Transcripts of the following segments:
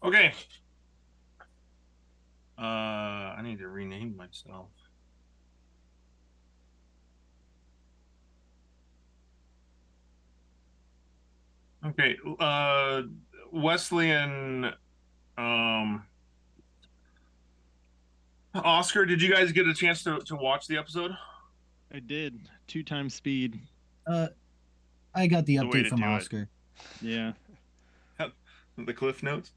Okay. I need to rename myself. Okay. Wesley and Oscar, did you guys get a chance to watch the episode? I did 2 times speed. Uh, I got the The way update to from do it. Oscar. Yeah, The Cliff Notes?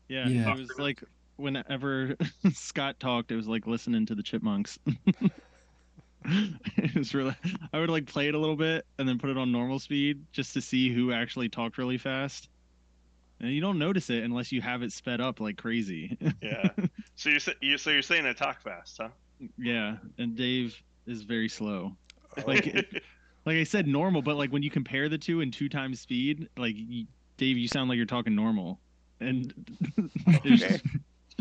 yeah. Yeah. It was like whenever Scott talked, it was like listening to the Chipmunks. It was really. I would like play it a little bit and then put it on normal speed just to see who actually talked really fast. And you don't notice it unless you have it sped up like crazy. Yeah. So you're saying I talk fast, huh? Yeah, and Dave is very slow. Oh. Like I said, normal, but like when you compare the two in 2 times speed, like Dave, you sound like you're talking normal, and it's Okay.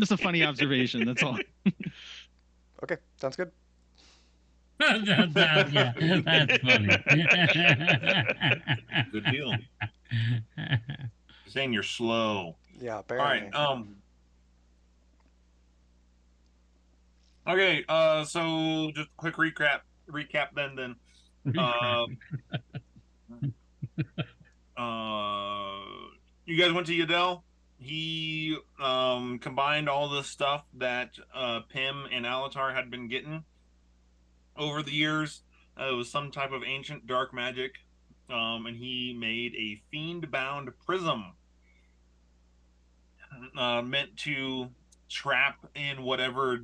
just a funny observation. That's all. Okay, sounds good. Yeah, that's funny. Good deal. Saying you're slow. Yeah, All apparently. right. Okay. So just a quick recap then. You guys went to Yadel. He combined all the stuff that Pim and Alatar had been getting over the years. It was some type of ancient dark magic, and he made a fiend-bound prism meant to trap in whatever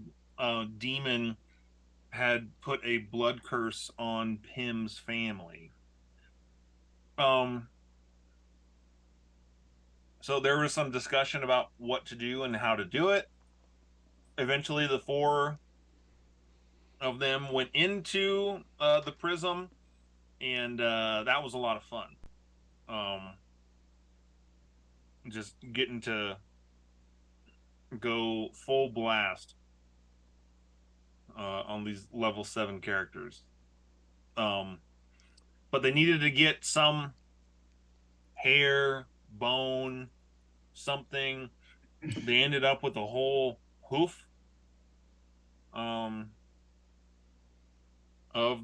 demon had put a blood curse on Pim's family. So there was some discussion about what to do and how to do it. Eventually, the four of them went into the prism, and that was a lot of fun. Just getting to go full blast on these level 7 characters. But they needed to get some hair, bone, something. They ended up with a whole hoof of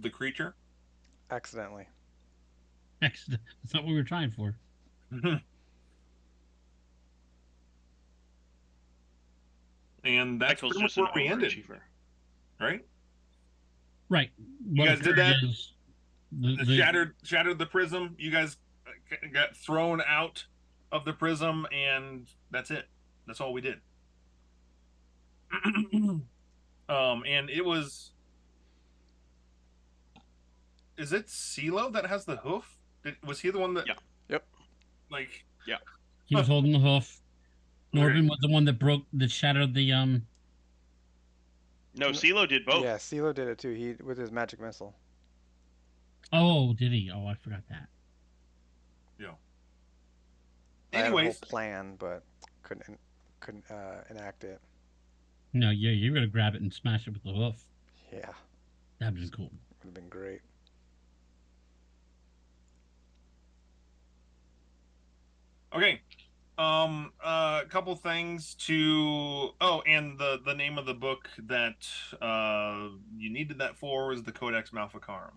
the creature. Accidentally. That's not what we were trying for. And that's Michael's pretty much just an where we ended, overachiever. right? Right. You guys did that? The Shattered the prism. You guys got thrown out of the prism, and that's it. That's all we did. And it was. Is it CeeLo that has the hoof? Was he the one that? Yeah. Yep. Like. Yeah. he was holding the hoof. Norbin Okay. was the one that shattered the No, CeeLo did both. Yeah, CeeLo did it too. He with his magic missile. Oh, did he? Oh, I forgot that. Yeah. I had a whole Anyways, plan, but couldn't enact it. No, yeah, you're gonna grab it and smash it with the hoof. Yeah, That'd been cool. would have been great. okay. A couple things to. Oh, and the name of the book that you needed that for was the Codex Malficarum.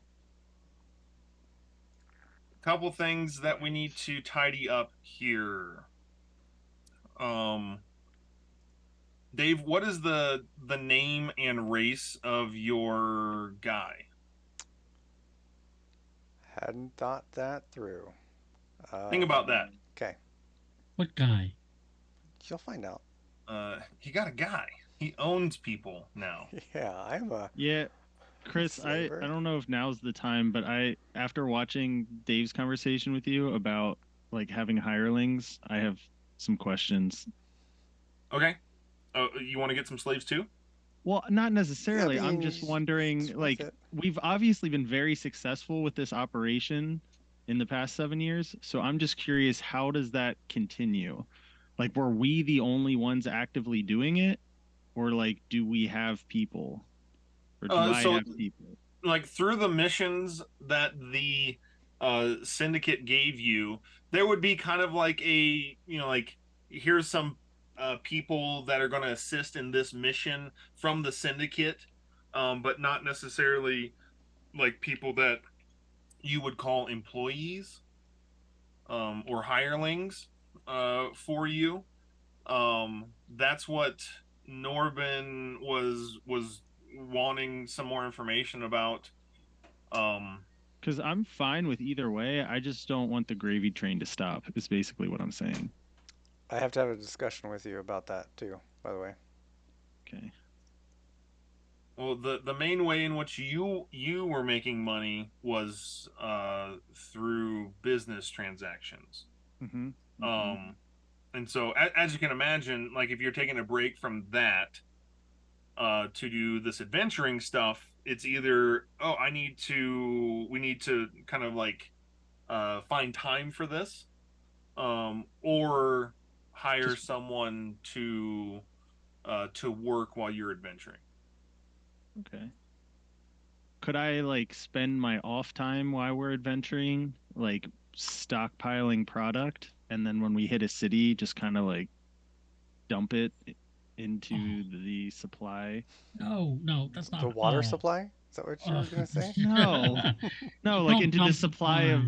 Couple things that we need to tidy up here. Dave, what is the name and race of your guy? Hadn't thought that through. Think about that. Okay, What guy? you'll find out. He got a guy. He owns people now. Yeah, I'm a. Yeah, Chris, I Slaver. don't know if now's the time, but after watching Dave's conversation with you about like having hirelings, I have some questions. Okay. Oh, you want to get some slaves too? Well, not necessarily. Yeah, I I'm mean, just it's wondering, worth like, it. we've obviously been very successful with this operation in the past 7 years. So I'm just curious, how does that continue? Like, were we the only ones actively doing it? Or, like, do we have people? Or do I So have people? like through the missions that the syndicate gave you, there would be kind of like a like here's some people that are going to assist in this mission from the syndicate, but not necessarily like people that you would call employees or hirelings for you. That's what Norbin was wanting some more information about. Because I'm fine with either way. I just don't want the gravy train to stop. Is basically what I'm saying. I have to have a discussion with you about that too, by the way. Okay. Well, the main way in which you were making money was through business transactions. Mm-hmm. And so as you can imagine, like if you're taking a break from that to do this adventuring stuff, it's either we need to kind of like find time for this, or hire Just- someone to work while you're adventuring. Okay. Could I like spend my off time while we're adventuring, like stockpiling product, and then when we hit a city, just kind of like dump it into the supply? No, that's not The water all. supply? Is that what you were gonna say? No. No, like Don't into the dump supply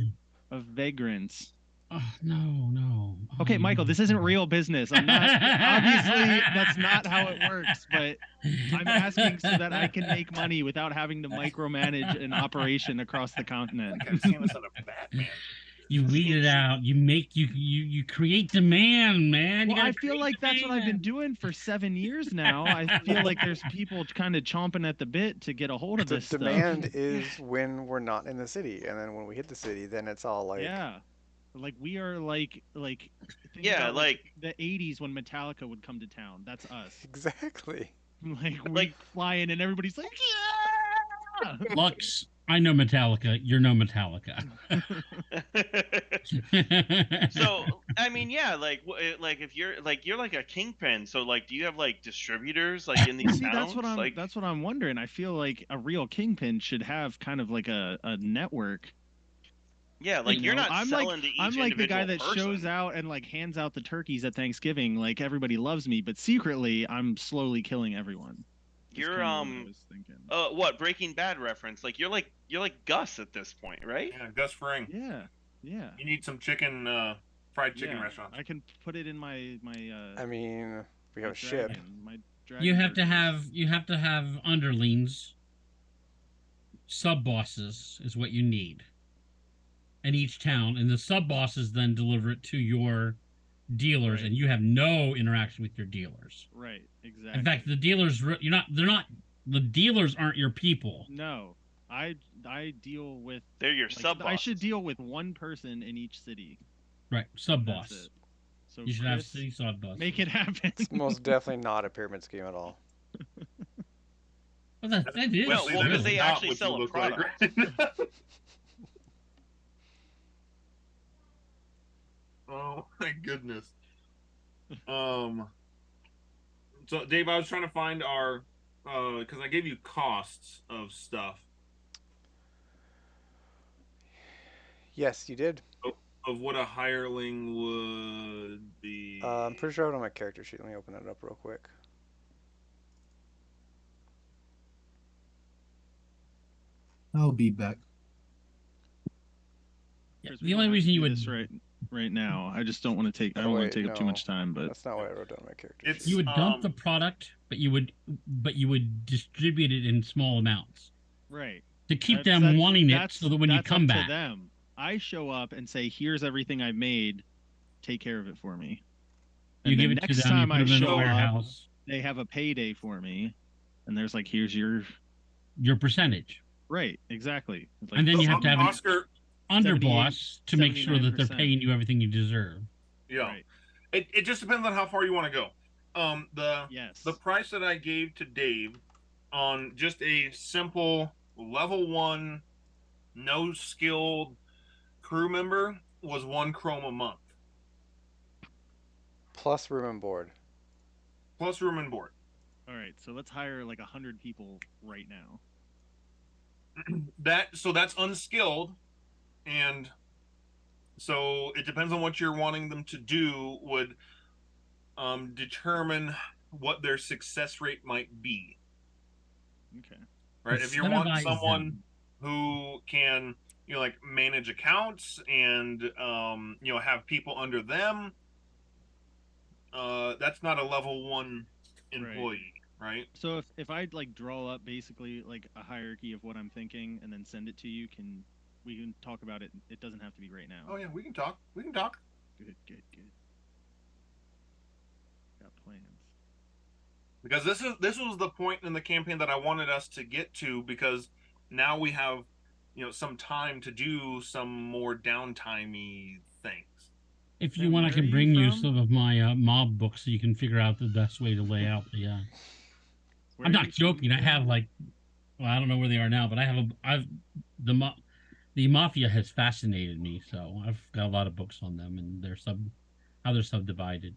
of vagrants. Oh, no. Okay, Michael, this isn't real business. I'm not obviously that's not how it works, but I'm asking so that I can make money without having to micromanage an operation across the continent. Like I've seen this in a Batman. You weed it out. You create demand, man. You Well, I gotta feel create like that's what I've been demand. doing for 7 years now. I feel like there's people kind of chomping at the bit to get a hold of The this stuff. demand is when we're not in the city, and then when we hit the city, then it's all like Yeah. Like we are like think Yeah, about, like the 80s when Metallica would come to town. That's us. exactly. Like we Like- fly in and everybody's like, yeah. Lux, I know Metallica. You're no Metallica. so I mean, yeah, like if you're like a kingpin, so like do you have like distributors like in these See, towns? that's what I'm wondering. I feel like a real kingpin should have kind of like a network. Yeah, like You you're know, not selling to each I'm like the guy individual that shows person. out and like hands out the turkeys at Thanksgiving. Like everybody loves me, but secretly I'm slowly killing everyone. Is You're kinda what I was thinking. what Breaking Bad reference? Like you're like Gus at this point, right? Yeah, Gus Fring. Yeah. You need some fried chicken Yeah, restaurants. I can put it in my I mean, we have my a ship. my dragon you have to burgers. have underlings. Sub bosses is what you need in each town, and the sub bosses then deliver it to your dealers, Right. and you have no interaction with your dealers. Right, exactly. In fact, the dealers the dealers aren't your people. No, I deal with They're your like, sub I should deal with one person in each city. Right, sub That's boss. it. So You should have Chris, city sub boss. make it happen. It's most definitely not a pyramid scheme at all. Well, that is. No, well, that because is they not actually what sell you a look like, product. right? Oh my goodness. So Dave, I was trying to find our because I gave you costs of stuff Yes, you did. of what a hireling would be. I'm pretty sure I have it on my character sheet. Let me open it up real quick. I'll be back. Chris, The only reason you would right now. I just don't want to take. I Oh, don't want wait, to take up too no. much time. But That's not what I wrote down on my character It's- sheet. You would dump the product, but you would distribute it in small amounts right. to keep That's- them wanting it, so that when you that's come up back, to them. I show up and say, "Here's everything I made. Take care of it for me." you And give then it to next them. You time put I them in a show up, warehouse. they have a payday for me, and there's like, "Here's your." Your percentage, Right, exactly. It's like, and then you have to have an Oscar. underboss to make sure that they're 79%. paying you everything you deserve. Yeah, Right. it just depends on how far you want to go. Yes. The price that I gave to Dave on just a simple level 1, no skilled crew member was 1 chrome a month Plus room and board. plus room and board. All right, so let's hire like 100 people right now. That's unskilled, and so it depends on what you're wanting them to do. determine what their success rate might be. Okay. Right? If you want Incentivize someone them. who can, like manage accounts and have people under them, that's not a level 1 employee, right? So if I like draw up basically like a hierarchy of what I'm thinking and then send it to you, we can talk about it? It doesn't have to be right now. Oh yeah, we can talk. We can talk. Good. Got plans. Because this was the point in the campaign that I wanted us to get to, because now we have some time to do some more downtimey things. If you Tim, want, I where are can you bring you from? some of my mob books so you can figure out the best way to lay out the. Where I'm are not you from, joking. I have Tim? well, I don't know where they are now, but I have the mafia has fascinated me, so I've got a lot of books on them and how they're subdivided.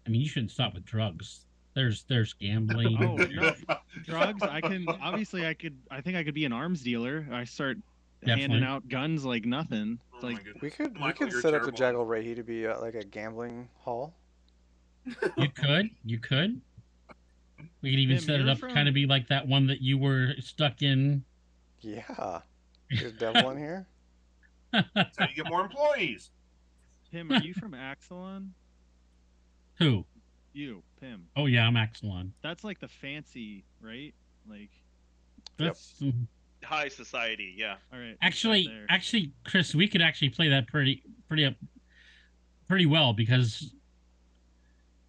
I mean, you shouldn't stop with drugs. There's gambling. Oh there's- no, drugs. I think I could be an arms dealer. I start handing Definitely. out guns like nothing. It's Oh my like, goodness, We Michael, could you're set up the terrible. Jackal Rahi to be like a gambling hall. You could. We could even Tim, set it you're up to kind of from be like that one that you were stuck in. Yeah. There's devil in here. That's how you get more employees. Tim. Are you from Axelon? Who? You, Pim. Oh yeah, I'm Axelon. That's like the fancy, right? Like, That's High society, yeah. all right. let's start actually, there. Chris, we could actually play that pretty well because,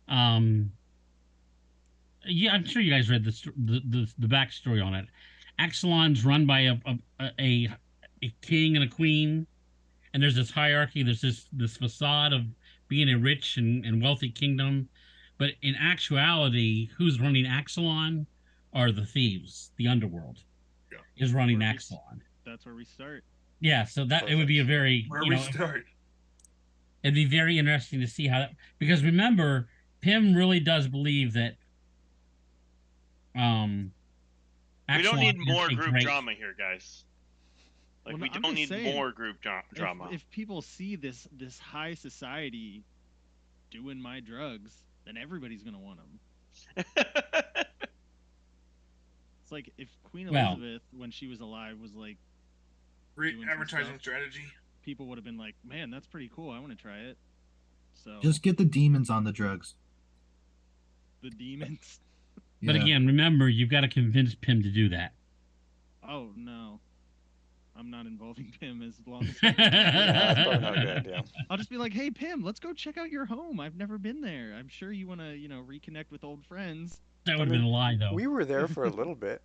um, yeah, I'm sure you guys read the backstory on it. Axelon's run by a king and a queen, and there's this hierarchy. There's this facade of being a rich and wealthy kingdom, but in actuality, who's running Axelon are the thieves. The underworld Yeah. is running Where we- Axelon. That's where we start. Yeah, so that it would be a very Where we start. it'd be very interesting to see how that, because remember, Pim really does believe that We don't Axelon need is more a group great. drama here, guys. Like Well, we no, I'm don't just need saying, more group drama. If people see this high society doing my drugs, then everybody's gonna want them. It's like if Queen Well- Elizabeth, when she was alive, was like, Great doing some advertising stuff. strategy. people would have been like, man, that's pretty cool. I want to try it. So Just get the demons on the drugs. the demons. But Yeah. again, remember, you've got to convince Pim to do that. Oh no, I'm not involving Pim as long as. Yeah, that's probably not good. Yeah. I'll just be like, hey Pim, let's go check out your home. I've never been there. I'm sure you want to, reconnect with old friends. That would have been a lie, though. We were there for a little bit.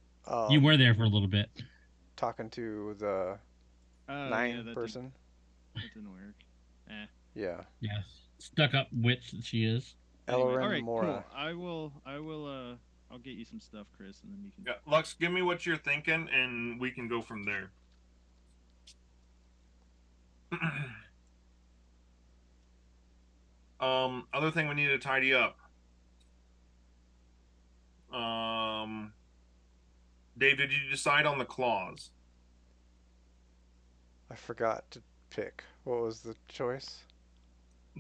You were there for a little bit. Talking to the Oh, nine yeah, that person. That didn't work. Eh. Yeah. Yes. Stuck up witch that she is. Anyway, Ellerin all right, Mora. cool. I'll get you some stuff, Chris, and then you can. Yeah, Lux, give me what you're thinking, and we can go from there. Other thing we need to tidy up. Dave, did you decide on the clause? I forgot to pick. What was the choice?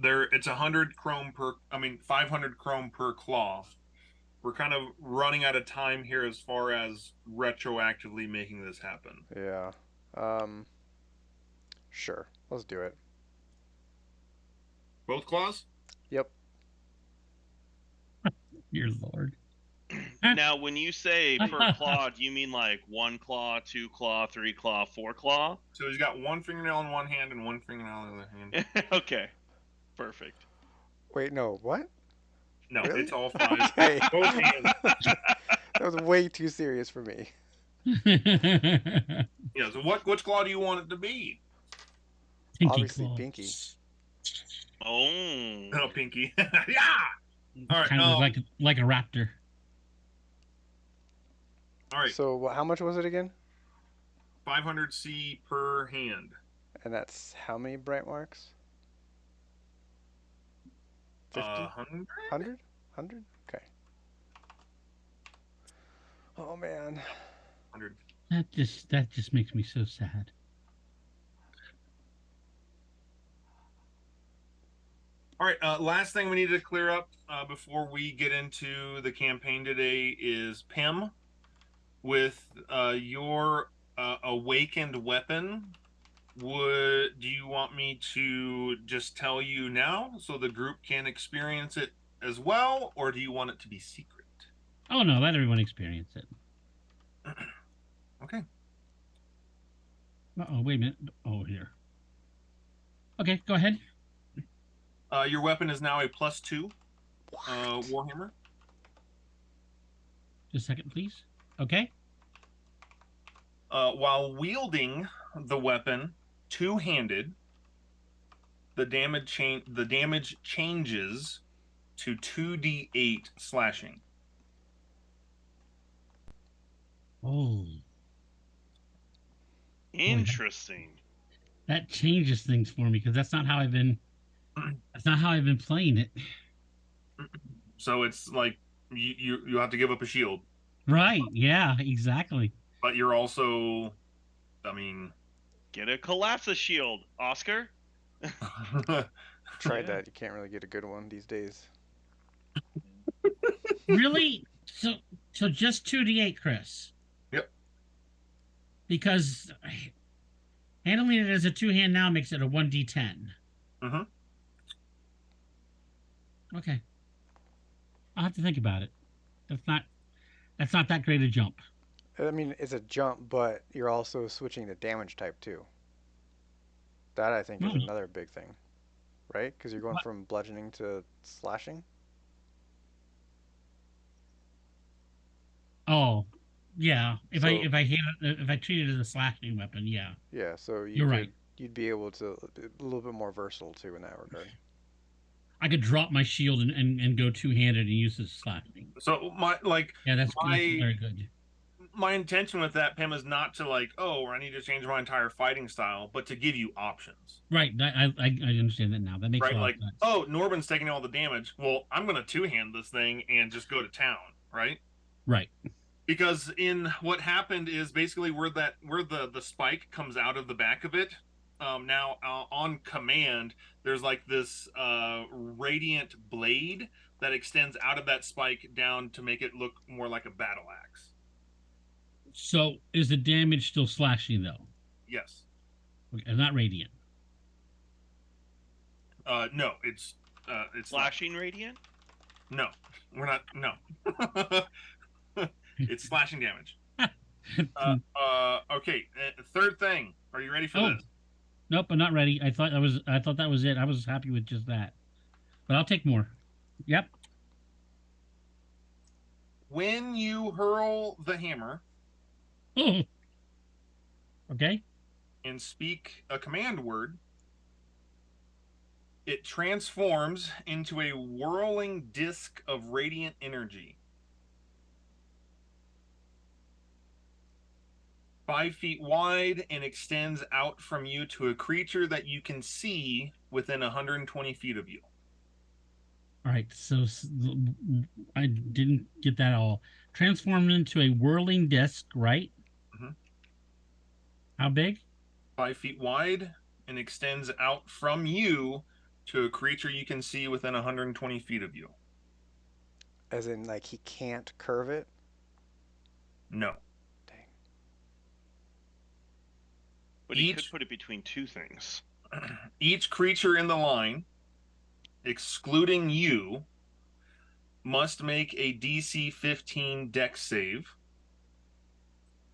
It's 100 chrome per. 500 chrome per claw. We're kind of running out of time here as far as retroactively making this happen. Yeah. Sure. Let's do it. Both claws? Yep. Dear Lord. Now, when you say per claw, do you mean like 1 claw, 2 claw, 3 claw, 4 claw? So he's got one fingernail in one hand and one fingernail in the other hand. Okay, perfect. Wait, no. What? No, Really? it's all 5. Okay. Both hands. That was way too serious for me. Yeah, so which claw do you want it to be? Pinky Obviously, claw. pinky. Oh. Oh, pinky. Yeah! All right, Kind of like a raptor. all right. So how much was it again? 500 C per hand. And that's how many bright marks? 50? 100? 100? 100? Okay. Oh man. 100. That just makes me so sad. All right. Last thing we need to clear up before we get into the campaign today is Pim with your awakened weapon. Do you want me to just tell you now so the group can experience it as well, or do you want it to be secret? Oh no, let everyone experience it. Okay. Oh, wait a minute. Oh, here. Okay, go ahead. Your weapon is now a +2 Warhammer. Just a second, please. Okay. While wielding the weapon two-handed, the damage changes to 2d8 slashing. Oh, Interesting. that changes things for me because that's not how I've been. That's not how I've been playing it. So it's like you have to give up a shield, Right? Yeah. Exactly. but you're also, I mean, Get a collapse shield, Oscar. Tried Yeah. that. You can't really get a good one these days. Really? So just 2d8, Chris. Yep. Because handling it as a two-hand now makes it a 1d10. Mhm. Okay. I'll have to think about it. That's not that great a jump. I mean, it's a jump, but you're also switching to damage type too. That I think is Hmm. another big thing, right? Because you're going What? from bludgeoning to slashing. Oh, yeah. So If I treat it as a slashing weapon, yeah. yeah, so You're right. you'd be able to a little bit more versatile too in that regard. I could drop my shield and go two-handed and use this slashing. So Yeah, that's my very good. my intention with that, Pim, is not to like, oh, I need to change my entire fighting style, but to give you options. Right. I understand that now. That makes a Right? lot Like, of sense. oh, Norbin's taking all the damage. Well, I'm gonna two-hand this thing and just go to town, right? Right. Because in what happened is basically where the spike comes out of the back of it. Now on command, there's like this radiant blade that extends out of that spike down to make it look more like a battle axe. So is the damage still slashing though? Yes. Okay, not radiant. No, it's Slashing radiant. no, we're not. No, it's slashing damage. Okay. Third thing. Are you ready for Oh, this? nope, I'm not ready. I thought that was it. I was happy with just that. But I'll take more. Yep. When you hurl the hammer Okay. and speak a command word, it transforms into a whirling disc of radiant energy. 5 feet wide and extends out from you to a creature that you can see within 120 feet of you. All right. So I didn't get that all. Transformed into a whirling disc, right? Mhm. How big? 5 feet wide and extends out from you to a creature you can see within 120 feet of you. As in, like he can't curve it. No. Dang. But he could put it between two things. Each creature in the line, excluding you, must make a DC 15 Dex save,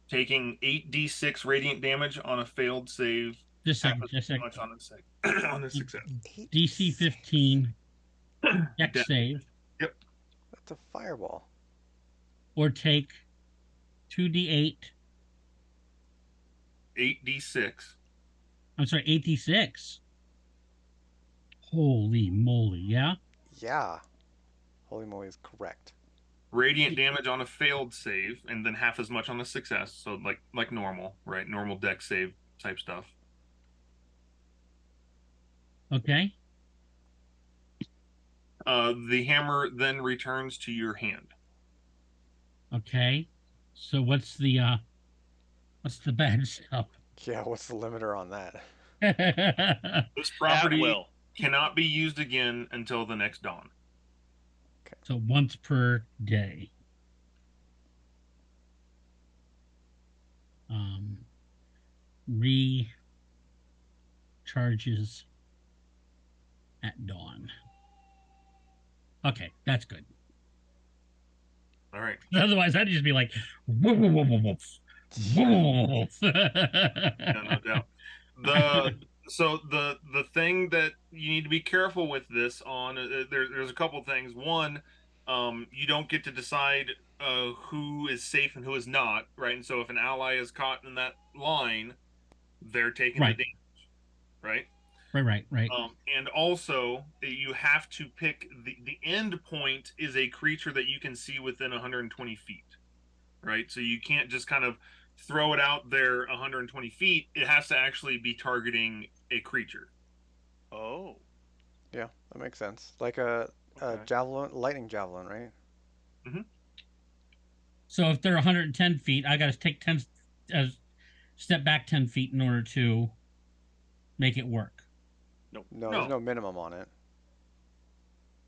taking 8d6 radiant damage on a failed save. Just a second. half Just a as much second. on a success. DC 15 Dex Dex. save, Yep. That's a fireball. or take 2d8. 8d6. I'm sorry, 86. Holy moly! Yeah. Yeah. Holy moly is correct. Radiant damage on a failed save, and then half as much on a success. So like normal, right? Normal Dex save type stuff. Okay. The hammer then returns to your hand. Okay. So what's the bad stuff? Yeah, what's the limiter on that? This At property will. cannot be used again until the next dawn. So once per day. Recharges at dawn. Okay, that's good. All right. Otherwise, I'd just be like, woof, woof, woof, woof, woof, woof. Yeah, no doubt. The thing that you need to be careful with this on there's a couple things. One, you don't get to decide who is safe and who is not, right? And so if an ally is caught in that line, they're taking the Right. damage, right? Right. And also, you have to pick the end point is a creature that you can see within 120 feet, right? So you can't just kind of throw it out there 120 feet. It has to actually be targeting a creature. Oh. Yeah, that makes sense. Like a Okay. javelin, lightning javelin, right? So if they're 110 feet, I got to take 10, step back 10 feet in order to make it work. No, No. there's no minimum on it.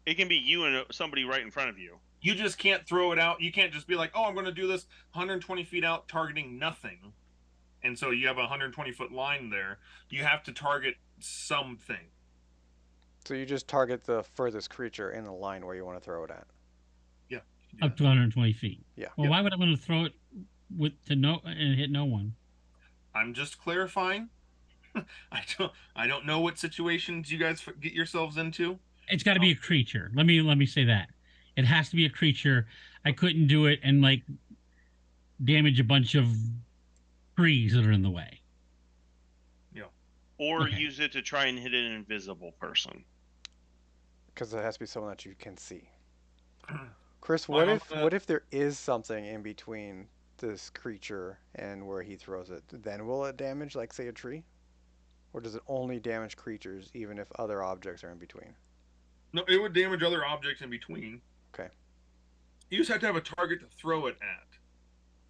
It can be you and somebody right in front of you. You just can't throw it out. You can't just be like, oh, I'm going to do this 120 feet out targeting nothing. And so you have a 120-foot line there. You have to target something. So you just target the furthest creature in the line where you want to throw it at. Yeah. Up to 120 feet. Yeah. Well, Yep. why would I want to throw it to no and hit no one? I'm just clarifying. I don't know what situations you guys get yourselves into. It's got to be a creature. Let me say that. It has to be a creature. I couldn't do it and like damage a bunch of trees that are in the way. Yeah. Or Okay. use it to try and hit an invisible person. Because it has to be someone that you can see. Chris, Well, what if there is something in between this creature and where he throws it? Then will it damage, like, say, a tree? Or does it only damage creatures even if other objects are in between? No, it would damage other objects in between. Okay. You just have to have a target to throw it at.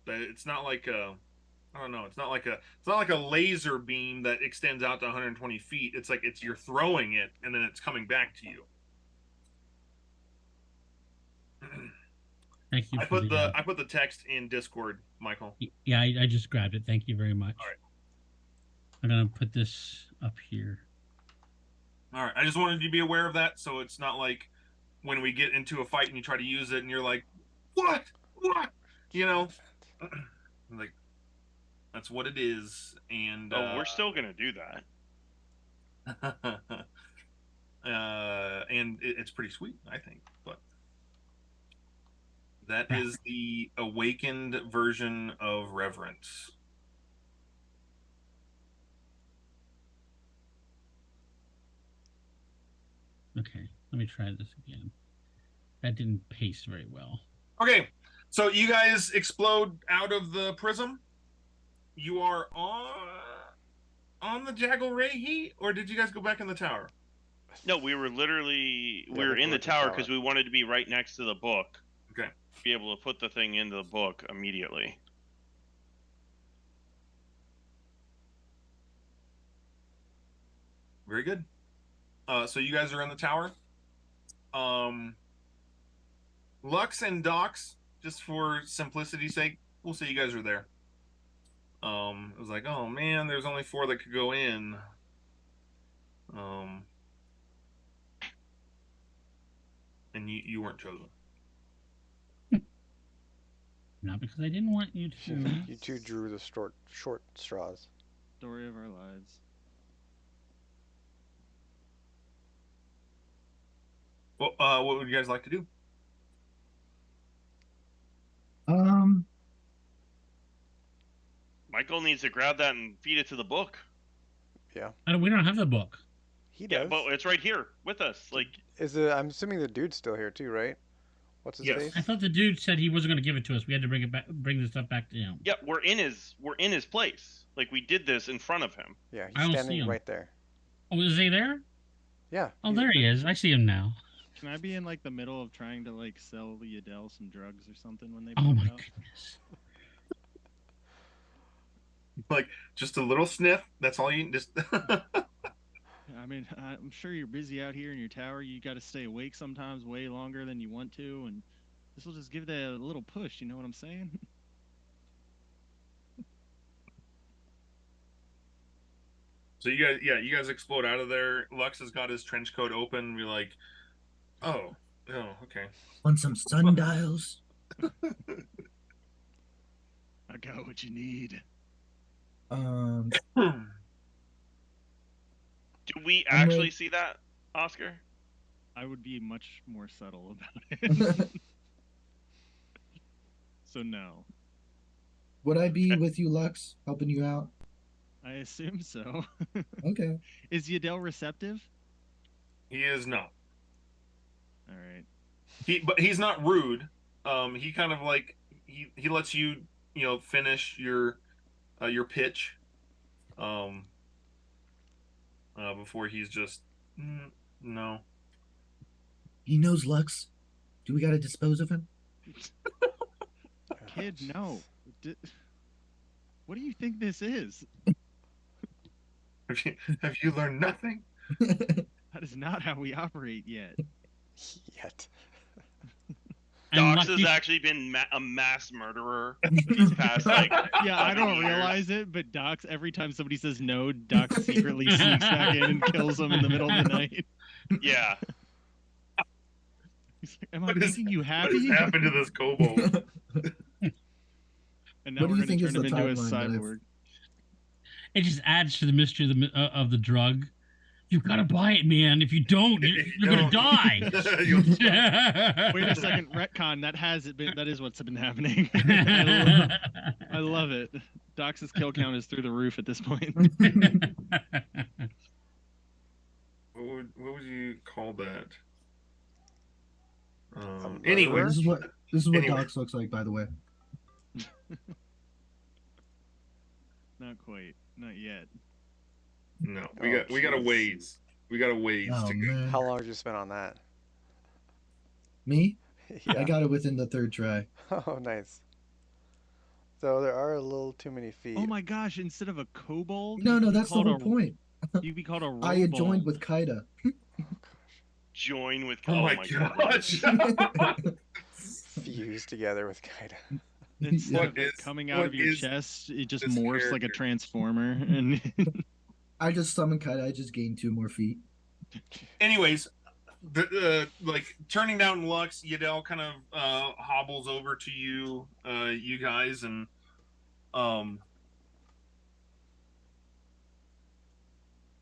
But it's not like a, I don't know. It's not like a laser beam that extends out to 120 feet. It's like you're throwing it and then it's coming back to you. Thank you. I put the text in Discord, Michael. Yeah, I just grabbed it. Thank you very much. All right. I'm gonna put this up here. All right. I just wanted you to be aware of that, so it's not like when we get into a fight and you try to use it and you're like, what? You know, like that's what it is. And We're still gonna do that. and it's pretty sweet, I think. But that is the awakened version of reverence. Okay, let me try this again. That didn't paste very well. Okay, so you guys explode out of the prism. You are on the Jaggle Ray Heat, or did you guys go back in the tower? No, we were literally Yeah, we were I think in we're the at the tower tower. because we wanted to be right next to the book. Okay. Be able to put the thing into the book immediately. Very good. So you guys are in the tower. Lux and Docs, just for simplicity's sake, we'll say you guys are there. It was like, oh man, there's only 4 that could go in. And you weren't chosen. Not because I didn't want you to. You two drew the short straws. Story of our lives. Well, what would you guys like to do? Michael needs to grab that and feed it to the book. Yeah. We don't have the book. He does. Yeah, but it's right here with us. Like, I'm assuming the dude's still here too, right? What's his Yes. face? I thought the dude said he wasn't going to give it to us. We had to bring the stuff back to him. yeah, we're in his place. Like, we did this in front of him. Yeah, I he's don't see standing him. right there. Oh, is he there? Yeah. Oh, there he is. I see him now. Can I be in like the middle of trying to like sell Yadel some drugs or something when they Oh pop my out? goodness. Like just a little sniff. That's all you just. mean, I'm sure you're busy out here in your tower. You got to stay awake sometimes way longer than you want to, and this will just give that a little push. You know what I'm saying? So you guys explode out of there. Lux has got his trench coat open. We're like, oh, okay. Want some sundials? I got what you need. Um, Do we I'm actually ready. see that, Oscar? I would be much more subtle about it. So no, Would I be with you, Lux, helping you out? I assume so. Okay. Is Yadel receptive? He is not. All right. But he's not rude. He kind of like he lets you finish your pitch. Um, before he's just no. He knows Lux. Do we gotta dispose of him? Kid, no. What do you think this is? Have you learned nothing? That is not how we operate yet. Yet. And Dox has Lucky, actually been a mass murderer these past like. Yeah, I don't fucking years. realize it, but Dox, every time somebody says no, Dox secretly sneaks back in and kills them in the middle of the night. Yeah. He's like, am I What is- making you What happy? has happened to this kobold? And now What do we're you going think to is turn him the into a timeline that I've- cyborg. it just adds to the mystery of the drug. You've got to buy it, man. If you don't, you're gonna die. You'll- Wait a second, retcon. That has it been. That is what's been happening. I love it. Dox's kill count is through the roof at this point. what would you call that? murderer? Anyway, This is what Anyway. Dox looks like, by the way. Not quite. Not yet. no, Oh, we got a jeez. ways. We got a ways Oh to go. man. How long did you spend on that? Me? Yeah. I got it within the third try. Oh, nice. So there are a little too many feet. Oh my gosh! Instead of a kobold, No, you no, could be that's the called whole a- point. You'd be called a I had joined robold. with Kaida. Join with. Oh my goodness. gosh! Fused together with Kaida. Instead What of it is- coming out what of your is chest, it just this morphs like a character? transformer. And I just summoned Kaida. I just gained 2 more feet. Anyways, like turning down Lux, Yadel kind of hobbles over to you, you guys, and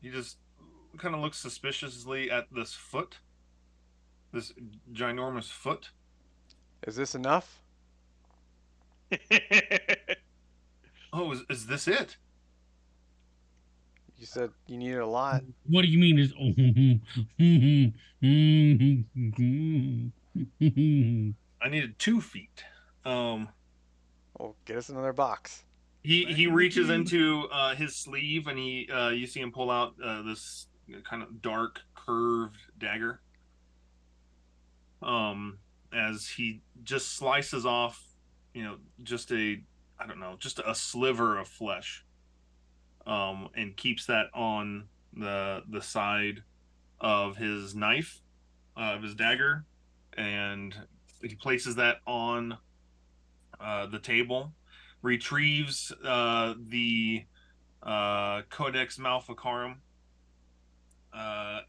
he just kind of looks suspiciously at this foot, this ginormous foot. Is this enough? Oh, is this it? You said you needed a lot. What do you mean is? I needed 2 feet. Well, get us another box. He Back he in the reaches game. into his sleeve and he you see him pull out this kind of dark curved dagger. As he just slices off, just just a sliver of flesh. And keeps that on the side of his knife, of his dagger, and he places that on the table, retrieves the Codex Malficarum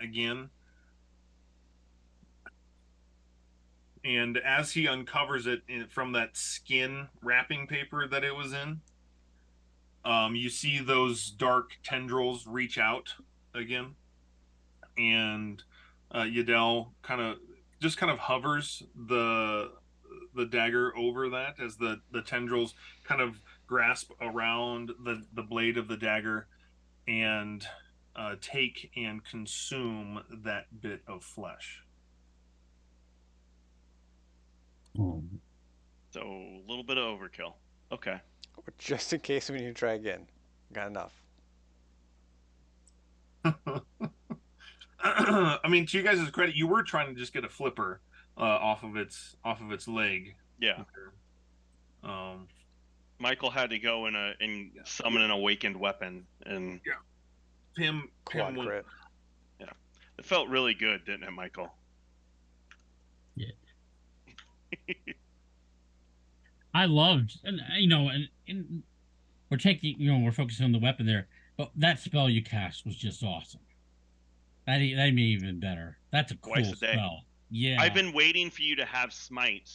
again, and as he uncovers it from that skin wrapping paper that it was in, you see those dark tendrils reach out again, and Yadel kind of hovers the dagger over that as the tendrils kind of grasp around the blade of the dagger and take and consume that bit of flesh. So a little bit of overkill. Okay. Just in case we need to try again. Got enough. I mean, to you guys' credit, you were trying to just get a flipper off of its leg. Yeah. Michael had to go and summon an awakened weapon, and Pim Quad went crit. It felt really good, didn't it, Michael? Yeah. I loved, and and we're taking, we're focusing on the weapon there, but that spell you cast was just awesome. That made me even better. That's a Twice cool a day. spell. Yeah. I've been waiting for you to have smite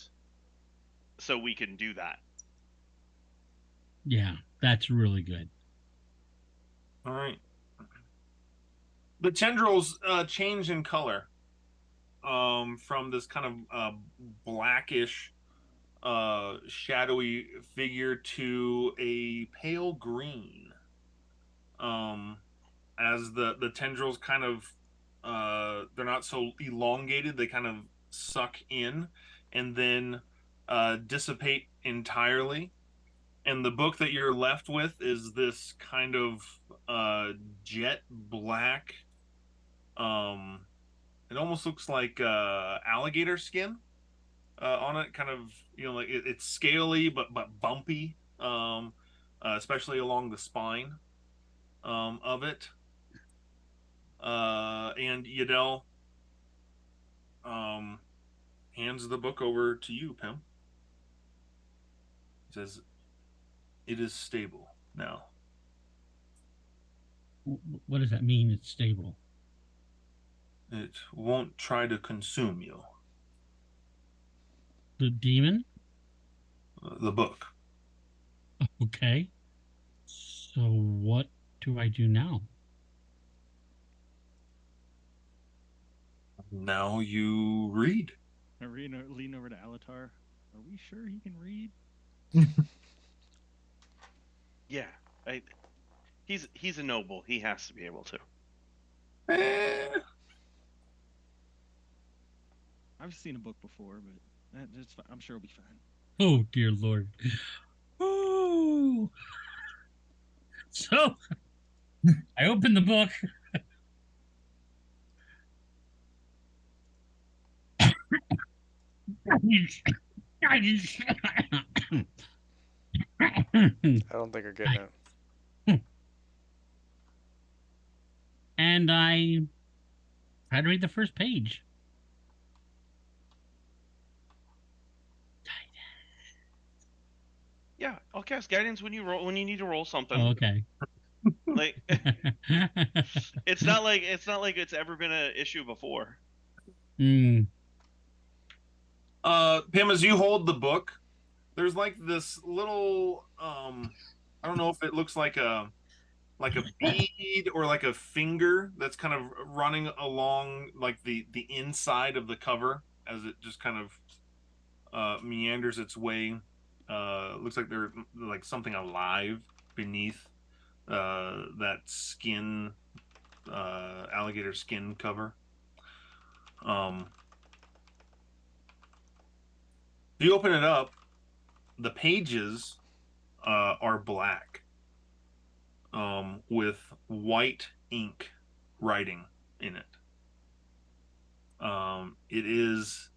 so we can do that. Yeah, that's really good. All right. The tendrils change in color from this kind of blackish, shadowy figure to a pale green. As the tendrils kind of they're not so elongated, they kind of suck in and then dissipate entirely. And the book that you're left with is this kind of jet black. It almost looks like alligator skin on it. Kind of, like it's scaly but bumpy, especially along the spine of it. And Yadel hands the book over to you, Pim. He says, "It is stable now." What does that mean? It's stable. It won't try to consume you. The demon? The book. Okay. So what do I do now? Now you read. I lean over to Alatar. Are we sure he can read? Yeah, he's a noble. He has to be able to. I've seen a book before, but that's fine. I'm sure it'll be fine. Oh dear Lord. Oh. So I opened the book. I don't think you're getting it. And I tried to read the first page. Yeah, I'll cast guidance when you need to roll something. Oh, okay. Like it's not like it's ever been an issue before. Mm. Pim, as you hold the book, there's like this little I don't know if it looks like a bead or like a finger that's kind of running along like the inside of the cover as it just kind of meanders its way. Looks like there's like something alive beneath that skin, alligator skin cover. If you open it up, the pages are black with white ink writing in it. It is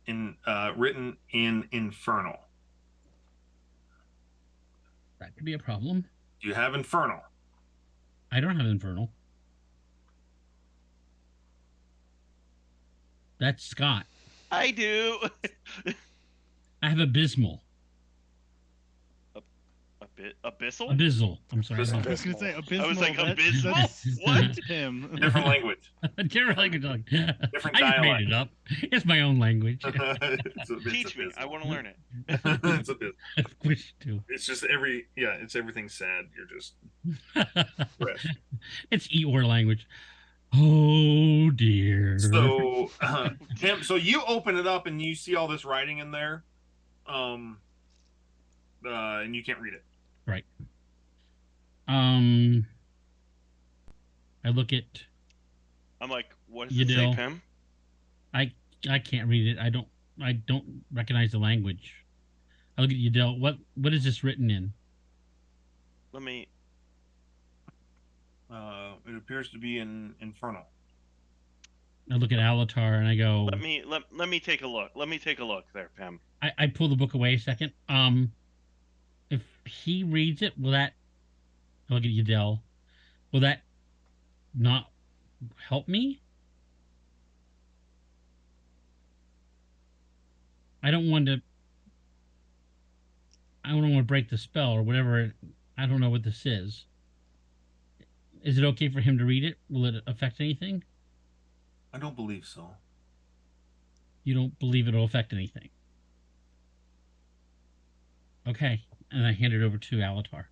written in Infernal. That could be a problem. Do you have Infernal? I don't have Infernal. That's Scott. I do. I have Abysmal. Abyssal? Abyssal. I'm sorry. Abyssal. I was gonna say abysmal. I was like, that- abysmal? That's, What? that's him. Different language. Different language. Different I just dialect. made it up. It's my own language. It's Teach me. abysmal. I want to learn it. It's abysmal. I wish to. It's just it's everything sad. You're just fresh. It's Eeyore language. Oh dear. So, Tim, so you open it up and you see all this writing in there, and you can't read it. Right. I look at I'm like, what does it say, Yadil. Pim? I can't read it. I don't recognize the language. I look at Yadil. What is this written in? Let me. It appears to be in Infernal. I look at Alatar and I go. Let me take a look. Let me take a look there, Pim. I pull the book away a second. If he reads it, will that? I look at Yadel. Will that not help me? I don't want to. I don't want to break the spell or whatever. I don't know what this is. Is it okay for him to read it? Will it affect anything? I don't believe so. You don't believe it'll affect anything. Okay. And I hand it over to Alatar.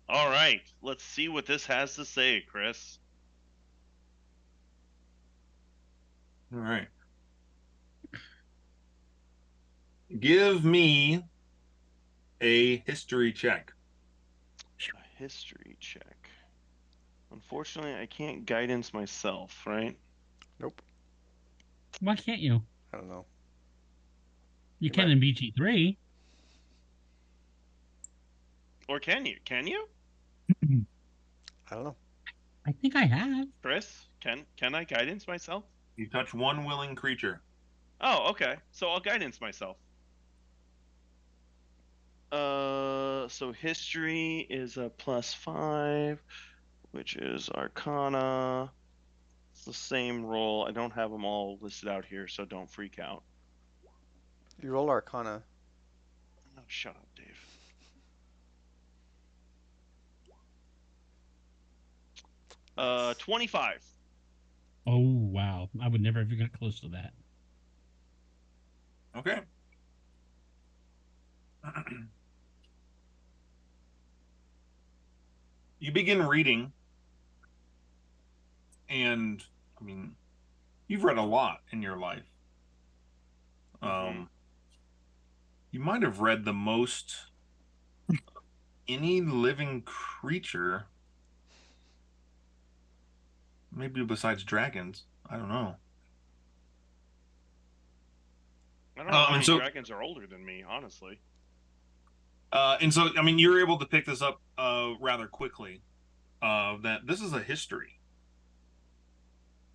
All right, let's see what this has to say, Chris. All right. Give me a history check. A history check. Unfortunately, I can't guidance myself, right? Nope. Why can't you? I don't know. You You can might. in BG3. Or can you? Can you? I don't know. I think I have. Chris, can I guidance myself? You touch one willing creature. Oh, okay. So I'll guidance myself. So history is a +5, which is Arcana. It's the same roll. I don't have them all listed out here, so don't freak out. You roll Arcana. Oh, shut up, Dave. Nice. 25. Oh, wow. I would never have got close to that. Okay. You begin reading, and I mean, you've read a lot in your life. Mhm. You might have read the most any living creature, maybe besides dragons. I don't know. I don't know how And many so, dragons are older than me, honestly. I mean, you're able to pick this up rather quickly. That this is a history.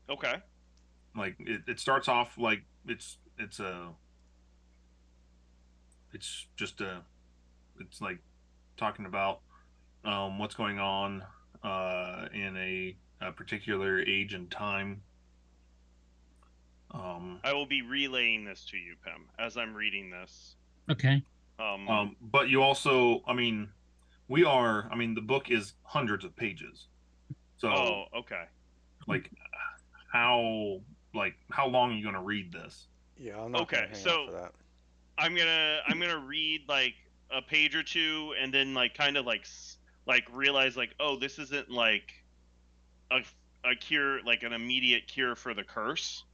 Okay. Like it starts off like it's just a it's like talking about what's going on in a particular age and time. I will be relaying this to you, Pim, as I'm reading this. Okay. But you also, I mean, I mean, the book is hundreds of pages. So, Oh, okay. like, how, how long are you going to read this? Yeah, I'm not Okay, gonna hang out so for that. I'm gonna read like a page or two, and then like kind of like realize like, oh, this isn't like a a cure, like an immediate cure for the curse,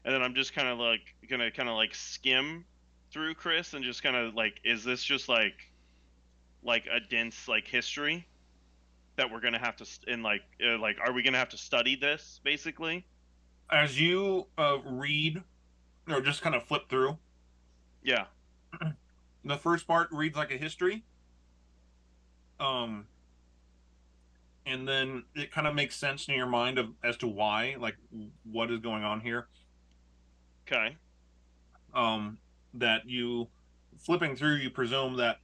and then I'm just kind of like gonna kind of like skim through Chris and just kind of like, is this just like a dense like history that we're gonna have to and like are we gonna have to study this basically? As you read or just kind of flip through, Yeah. the first part reads like a history. Um, and then it kind of makes sense in your mind as to why, like, what is going on here. Okay. Um, that you flipping through, you presume that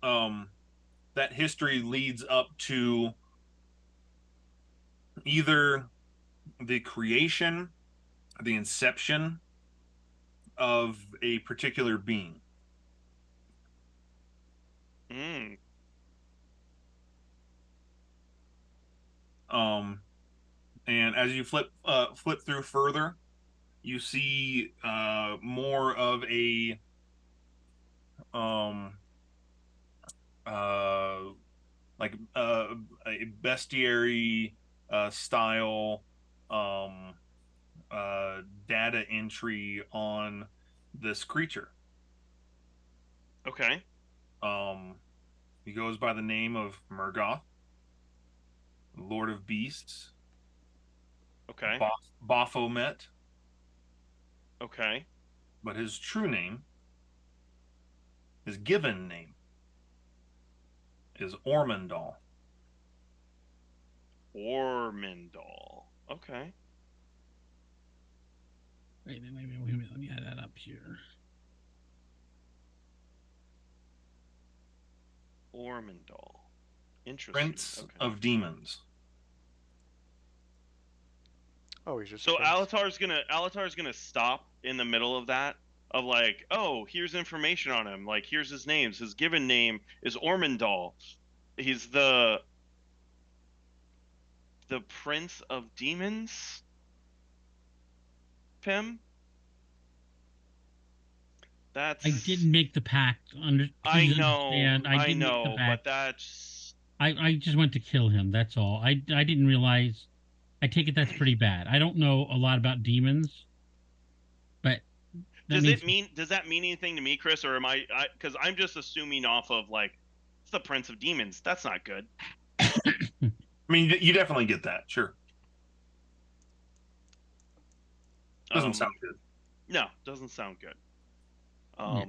um, that history leads up to either the creation, the inception of a particular being. Mm. Um, and as you flip through further, you see more of um, uh, like a bestiary style um, data entry on this creature. Okay. Um, he goes by the name of Murgoth, Lord of Beasts, Okay. Baphomet, Okay. but his true name, his given name, is Ormondal. Ormondal. Okay. Wait, let me add that up here. Ormondal. Interesting. Prince Okay. of Demons. Oh, he's just a So prince. Alatar's gonna stop in the middle of that, of like, oh, here's information on him. Like, here's his names. His given name is Ormondal. He's the Prince of Demons. Pim. I That's didn't make the pact. Please understand, I I didn't make the know, but pact. that's I just went to kill him. That's all. I didn't realize. I take it that's pretty bad. I don't know a lot about demons, but that does means it mean does that mean anything to me, Chris, or am I because I'm just assuming off of like it's the Prince of Demons. That's not good. I mean, you definitely get that. Sure. Doesn't sound good. No, doesn't sound good. yeah.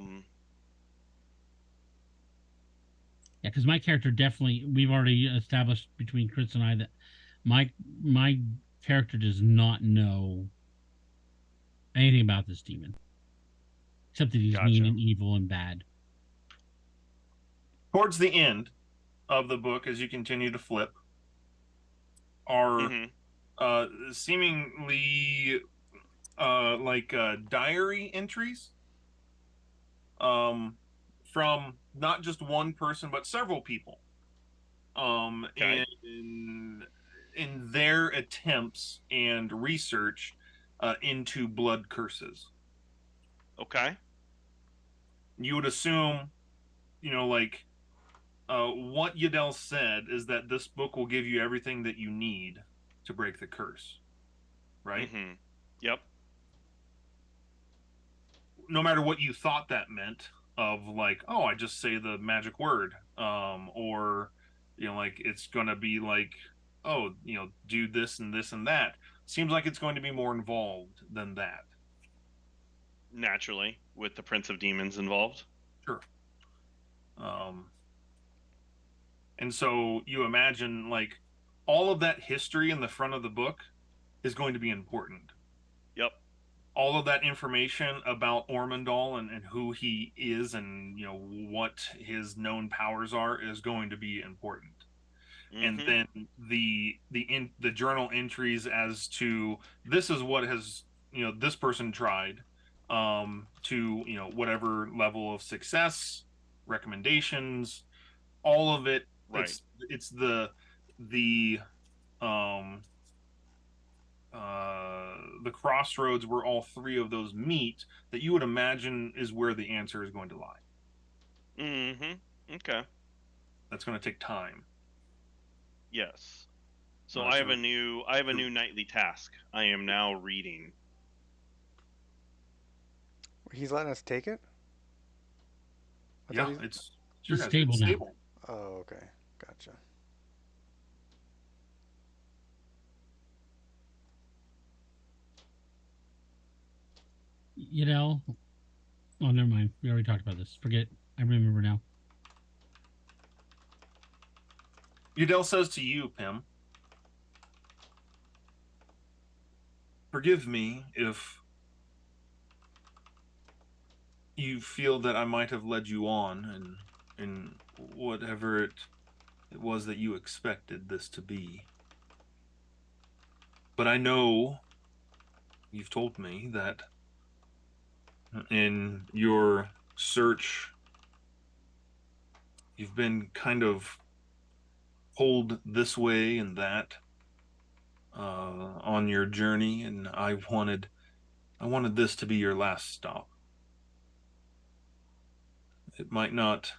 Yeah, because my character definitely, we've already established between Chris and I that my character does not know anything about this demon, except that he's mean Gotcha. and evil and bad. Towards the end of the book, as you continue to flip, are seemingly diary entries from not just one person but several people Okay. in their attempts and research into blood curses. Okay. You would assume, what Yadel said is that this book will give you everything that you need to break the curse, right? Yep. No matter what you thought that meant, of like, oh, I just say the magic word, or like it's gonna be like, oh, do this and this and that. Seems like it's going to be more involved than that. Naturally, with the Prince of Demons involved. Sure. And so you imagine like all of that history in the front of the book is going to be important. Yep. All of that information about Ormondal and who he is and what his known powers are is going to be important. And then the journal entries as to this is what has this person tried to whatever level of success, recommendations, all of it. Right. It's the um the crossroads where all three of those meet that you would imagine is where the answer is going to lie. Okay. That's going to take time. Yes. So I have a new nightly task. I am now reading. He's letting us take it? It's stable now. Oh, okay. Gotcha. Oh, never mind. We already talked about this. Forget. I remember now. Udell says to you, Pim, forgive me if you feel that I might have led you on in whatever it was that you expected this to be. But I know you've told me that in your search, you've been kind of pulled this way and that on your journey, and I wanted this to be your last stop. It might not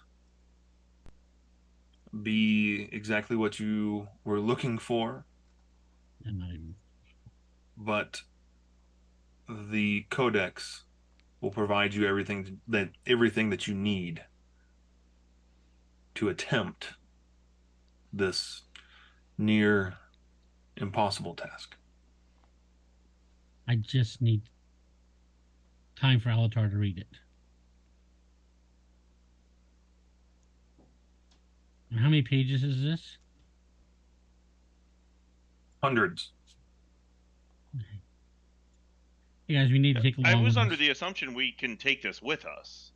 be exactly what you were looking for, but the Codex will provide you everything that you need to attempt this near impossible task. I just need time for Alatar to read it. And how many pages is this? Hundreds. Hey guys, we need to take a long I was rest. under the assumption we can take this with us.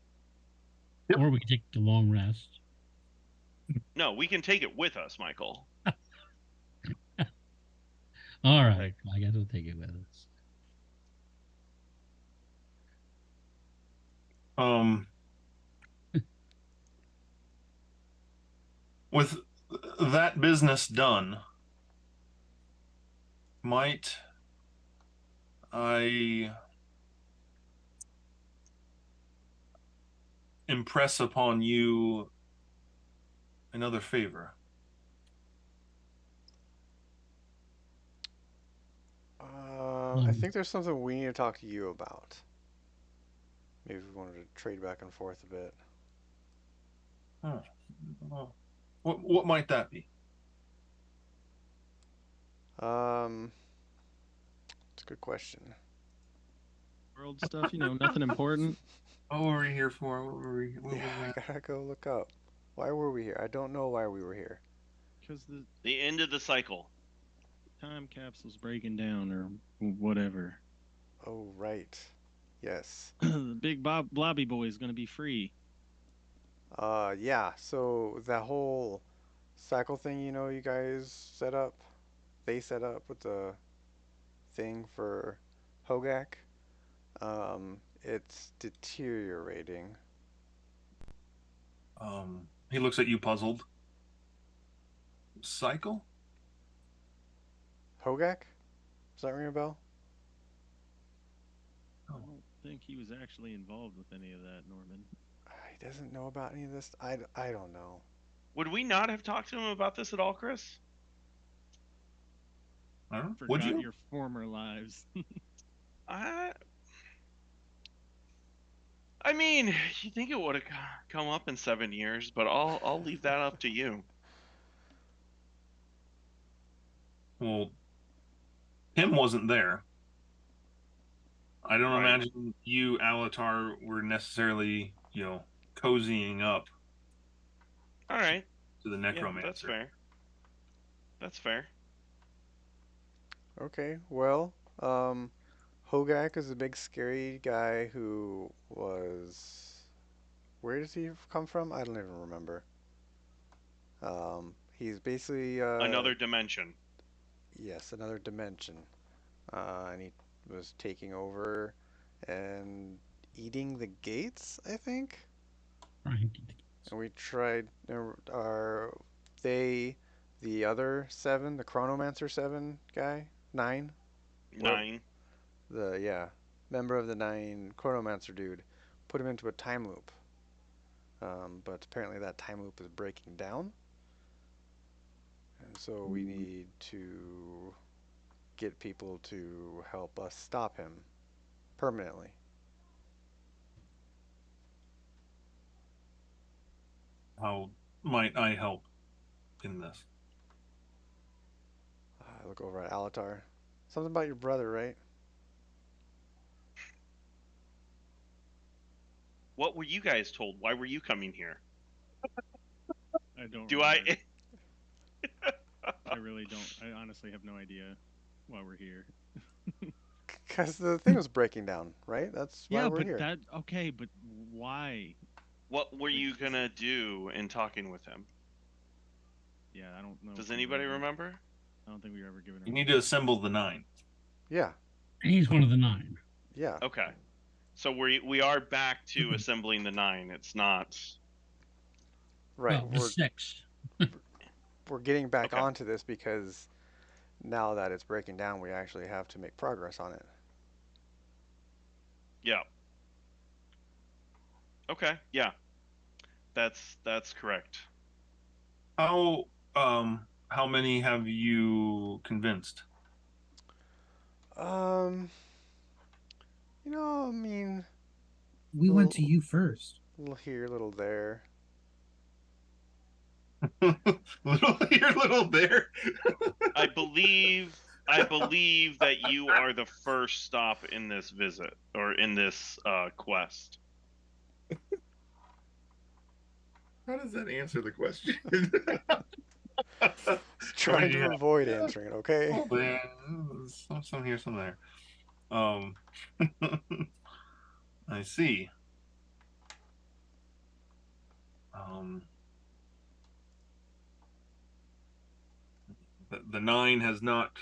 Yep. Or we can take a long rest. No, we can take it with us, Michael. All right. I guess we'll take it with us. Um, with that business done, might I impress upon you another favor? I think there's something we need to talk to you about. Maybe we wanted to trade back and forth a bit. Huh. What might that be? Um, it's a good question. World stuff, nothing important. What were we here for? What were we? What Yeah, was I that? gotta go look up. Why were we here? I don't know why we were here. Because the The end of the cycle. time capsule's breaking down or whatever. Oh, right. Yes. The big blobby boy is going to be free. Yeah, so that whole cycle thing, you guys set up, they set up with the thing for Hogak, it's deteriorating. He looks at you puzzled. Cycle? Hogak? Does that ring a bell? I don't think he was actually involved with any of that, Norman. He doesn't know about any of this. I don't know. Would we not have talked to him about this at all, Chris? I don't know. Would Forgot you? your former lives. I I mean, you think it would have come up in 7 years, but I'll leave that up to you. Well, Tim wasn't there. I don't Right. imagine you, Alatar, were necessarily, cozying up All right. to the Yeah, that's necromancer. fair. That's fair. Okay, well, Hogak is a big scary guy who was. Where does he come from? I don't even remember. He's basically, Another dimension. yes, another dimension. And he was taking over and eating the gates, I think. Right. And we tried, they, the other seven, the Chronomancer seven guy, nine, whatever, 9. yeah, member of the nine Chronomancer dude, put him into a time loop. But apparently that time loop is breaking down, and so we need to get people to help us stop him permanently. How might I help in this? I look over at Alatar. Something about your brother, right? What were you guys told? Why were you coming here? I don't Do remember. I I really don't. I honestly have no idea why we're here. Because the thing was breaking down, right? That's why Yeah, we're but here. okay, but why? What were Like, you going to do in talking with him? Yeah, I don't know. Does anybody remember? I don't think we were ever given. You need to assemble the 9. Yeah, He's one of the 9. yeah. Okay. So we are back to assembling the 9. It's not Right. Well, the 6. We're getting back Okay. onto this because now that it's breaking down, we actually have to make progress on it. Yeah. Okay. Yeah. That's correct. How how many have you convinced? Um, I mean, We went to you first. little here, little there. Little here, little there. I believe that you are the first stop in this visit or in this quest. How does that answer the question? Trying to avoid answering it, okay? Oh, man. Some here, some there. Um, I see. Um, the 9 has not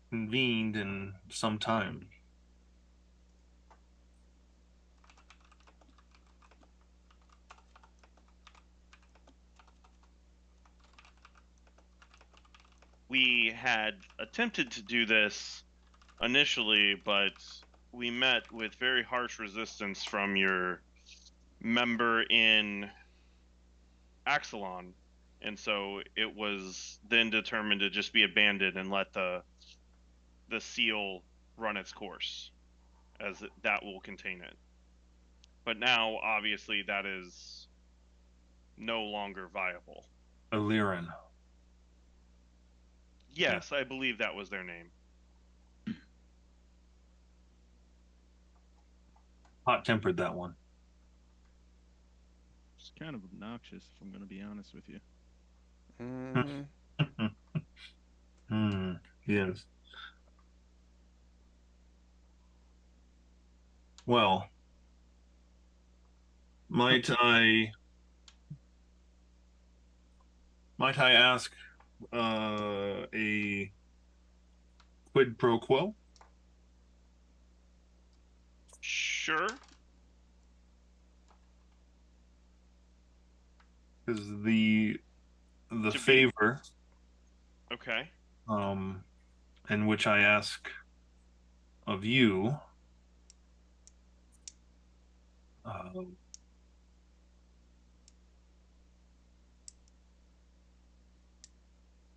convened in some time. we had attempted to do this initially, but we met with very harsh resistance from your member in Axelon, and so it was then determined to just be abandoned and let the seal run its course, as that will contain it. But now, obviously, that is no longer viable. Illyrian. Yes, I believe that was their name. Hot-tempered, that one. It's kind of obnoxious, if I'm going to be honest with you. Yes. Well, might I ask a quid pro quo? Sure. Because the favor, Okay. in which I ask of you,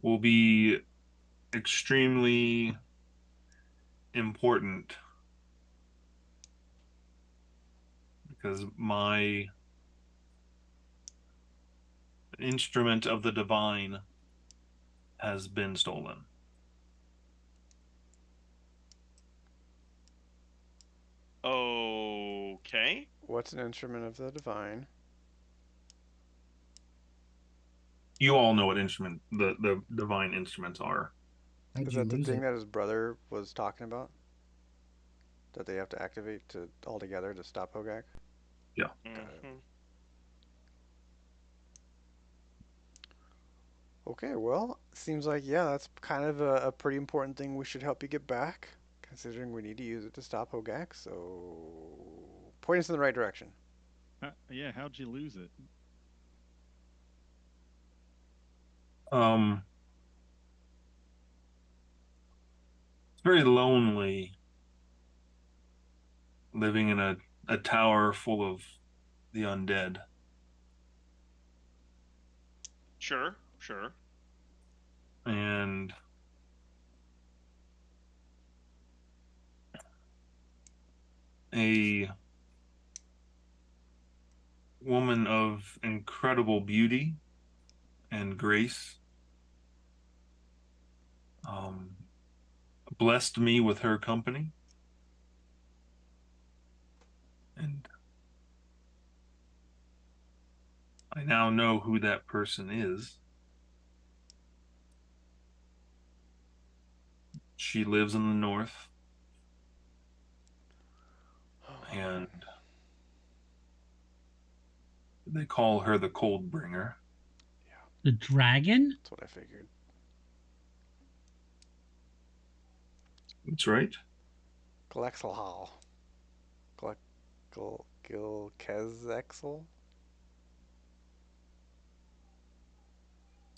will be extremely important, because my instrument of the divine has been stolen. Okay. What's an instrument of the divine? You all know what instrument the divine instruments are. How'd Is you that the lose thing it? that his brother was talking about? That they have to activate to all together to stop Hogak? Yeah. Mm-hmm. Okay, well, seems like, yeah, that's kind of a pretty important thing we should help you get back, considering we need to use it to stop Hogak, so point us in the right direction. Yeah, how'd you lose it? It's very lonely living in a tower full of the undead. Sure. Sure. And a woman of incredible beauty and grace blessed me with her company. And I now know who that person is. She lives in the north, and they call her the Cold Bringer. The dragon? That's what I figured. That's right. Glexelhal. Gilkezexel?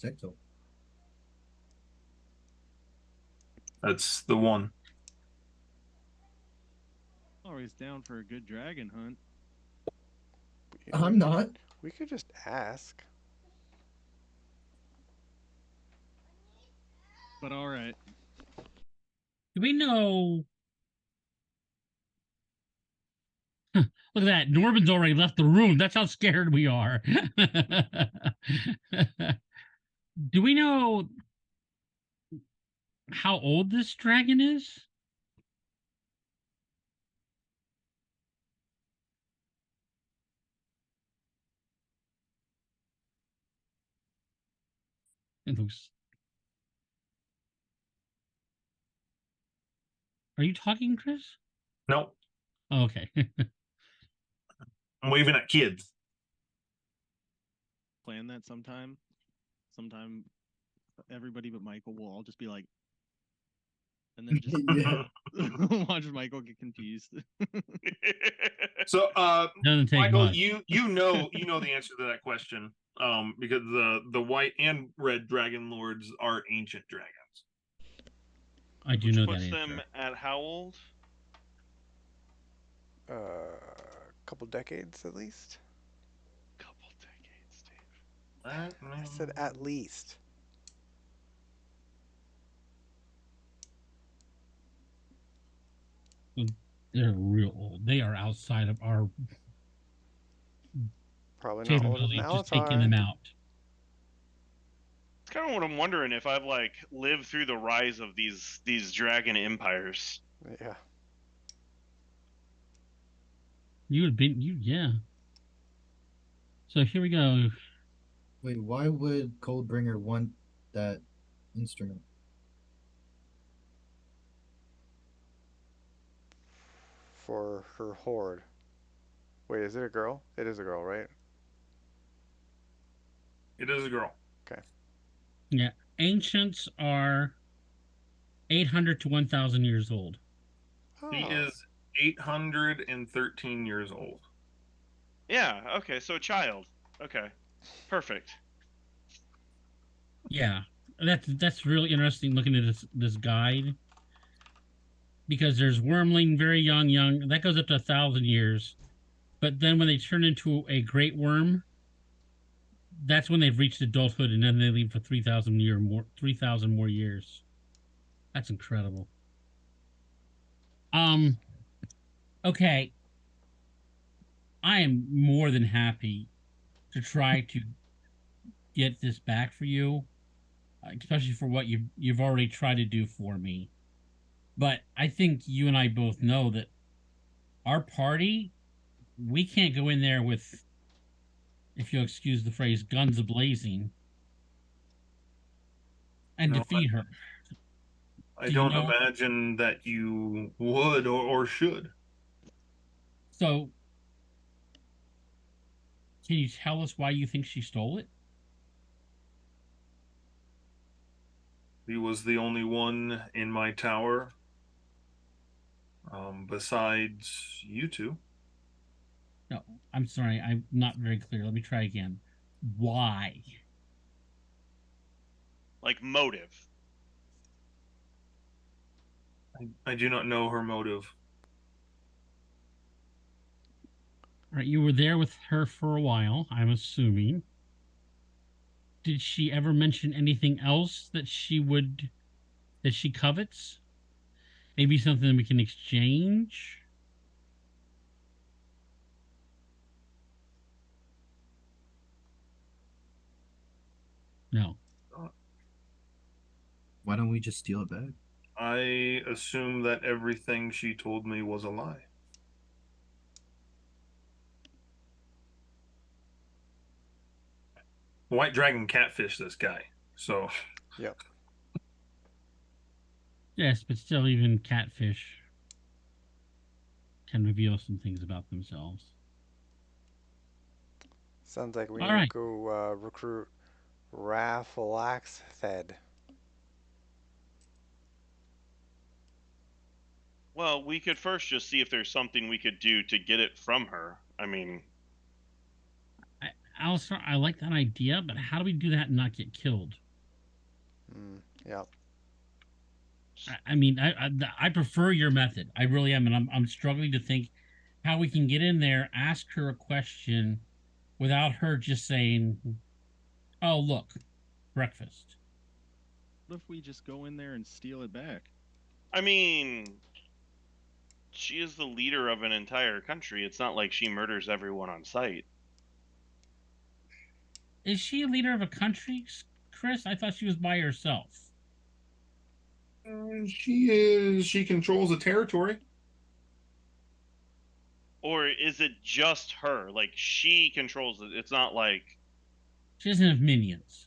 Sexo. That's the one. Always down for a good dragon hunt. I'm not. We could just ask. But all right. Do we know? Look at that. Norman's already left the room. That's how scared we are. Do we know how old this dragon is? It looks. Are you talking, Chris? Nope. Oh, okay. I'm waving at kids. Plan that sometime. Sometime everybody but Michael will all just be like, and then just Yeah. watch Michael get confused. So, Doesn't take Michael, much. you know the answer to that question, because the white and red dragon lords are ancient dragons. I do which know that puts them answer. at how old? A couple decades at least. Couple decades, Dave. That, I said at least. They're real old. They are outside of our Probably not older than capability of just taking them Alatar. out. It's kind of what I'm wondering if I've like lived through the rise of these dragon empires. Yeah. You would be you, yeah. So here we go. Wait, why would Coldbringer want that instrument? For her horde. Wait, is it a girl? It is a girl, right? it is a girl. Yeah, ancients are 800 to 1,000 years old. She Oh. is 813 years old. Yeah. Okay. So a child. Okay. Perfect. Yeah, that's really interesting looking at this guide because there's wormling, very young, that goes up to 1,000 years. But then when they turn into a great worm, that's when they've reached adulthood, and then they leave for 3,000 more years. That's incredible. Um. Okay, I am more than happy to try to get this back for you, especially for what you've already tried to do for me. But I think you and I both know that our party, we can't go in there with, if you'll excuse the phrase, guns a blazing and No, defeat her. I Do you don't know? imagine that you would or should. So, can you tell us why you think she stole it? He was the only one in my tower, besides you two. No, I'm sorry, I'm not very clear. Let me try again. Why? Like motive. I do not know her motive. All right, you were there with her for a while, I'm assuming. Did she ever mention anything else that she covets? Maybe something we can exchange? No. Why don't we just steal it back? I assume that everything she told me was a lie. White Dragon catfish this guy. So Yep. Yes, but still, even catfish can reveal some things about themselves. Sounds like we All need to right. go recruit Raffalax Thed. Well, we could first just see if there's something we could do to get it from her. I mean, Alistair, I like that idea, but how do we do that and not get killed? Yep. I mean, I prefer your method. I really am, and I'm struggling to think how we can get in there, ask her a question, without her just saying, "Oh, look, breakfast." What if we just go in there and steal it back? I mean, she is the leader of an entire country. It's not like she murders everyone on sight. Is she a leader of a country, Chris? I thought she was by herself. she is. She controls a territory. Or is it just her? Like she controls it. It's not like She doesn't have minions.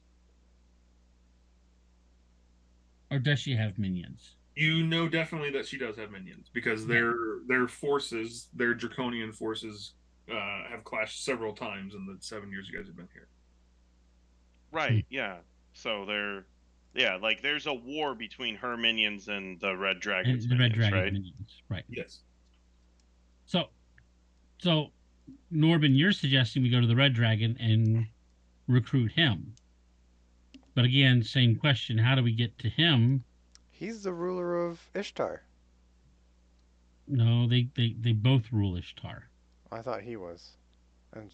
Or does she have minions? You know definitely that she does have minions because Yeah. their forces, their draconian forces, have clashed several times in the 7 years you guys have been here. right, yeah. So yeah, like there's a war between her minions and the Red Dragon's And the Red minions, Dragon's right? minions, right? Yes. So, Norbin, you're suggesting we go to the Red Dragon and recruit him. But again, same question: how do we get to him? He's the ruler of Ishtar. No, they both rule Ishtar. I thought he was, and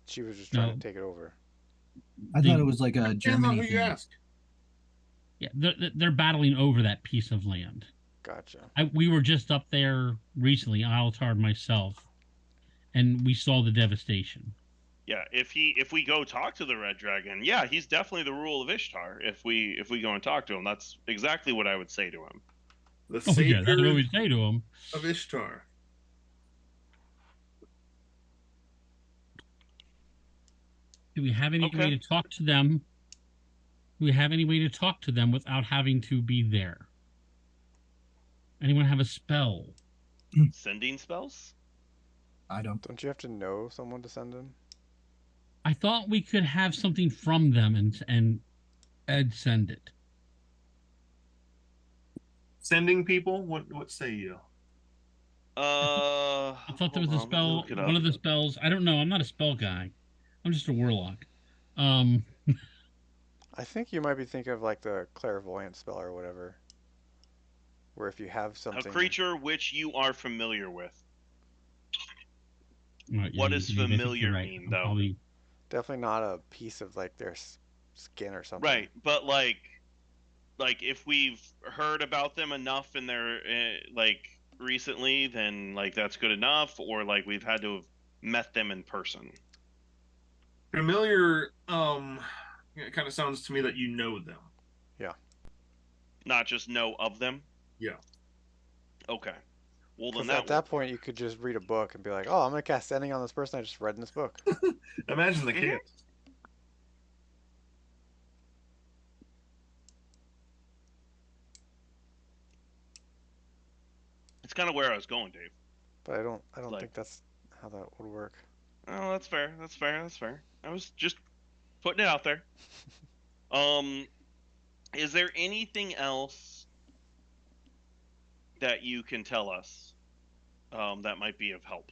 she was just trying to No, take it over. I thought they it was like a Depends on Germany who you thing. ask. yeah they're battling over that piece of land. Gotcha. We were just up there recently, Alatar and myself, and we saw the devastation. Yeah, if we go talk to the Red Dragon, yeah, he's definitely the rule of Ishtar. If we go and talk to him, that's exactly what I would say to him. The Oh yeah, that's what savior we say to him. of Ishtar. Do we have any way Okay. to talk to them? Do we have any way to talk to them without having to be there? Anyone have a spell? Sending spells? I don't. Don't you have to know someone to send him? I thought we could have something from them and Ed send it. Sending people? What say you? I thought there Hold was a on, let me spell. look it One up. of the spells. I don't know. I'm not a spell guy. I'm just a warlock. Um, I think you might be thinking of like the clairvoyant spell or whatever, where if you have A something, creature which you are familiar with. right, yeah, What does maybe I think you're familiar right. mean, I'm though? probably definitely not a piece of like their skin or something. Right, but like if we've heard about them enough in their like recently, then like that's good enough, or like we've had to have met them in person. Familiar, it kind of sounds to me that you know them. Yeah. Not just know of them. Yeah. Okay. Well, then Because that at will that point, you could just read a book and be like, "Oh, I'm gonna cast sending on this person I just read in this book." Imagine the Mhm. chaos. It's kind of where I was going, Dave. But I don't Like, think that's how that would work. oh, that's fair. That's fair. That's fair. I was just putting it out there. Um, is there anything else that you can tell us that might be of help?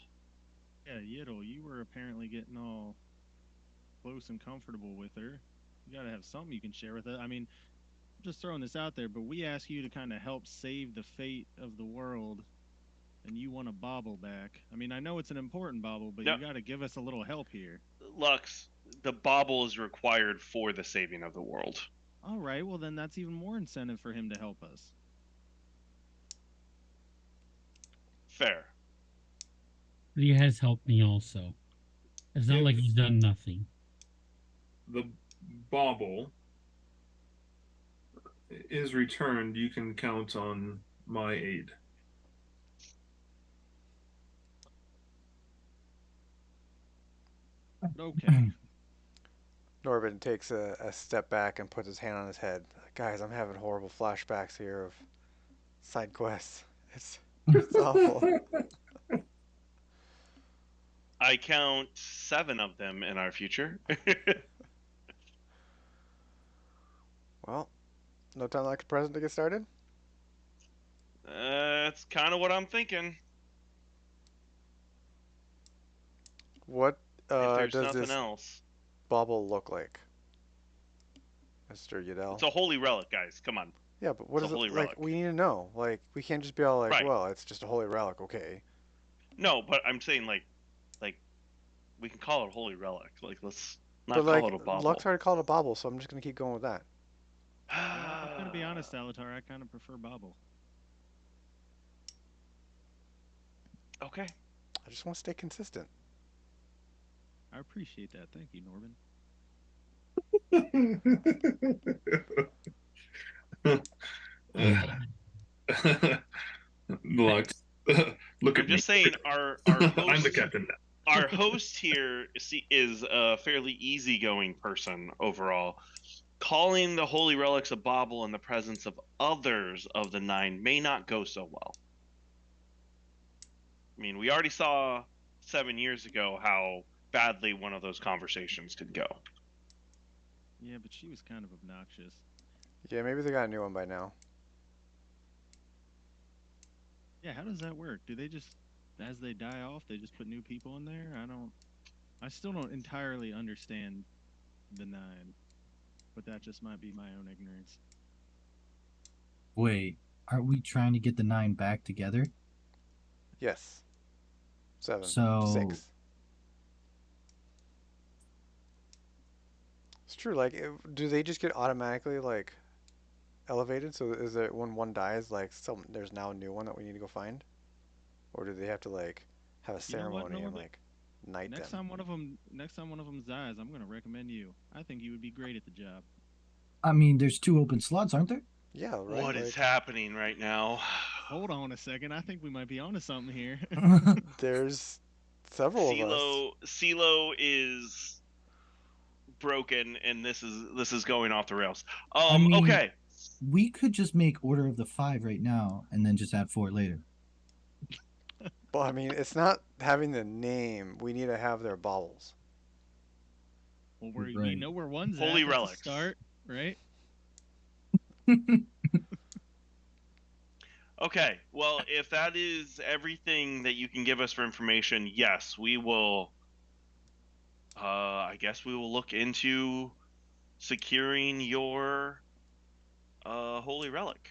Yeah, Yiddle, you were apparently getting all close and comfortable with her. You got to have something you can share with us. I mean, I'm just throwing this out there, but we ask you to kind of help save the fate of the world, and you want a bauble back. I mean, I know it's an important bauble, but No, you got to give us a little help here. Lux, the bauble is required for the saving of the world. All right, well, then that's even more incentive for him to help us. Fair. he has helped me also. It's not If like he's done nothing. the bauble is returned, you can count on my aid. Okay. Norbin takes a step back and puts his hand on his head. Guys, I'm having horrible flashbacks here of side quests. It's awful. I count 7 of them in our future. Well, no time like the present to get started. That's kind of what I'm thinking. What If there's does nothing this else, bauble look like, Mr. Yadel? it's a holy relic, guys. Come on, Yeah, but what it's a is it holy like? relic. We need to know. Like, we can't just be all like, Right. "Well, it's just a holy relic." Okay. No, but I'm saying like we can call it a holy relic. Like let's But not call like, it a Lux bauble. already called it a bauble, so I'm just gonna keep going with that. I'm gonna be honest, Alatar. I kind of prefer bauble. Okay. I just want to stay consistent. I appreciate that. Thank you, Norbin. Lux, look I'm at me. just saying our I'm the host captain now. our host here is a fairly easygoing person overall. Calling the holy relics a bauble in the presence of others of the 9 may not go so well. I mean, we already saw 7 years ago how badly one of those conversations could go. Yeah, but she was kind of obnoxious. Yeah, maybe they got a new one by now. Yeah, how does that work? Do they just, as they die off, they just put new people in there? I still don't entirely understand the 9, but that just might be my own ignorance. Wait, aren't we trying to get the 9 back together? Yes. 7. So 6. It's true. Like, do they just get automatically like elevated? So is it when one dies, like there's now a new one that we need to go find, or do they have to like have a You know what, ceremony and Norbit? like knight Next them? time one of them dies, I'm gonna recommend you. I think you would be great at the job. I mean, there's 2 open slots, aren't there? Yeah, right. What is Like, happening right now? Hold on a second. I think we might be onto something here. there's several of us. CeeLo is broken, and this is going off the rails. I mean, Okay. we could just make Order of the 5 right now and then just add 4 later. Well, I mean, it's not having the name. We need to have their baubles. Well, we Right. know where one's Holy at. That's relics. a start, right? Okay. Well, if that is everything that you can give us for information, yes, we will. I guess we will look into securing your holy relic.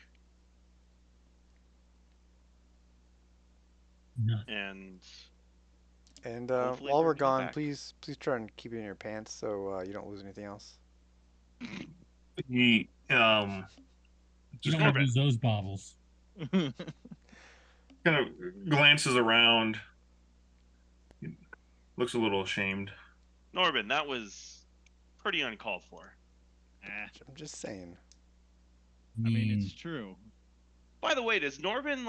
No. And And hopefully while we're bring it gone, back. please try and keep it in your pants so you don't lose anything else. He You just don't want to Norbit. lose those baubles. kind of glances around, looks a little ashamed. Norbin, that was pretty uncalled for. I'm just saying. I mean, it's true. By the way, does Norbin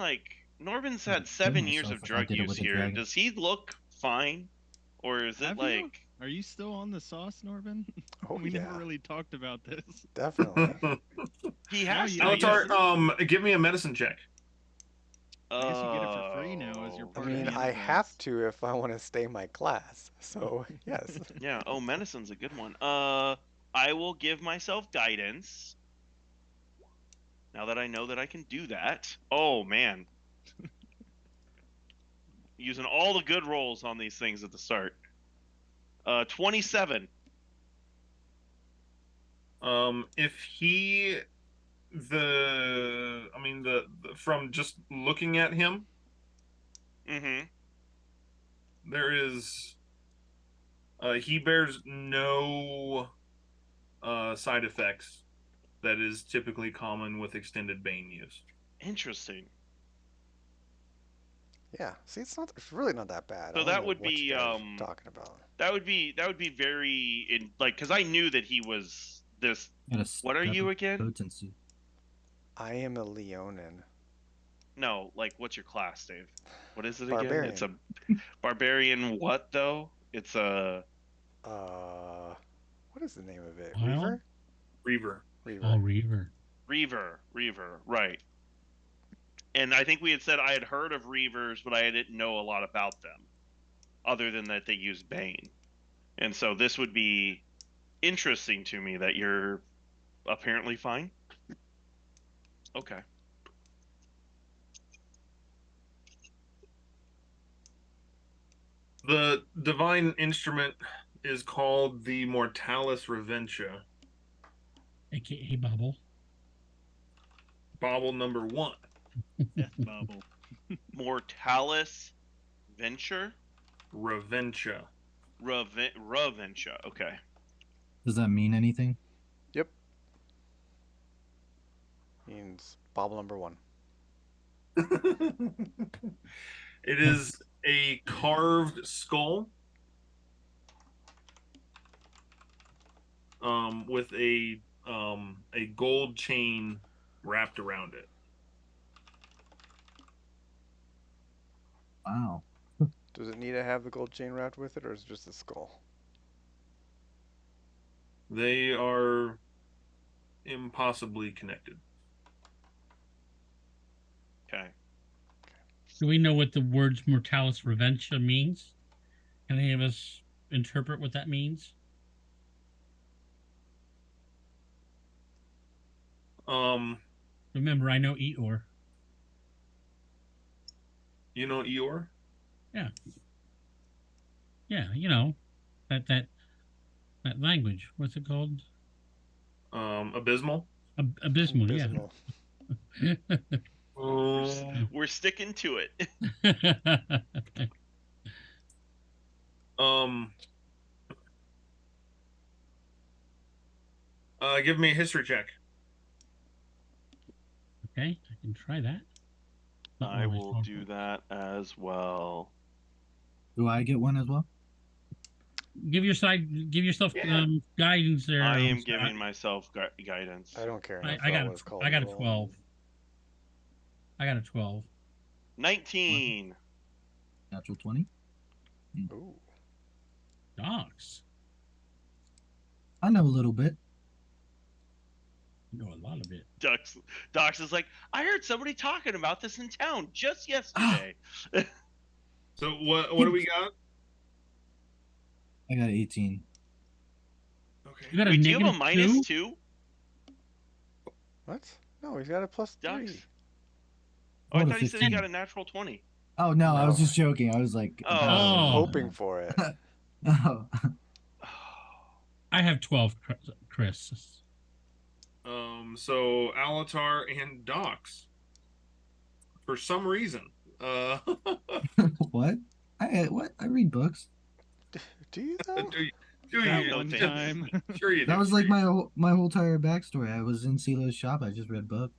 Norbin's I'd had kill 7 years myself of if I drug did it use with a here. dragon. Does he look fine? Or is it Have like you? Are you still on the sauce, Norvin? Oh We yeah, never really talked about this. definitely. he Now has you- to I be? guess- Alatar, give me a medicine check. I guess you get it for free now as you're Oh, I part mean, of the I Enterprise. have to if I want to stay my class. So yes. Yeah. Oh, medicine's a good one. I will give myself guidance. Now that I know that I can do that. Oh man. Using all the good rolls on these things at the start. 27. If he I mean the from just looking at him, Mm-hmm. there is he bears no side effects that is typically common with extended Bane use. Interesting. Yeah. See, it's really not that bad. So I don't that know would what you be guys are talking about. that would be very in like because I knew that he was this. Got a What are step you of again? potency. I am a Leonin. No, like what's your class, Dave? What is it again? Barbarian. It's a barbarian. What though? It's a What is the name of it? Wild? Reaver? Reaver. Reaver. Oh, Reaver. Reaver, right? And I think we had said I had heard of Reavers, but I didn't know a lot about them, other than that they use Bane. And so this would be interesting to me that you're apparently fine. Okay. The divine instrument is called the Mortalis Reventia. AKA Bobble. Bobble number 1. Death bubble. Mortalis Venture? Reventia. Reventia. Okay. Does that mean anything? Yep. Means bobble number 1. It is a carved skull with a gold chain wrapped around it. Wow. Does it need to have the gold chain wrapped with it, or is it just a skull? They are impossibly connected. Okay. Do we know what the words Mortalis Reventia means? Can any of us interpret what that means? Remember, I know Eeyore. You know Eeyore? Yeah, that language. What's it called? Abysmal. Abysmal. Yeah. Abysmal. We're sticking to it. um, give me a history check. Okay, I can try that. Not I one of my will strong do points. that as well. Do I get one as well? Give yourself Yeah. guidance there. I am Scott. giving myself guidance. I don't care enough I about got what it's called. I got a Roll. 12. I got a 12. 19. Natural 20. Ooh. Dogs. I know a little bit. You know a lot of it. Docs is like, I heard somebody talking about this in town just yesterday. So what do we got? I got 18. Okay. You got a Wait, do you have a negative minus 2? 2? What? No, he's got a plus Docs? 3. Oh, I Rolled a thought he said he 15. got a natural 20. Oh no, I was No. just joking. I was like, Oh. about to- Oh. Hoping for it. Oh. I have 12, Chris. So Alatar and Docs, for some reason, What? I read books. Do you though? do That you? one thank time. Sure you do. That was like my whole entire backstory. I was in CeeLo's shop. I just read book.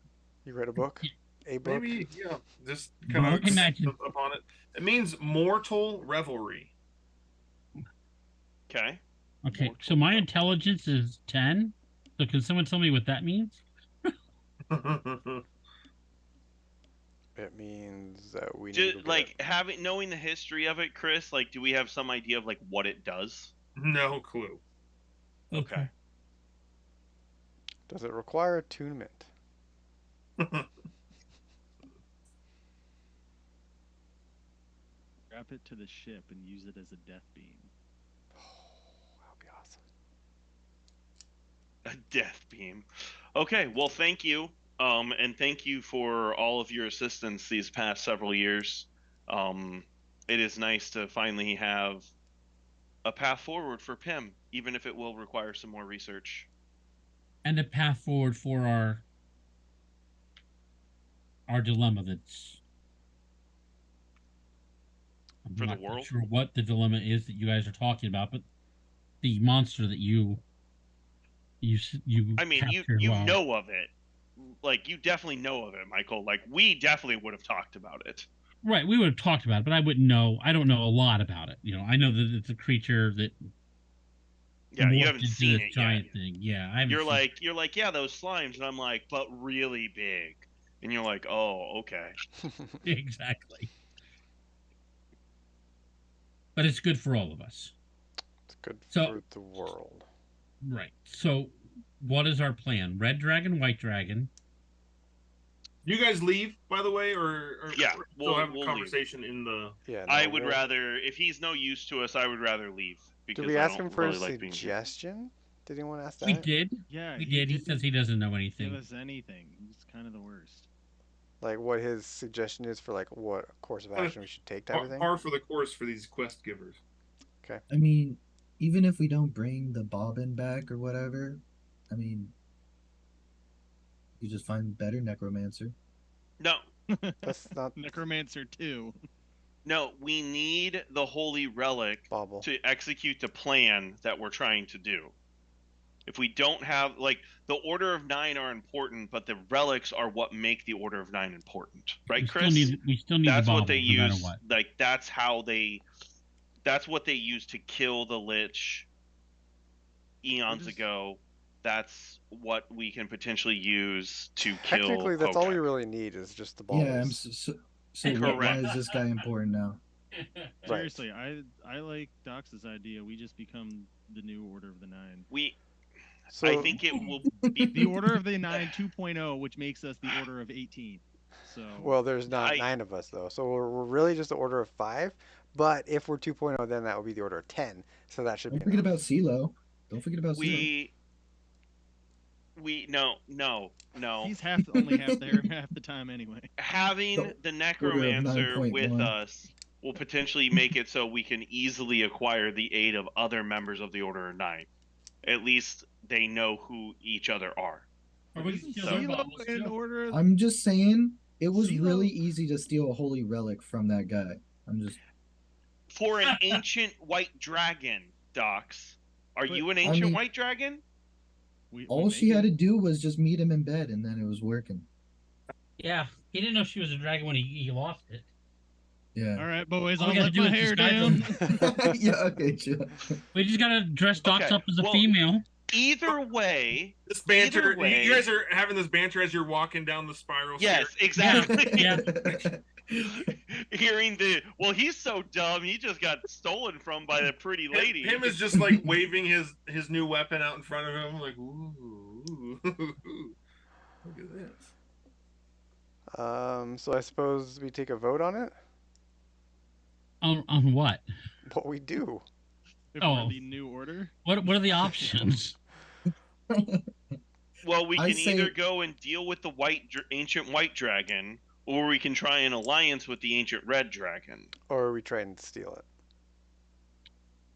You read a book? A book? Maybe, yeah, just kind of Books? Imagine. upon it. It means mortal revelry. Okay. Okay, so my intelligence is 10. So can someone tell me what that means? It means that we need Just to go like knowing the history of it, Chris, like do we have some idea of like what it does? No clue. Okay. Does it require attunement? Strap it to the ship and use it as a death beam. That would be awesome. A death beam. Okay, well thank you. And thank you for all of your assistance these past several years. It is nice to finally have a path forward for Pim, even if it will require some more research. And a path forward for our dilemma that's I'm For the not quite world? sure what the dilemma is that you guys are talking about, but the monster that you I mean, captured you while know of it. Like you definitely know of it, Michael. Like we definitely would have talked about it. right, we would have talked about it, but I wouldn't know. I don't know a lot about it. I know that it's a creature that Yeah, you morphed haven't into seen this it giant yet. thing. Yeah, I haven't You're seen like, yeah, those slimes, and I'm like, but really big. And you're like, oh, okay. it. Exactly. But it's good for all of us. It's good So for the world. right. So what is our plan? Red dragon, white dragon. You guys leave, by the way, or Yeah, still have a we'll leave. conversation in the. Yeah, no, I would rather, if he's no use to us, I would rather leave because Did we I ask don't him for really a like being here. suggestion? Did anyone ask We that? did. Yeah, We did. He says he doesn't know give anything. us anything. He's kind of the worst. Like what his suggestion is for like what course of action we should take type of thing? Par for the course for these quest givers. I mean, even if we don't bring the bobbin back or whatever, I mean, you just find better necromancer. No, That's not Necromancer 2. no, we need the holy relic Bobble. to execute the plan that we're trying to do. If we don't have like the Order of Nine are important, but the relics are what make the Order of Nine important, right, Chris? We still need That's the what bauble, they no matter use. what. Like that's what they use to kill the Lich eons ago. That's what we can potentially use to kill. Technically, that's all we Kotek. really need is just the balls. Yeah, so why Correct. is this guy important now? Seriously, I like Dox's idea. We just become the new Order of the Nine. So I think it will be The Order of the Nine 2.0, which makes us the Order of 18. So well, there's not 9 of us though, so we're really just the order of 5. But if we're 2.0, then that would be the order of 10. So that should Don't be forget enough. about CeeLo. Don't forget about CeeLo. no. he's only half there half the time anyway. Having the necromancer with 9.1. us will potentially make it so we can easily acquire the aid of other members of the Order of Nine. At least they know who each other are. Or we can Isn't steal their CeeLo baubles in too. order? I'm just saying it was CeeLo- really easy to steal a holy relic from that guy. I'm just For an ancient white dragon, Docs. Are But- you an I ancient mean- white dragon? we all make she had to it. do was just meet him in bed, and then it was working. Yeah, he didn't know she was a dragon when he lost it. Yeah. All right, boys, All we I'll gotta let do my is hair disguise down. Yeah. Okay. Sure. We just gotta dress Docs Okay, up as a well- female. Either way, This banter, Either way- you guys are having this banter as you're walking down the spiral. yes, stair. exactly. Yeah. Hearing well, he's so dumb. He just got stolen from by the pretty lady. Him is just like waving his new weapon out in front of him, like, ooh, look at this. So I suppose we take a vote on it. On what? What we do? If Oh. we're the new order. What are the options? Well, we I can say- either go and deal with the ancient white dragon, or we can try an alliance with the ancient red dragon. Or we try and steal it.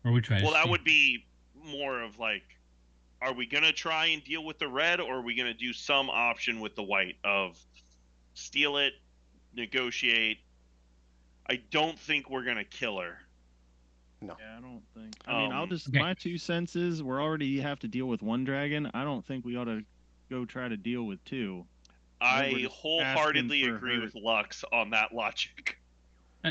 Or we try. Well, to that steal- would be more of like, are we gonna try and deal with the red, or are we gonna do some option with the white of steal it, negotiate? I don't think we're gonna kill her. Yeah, I don't think. I mean, I'll just Okay. my 2 cents is we're already have to deal with one dragon. I don't think we ought to go try to deal with 2. I think we're I just wholeheartedly asking for agree her. with Lux on that logic.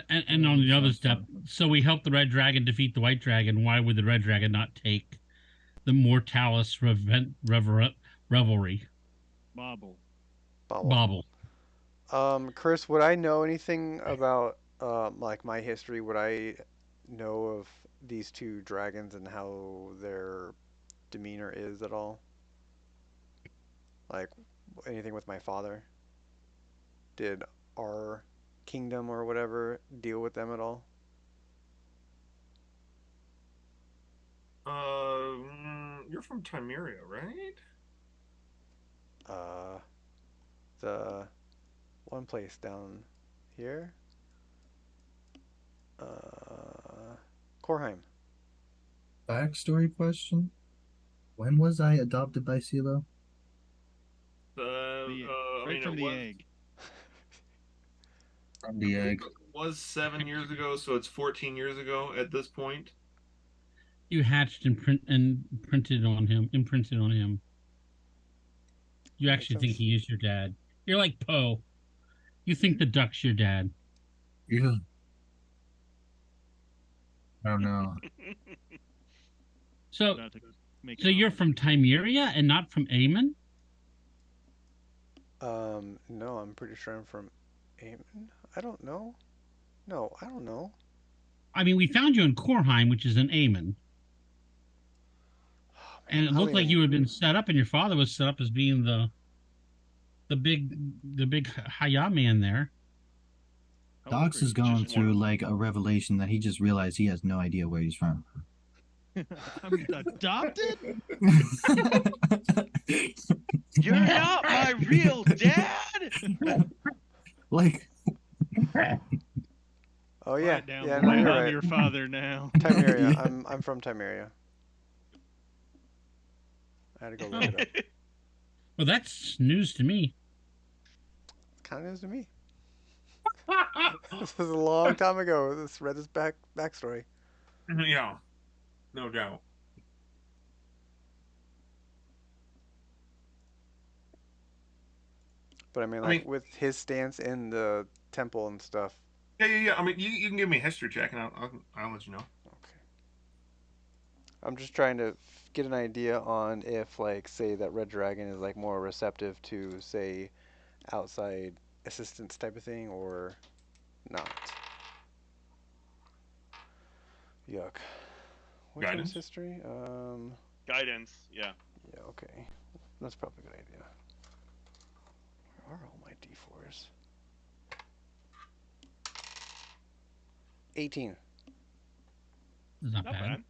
And on the other step, so we help the red dragon defeat the white dragon. Why would the red dragon not take the Mortalis revelry Bobble. Bobble. bauble? Chris, would I know anything about like my history? Would I know of these 2 dragons and how their demeanor is at all? Like anything with my father? Did our kingdom or whatever deal with them at all? You're from Timeria, right? The one place down here. Korheim. Backstory question: when was I adopted by CeeLo? Right from the egg. From the egg. Was 7 years ago, so it's 14 years ago at this point. You hatched and imprinted on him. You Makes actually think sense. he is your dad. You're like Poe. You think the duck's your dad. Yeah. I don't know. So, Not to make so you're from Timeria and not from Aemon? No, I'm pretty sure I'm from Aemon. I don't know. No, I don't know. I mean, we found you in Korheim, which is in Aemon. Oh, And man, it I looked like mean, you had been set up, and your father was set up as being the big Haya man there. How Docs old is are going Just through one. like a revelation that he just realized he has no idea where he's from. you? I'm adopted? You're not my real dad. Like, oh yeah, Quiet down, yeah, boy. no, you're I'm right. your father now. Timeria. Yeah. I'm from Timeria. I had to go look it up. Well, that's news to me. Kind of news to me. This was a long time ago. Read this backstory. Yeah, no doubt. But I mean, I like mean- with his stance in the temple and stuff. Yeah. I mean, you can give me a history check, and I'll let you know. Okay. I'm just trying to get an idea on if, like, say that Red Dragon is like more receptive to, say, outside assistance type of thing, or not. Yuck. Which one's Guidance? history? Guidance, yeah. Yeah, okay. That's probably a good idea. Where are all my D4s? 18. It's not Not bad. bad.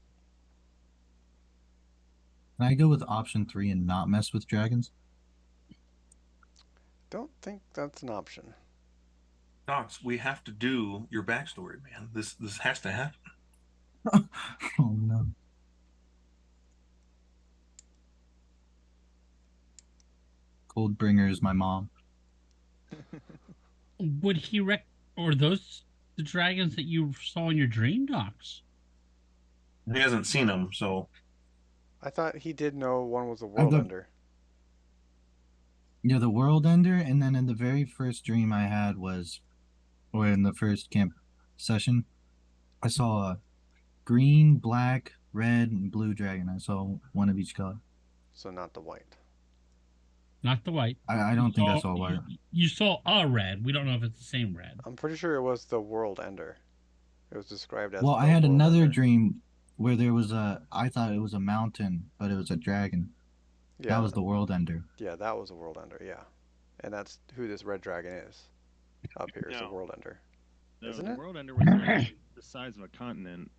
can I go with option 3 and not mess with dragons? Don't think that's an option. Docs, we have to do your backstory, man. This has to happen. Oh no. Coldbringer is my mom. Would he or those the dragons that you saw in your dream docs? He hasn't seen them, so I thought he did know one was a I world thought, ender. yeah, the World Ender, and then in the very first dream I had was, or in the first camp session, I saw a green, black, red, and blue dragon. I saw one of each color. So not the white. Not the white. I don't think I saw white. You saw a red. We don't know if it's the same red. I'm pretty sure it was the world ender. It was described as Well, the I had world another ender. dream where there was I thought it was a mountain, but it was a dragon. That Yeah, was the World Ender. yeah, that was a world ender. Yeah, and that's who this red dragon is. Up here is a No. world ender. No, Isn't the it? world ender was like the size of a continent.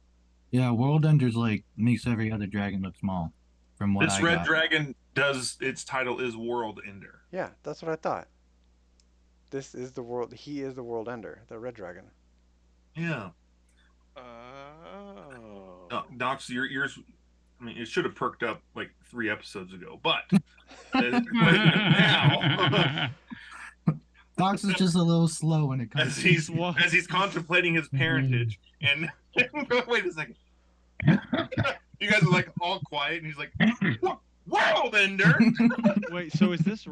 Yeah, World Ender's like makes every other dragon look small, from what this I red got. dragon does its title is World Ender. Yeah, that's what I thought. This is the world. He is the world ender, the red dragon. Yeah. Oh. Docs, your ears. I mean, it should have perked up like 3 episodes ago, but now, Docs is just a little slow when it comes as to he's contemplating his parentage, and wait a second, you guys are like all quiet, and he's like, "World Ender." Wait, so is this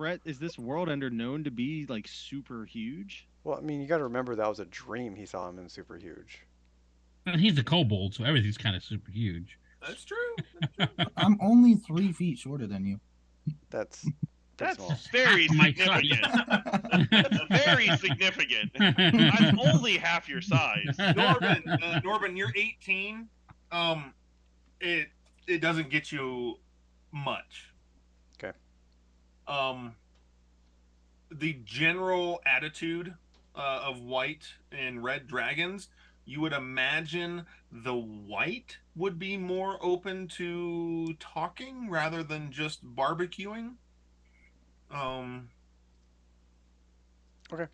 world ender known to be like super huge? Well, I mean, you got to remember that was a dream. He saw him in super huge. And he's a kobold, so everything's kind of super huge. That's true. I'm only 3 feet shorter than you. That's That's small. very My size. significant. That's very significant. I'm only half your size. Norman, you're 18. It doesn't get you much. Okay. The general attitude of white and red dragons, you would imagine the white would be more open to talking rather than just barbecuing. Okay.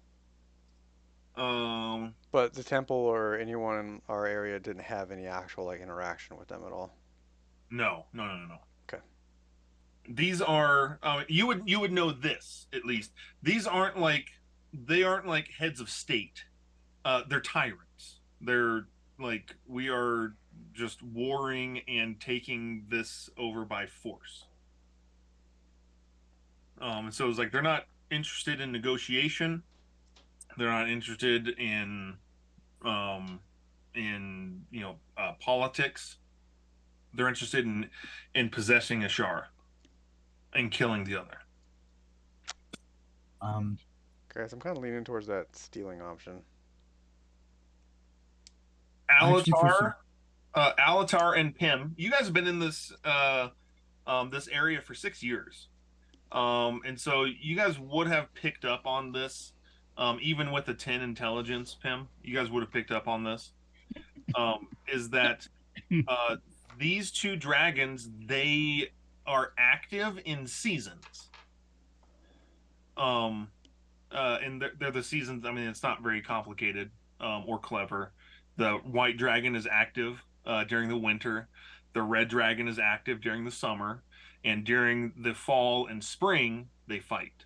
Um, But the temple or anyone in our area didn't have any actual like interaction with them at all. no. Okay. These are you would know this at least. These aren't like they aren't like heads of state. They're tyrants. They're like we are just warring and taking this over by force. And so it's like they're not interested in negotiation. They're not interested in politics. They're interested in possessing a shar and killing the other. Guys, I'm kind of leaning towards that stealing option. Actually, for Alatar and Pim, you guys have been in this this area for 6 years, and so you guys would have picked up on this, even with the 10 intelligence. Pim, you guys would have picked up on this. Is that these two dragons? They are active in seasons. And they're the seasons. I mean, it's not very complicated or clever. The white dragon is active during the winter. The red dragon is active during the summer, and during the fall and spring they fight.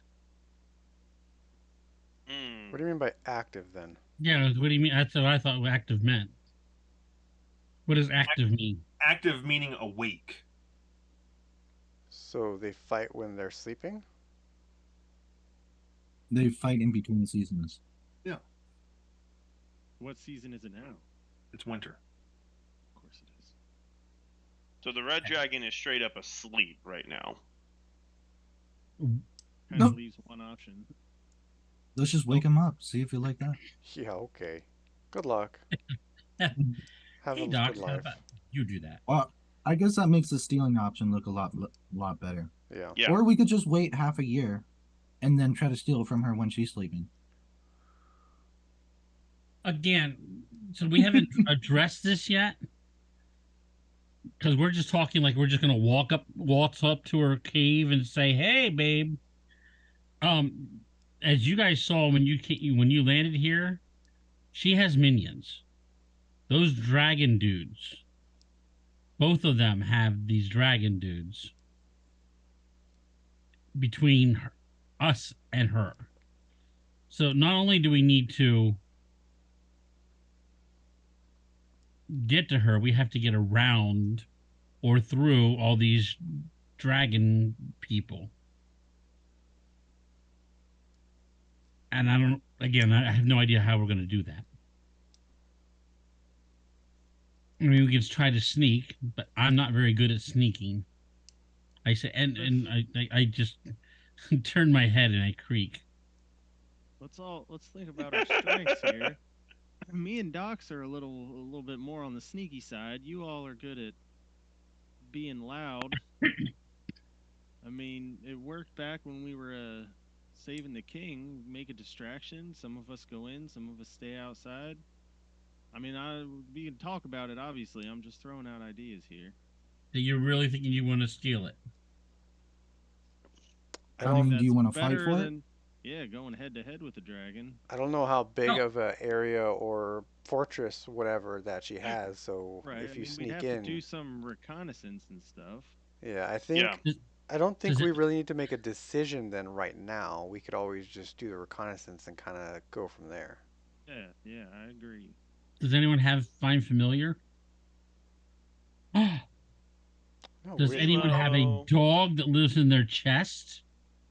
What do you mean by active then? Yeah, what do you mean? That's what I thought active meant. What does active mean? Active meaning awake. So they fight when they're sleeping? they fight in between seasons. Yeah, What season is it now? it's winter. Of course it is. So the red dragon is straight up asleep right now. Kind No. of leaves one option. Let's just wake him up. See if you like that. Yeah, okay. Good luck. Have Hey, a Doc, good how life. about you do that? Well, I guess that makes the stealing option look a lot better. Yeah. Yeah. Or we could just wait half a year, and then try to steal from her when she's sleeping. Again, so we haven't addressed this yet because we're just talking like we're just gonna waltz up to her cave and say, "Hey, babe." As you guys saw when you landed here, she has minions. Those dragon dudes. Both of them have these dragon dudes between us and her. So not only do we need to get to her, we have to get around or through all these dragon people. And I don't, again, I have no idea how we're going to do that. I mean, we can try to sneak, but I'm not very good at sneaking. I say, and I just turn my head and I creak. Let's think about our strengths here. Me and Docs are a little bit more on the sneaky side. You all are good at being loud. I mean, it worked back when we were saving the king. Make a distraction. Some of us go in, some of us stay outside. I mean, we can talk about it. Obviously, I'm just throwing out ideas here. That you're really thinking you want to steal it? I I don't. mean, do you That's want to fight better for it? than yeah, going head to head with the dragon. I don't know how big No. of a area or fortress, whatever, that she has. So Right. if I you mean, we'd sneak have to in, do some reconnaissance and stuff. yeah, Yeah. I don't think Does we it? really need to make a decision then right now. We could always just do the reconnaissance and kind of go from there. Yeah, yeah, I agree. Does anyone have find familiar? No, Does we anyone have a Halo. dog that lives in their chest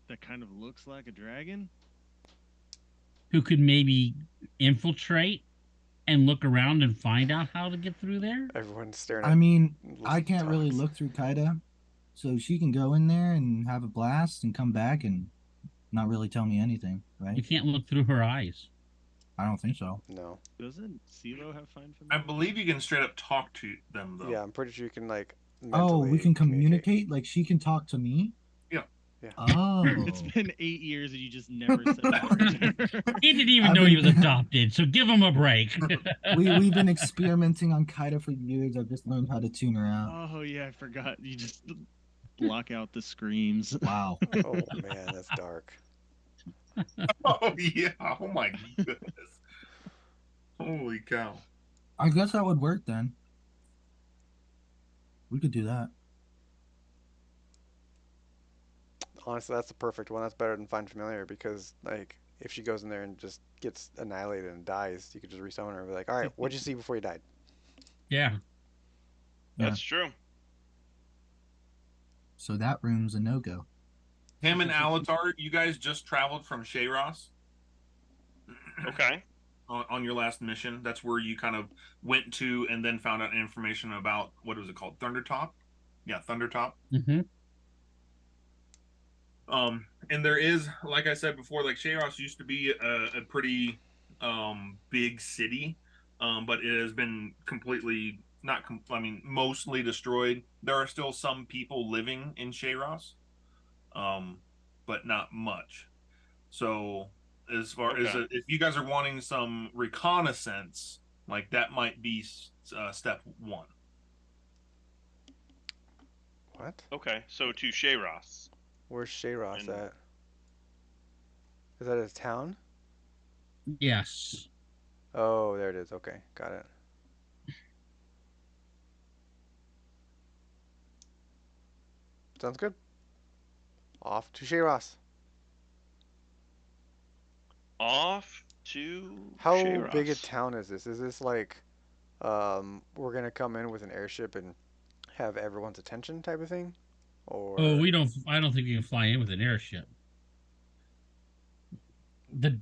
That kind of looks like a dragon. who could maybe infiltrate and look around and find out how to get through there? everyone's staring I at mean, I can't really dogs. look through Kaida, so she can go in there and have a blast and come back and not really tell me anything, You right? can't look through her eyes. I don't think so. No. Doesn't CeeLo have find I familiar? believe you can straight up talk to them though. Yeah, I'm pretty sure you can like Oh, we mentally can communicate. communicate? Like she can talk to me? Yeah. Yeah. Oh. It's been 8 years and you just never said a word to her. He didn't even I've know he was been- adopted, so give him a break. We've been experimenting on Kaida for years. I've just learned how to tune her out. Oh yeah, I forgot. You just block out the screams. Wow. Oh man, that's dark. Oh yeah. Oh my goodness. Holy cow. I guess that would work then. We could do that. Honestly, that's the perfect one. That's better than Find Familiar because, like, if she goes in there and just gets annihilated and dies, you could just resummon her and be like, all right, what'd you see before you died? Yeah. That's true. So that room's a no-go. Him and Alatar, you guys just traveled from Shayros Okay. on your last mission. That's where you kind of went to and then found out information about what was it called? Thundertop? Yeah, Thundertop. Mm-hmm. And there is, like I said before, like Shayros used to be a pretty big city, but it has been completely not. I mean, mostly destroyed. There are still some people living in Shayros, but not much. So, as far as Okay. if you guys are wanting some reconnaissance, like that might be step one. What? Okay. So to Shayros. Where's Shayros And- at? Is that his town? Yes. Oh, there it is. Okay, got it. Sounds good. Off to Shayros. Off to How Shayros. big a town is this? Is this like, we're gonna come in with an airship and have everyone's attention type of thing? Or Oh, we don't. I don't think we can fly in with an airship. The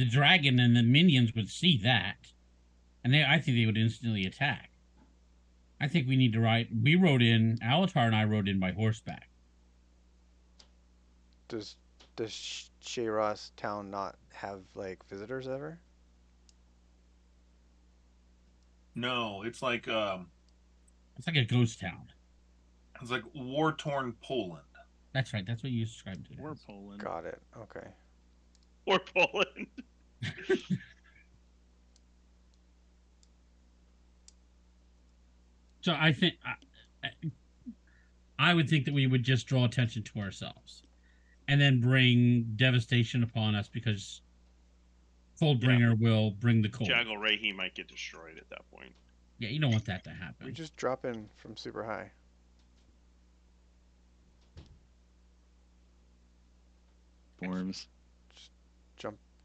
dragon and the minions would see that, and I think they would instantly attack. I think we need to ride. We rode in. Alatar and I rode in by horseback. does Shayros town not have like visitors ever? No, it's like It's like a ghost town. war torn Poland. That's right. That's what you described it We're as. Poland. Got it. Okay. Or Poland. So I think I would think that we would just draw attention to ourselves, and then bring devastation upon us because Coldbringer will bring the cold. Jaggle Rahi might get destroyed at that point. Yeah, you don't want that to happen. We just drop in from super high. platforms. Just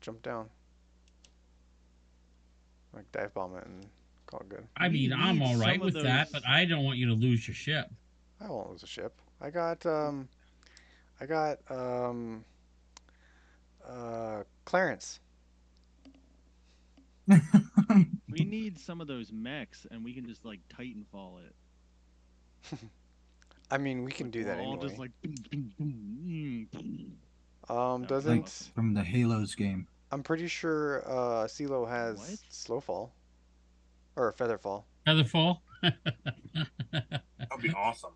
jump down, like dive bomb it and call it good. I We mean, I'm need all right some of with that, but those. I don't want you to lose your ship. I won't lose a ship. I got Clarence. We need some of those mechs, and we can just like Titanfall it. I mean, we can Like do we're that all just anyway. like. Boom, boom, boom, boom. That would be like Doesn't awesome. from the Halos game. I'm pretty sure CeeLo What? has Slowfall or Featherfall. Featherfall. That'd be awesome.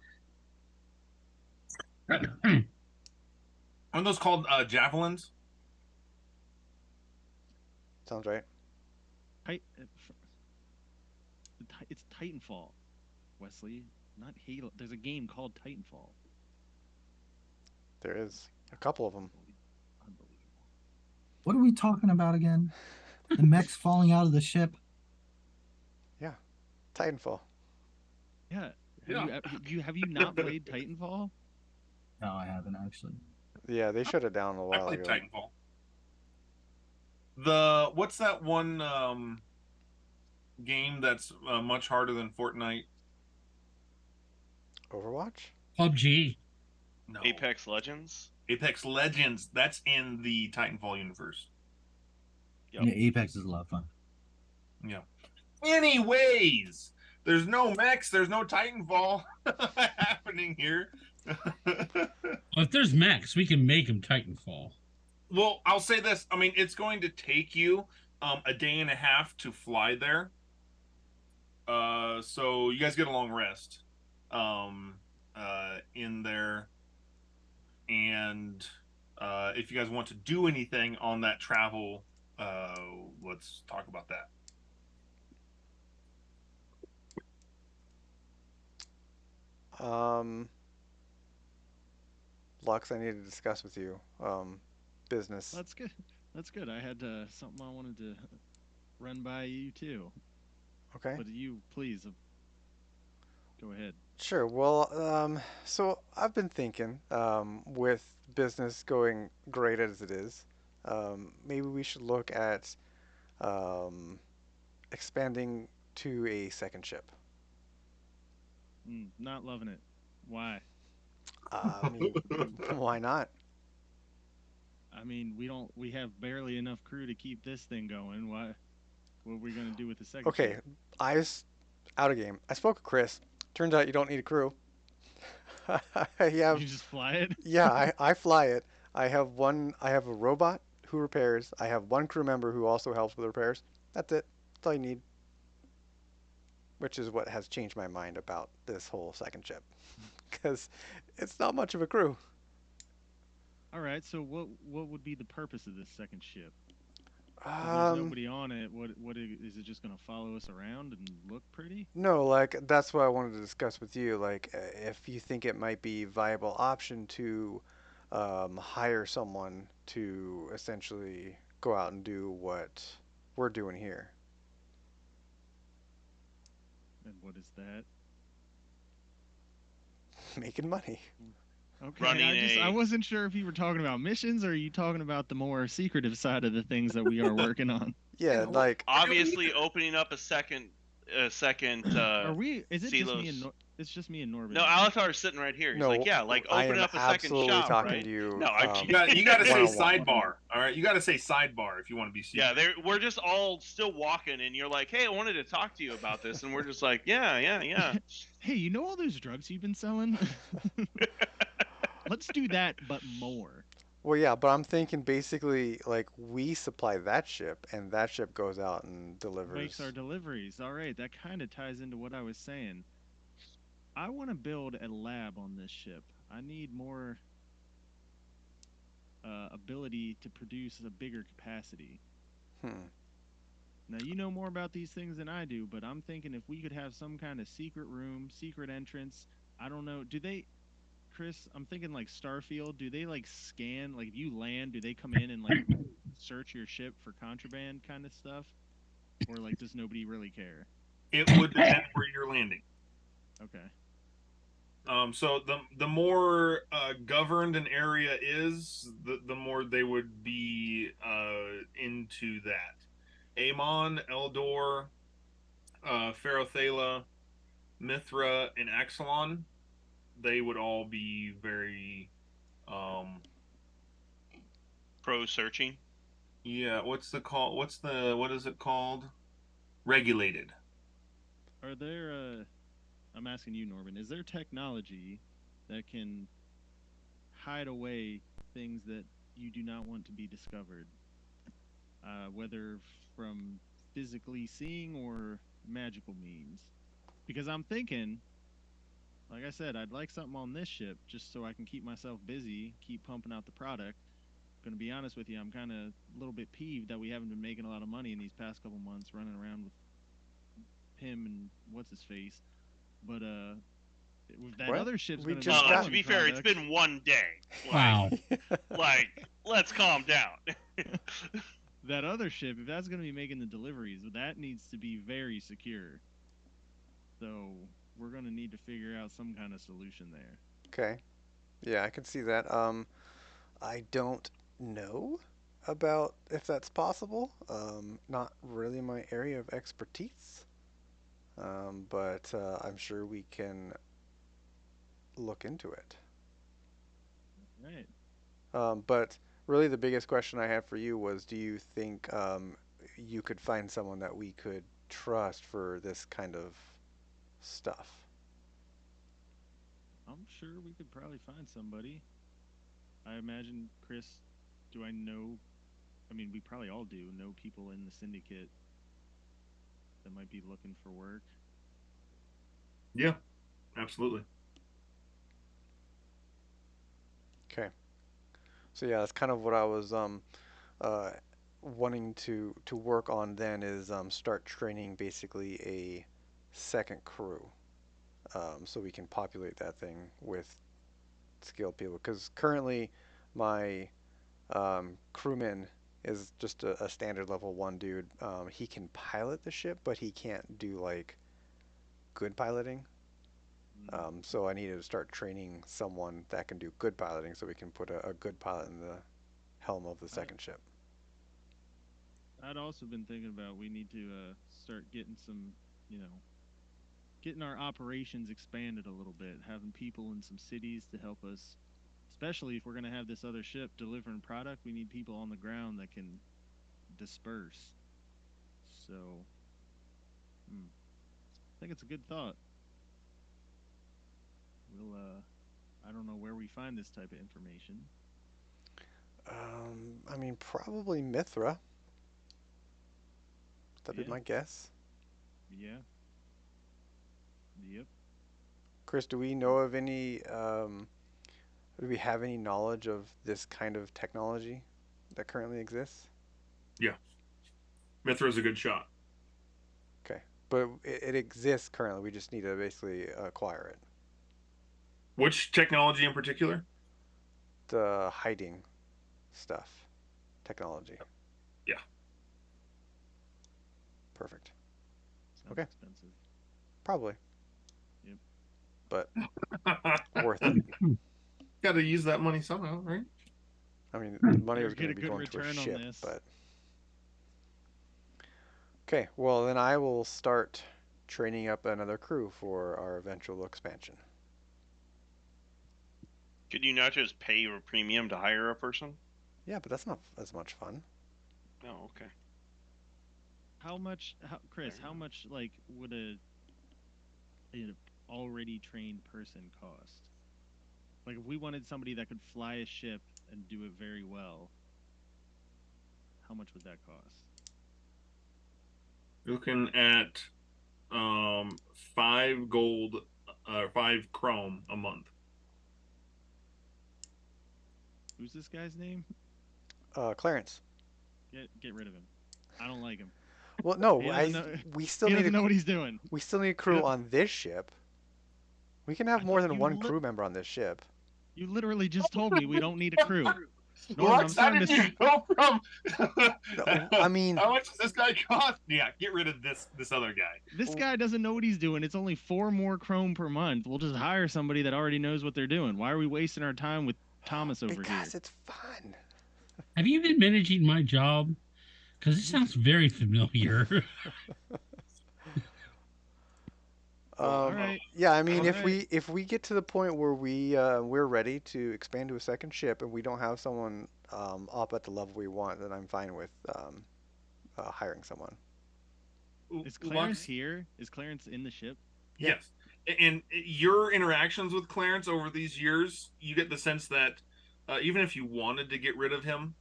Aren't those called javelins? Sounds right. It's Titanfall, Wesley, not Halo. There's a game called Titanfall. There is a couple of them. Unbelievable. What are we talking about again? The mechs falling out of the ship? Yeah, Titanfall. Yeah. Yeah. Have you not played Titanfall? No, I haven't actually. Yeah, they shut it down a I while played ago. Titanfall. What's that one game that's much harder than Fortnite? Overwatch? PUBG. No, Apex Legends. Apex Legends. That's in the Titanfall universe. Yep. Yeah, Apex is a lot of fun. Yeah. Anyways, there's no mechs. There's no Titanfall happening here. Well, if there's mechs, we can make them Titanfall. Well, I'll say this. I mean, it's going to take you a day and a half to fly there. So you guys get a long rest in there, and if you guys want to do anything on that travel, let's talk about that. Um, Lux, I need to discuss with you. Business. That's good. That's good. I had something I wanted to run by you too. Okay. But you, please, go ahead. Sure. Well, so I've been thinking, with business going great as it is, maybe we should look at um, expanding to a second ship. Not loving it. Why? I mean, why not? I mean, we don't. We have barely enough crew to keep this thing going. Why? What are we gonna do with the second Okay, ship? out of game. I spoke with Chris. Turns out you don't need a crew. You have, You just fly it. yeah, I fly it. I have one. I have a robot who repairs. I have one crew member who also helps with repairs. That's it. That's all you need. Which is what has changed my mind about this whole second ship, because it's not much of a crew. All right. So what would be the purpose of this second ship? If there's Um, nobody on it, is it just gonna follow us around and look pretty? no, like that's what I wanted to discuss with you. Like, if you think it might be a viable option to hire someone to essentially go out and do what we're doing here. And what is that? Making money. Okay, Running I a wasn't sure if you were talking about missions or are you talking about the more secretive side of the things that we are working on. Yeah, like obviously opening up a second Are we? Is it just me and silos. It's just me and Norbit? No, Right? Alatar is sitting right here. He's like, no, yeah, like I open am up a second absolutely shop, talking right? to you. No, I'm You got to say one-on-one. sidebar. All right, you got to say sidebar if you want to be Yeah, secret. we're just all still walking, and you're like, hey, I wanted to talk to you about this, and we're just like, yeah. Hey, you know all those drugs you've been selling? Let's do that, but more. Well, yeah, but I'm thinking basically like we supply that ship, and that ship goes out and Makes our delivers. deliveries. All right, that kind of ties into what I was saying. I want to build a lab on this ship. I need more ability to produce a bigger capacity. Hmm. Now, you know more about these things than I do, but I'm thinking if we could have some kind of secret room, secret entrance. I don't know. Do they, Chris? I'm thinking like Starfield. Do they like scan? Like if you land, do they come in and like search your ship for contraband kind of stuff? Or like does nobody really care? It would depend where you're landing. Okay. So the more governed an area is, the more they would be into that. Amon, Eldor, Ferothala, Mithra, and Axelon, they would all be very, um, Pro searching. yeah. What is it called? Regulated. Are there I'm asking you, Norman, is there technology that can hide away things that you do not want to be discovered? Whether from physically seeing or magical means? Because I'm thinking, like I said, I'd like something on this ship just so I can keep myself busy, keep pumping out the product. Gonna be honest with you, I'm kind of a little bit peeved that we haven't been making a lot of money in these past couple months running around with him and what's his face. But if that Well, other ship's we gonna be just got. To selling be fair, it's product, been one day. Wow. Like, let's calm down. that other ship, if that's gonna be making the deliveries, that needs to be very secure. So we're gonna need to figure out some kind of solution there. Okay. Yeah, I can see that. I don't know about if that's possible. Not really my area of expertise. But I'm sure we can look into it. Right. But really, the biggest question I had for you was, do you think you could find someone that we could trust for this kind of stuff? I'm sure we could probably find somebody. I imagine, Chris, do I know? I mean, we probably all do know people in the syndicate that might be looking for work. Yeah, absolutely. Okay. So yeah, that's kind of what I was uh, wanting to work on then is start training basically a second crew, so we can populate that thing with skilled people. Because currently, my crewman is just a standard level one dude. He can pilot the ship, but he can't do like good piloting. Mm. So I needed to start training someone that can do good piloting, so we can put a good pilot in the helm of the I, second ship. I'd also been thinking about we need to start getting some, you know, getting our operations expanded a little bit, having people in some cities to help us. Especially if we're going to have this other ship delivering product, we need people on the ground that can disperse. So, I think it's a good thought. We'll, I don't know where we find this type of information. I mean, probably Mithra. That'd be Yeah, my guess. yeah, yep. Chris, do we know of any? Do we have any knowledge of this kind of technology that currently exists? Yeah, Mithra's a good shot. Okay, but it exists currently. We just need to basically acquire it. Which technology in particular? The hiding stuff, technology. Yeah. Perfect. Sounds Okay, expensive. probably, Yep. but worth it. Got to use that money somehow, right? I mean, the money Better was going get to a be good going to a return on ship, this. but okay. Well, then I will start training up another crew for our eventual expansion. Could you not just pay a premium to hire a person? Yeah, but that's not as much fun. Oh, okay. Chris? Fair How enough. much like would a already trained person cost? Like if we wanted somebody that could fly a ship and do it very well, how much would that cost? Looking at 5 gold, 5 chrome a month. Who's this guy's name? Clarence. Get rid of him. I don't like him. Well, no, He doesn't know. we still He need doesn't know what he's doing. a He crew do- on this ship. We can have I more thought than one crew member on this ship. you literally just told me we don't need a crew. Norm, I'm Lux, how starting did to. you go from? No, I mean, How much does this guy cost? Yeah, get rid of this other guy. This guy doesn't know what he's doing. It's only 4 more chrome per month. We'll just hire somebody that already knows what they're doing. Why are we wasting our time with Thomas over here? because it's fun. Have you been managing my job? Because it sounds very familiar. All right. Yeah, I mean, All right. if we get to the point where we're ready to expand to a second ship and we don't have someone up at the level we want, then I'm fine with hiring someone. Is Clarence Lux, here? Is Clarence in the ship? Yeah. yes. And your interactions with Clarence over these years, you get the sense that even if you wanted to get rid of him,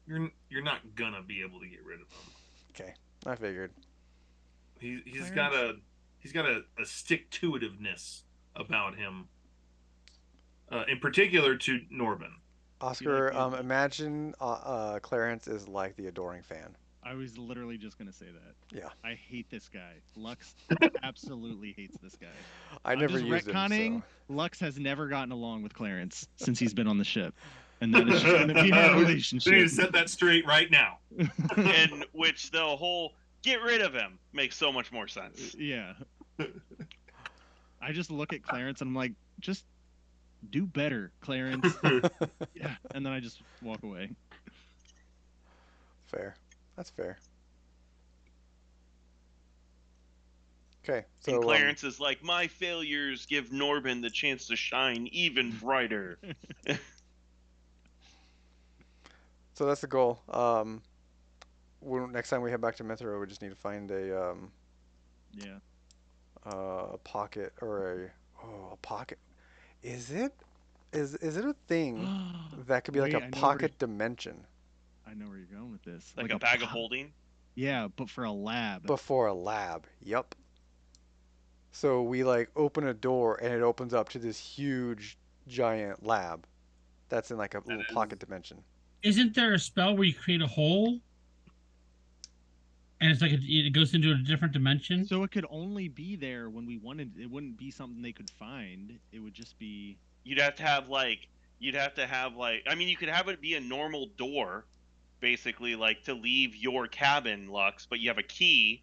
you're not gonna be able to get rid of him. Okay, I figured. He's Clarence? got a stick to itiveness about him, in particular to Norbin. Oscar, the- imagine Clarence is like the adoring fan. I was literally just gonna say that. Yeah. I hate this guy. Lux absolutely hates this guy. I I'm never just used him, retconning. so. Lux has never gotten along with Clarence since he's been on the ship, and that is just gonna be our We need relationship. to set that straight right now. In which the whole get rid of him makes so much more sense. Yeah. I just look at Clarence and I'm like, just do better, Clarence. Yeah. And then I just walk away. Fair. That's fair. Okay, And so Clarence is like, my failures give Norbin the chance to shine even brighter. so that's the goal. Next time we head back to Mithra, we just need to find Yeah. a pocket or a pocket. Is it is it a thing that could be like Wait, a pocket dimension I know where you're going with this. Like a bag of po- holding. Yeah, but for a lab. before a lab? Yep. So we like open a door and it opens up to this huge giant lab that's in like a little pocket dimension. Isn't there a spell where you create a hole and it's like it goes into a different dimension? So it could only be there when we wanted. It wouldn't be something they could find. It would just be. You'd have to have like I mean, you could have it be a normal door, basically like to leave your cabin, Lux, but you have a key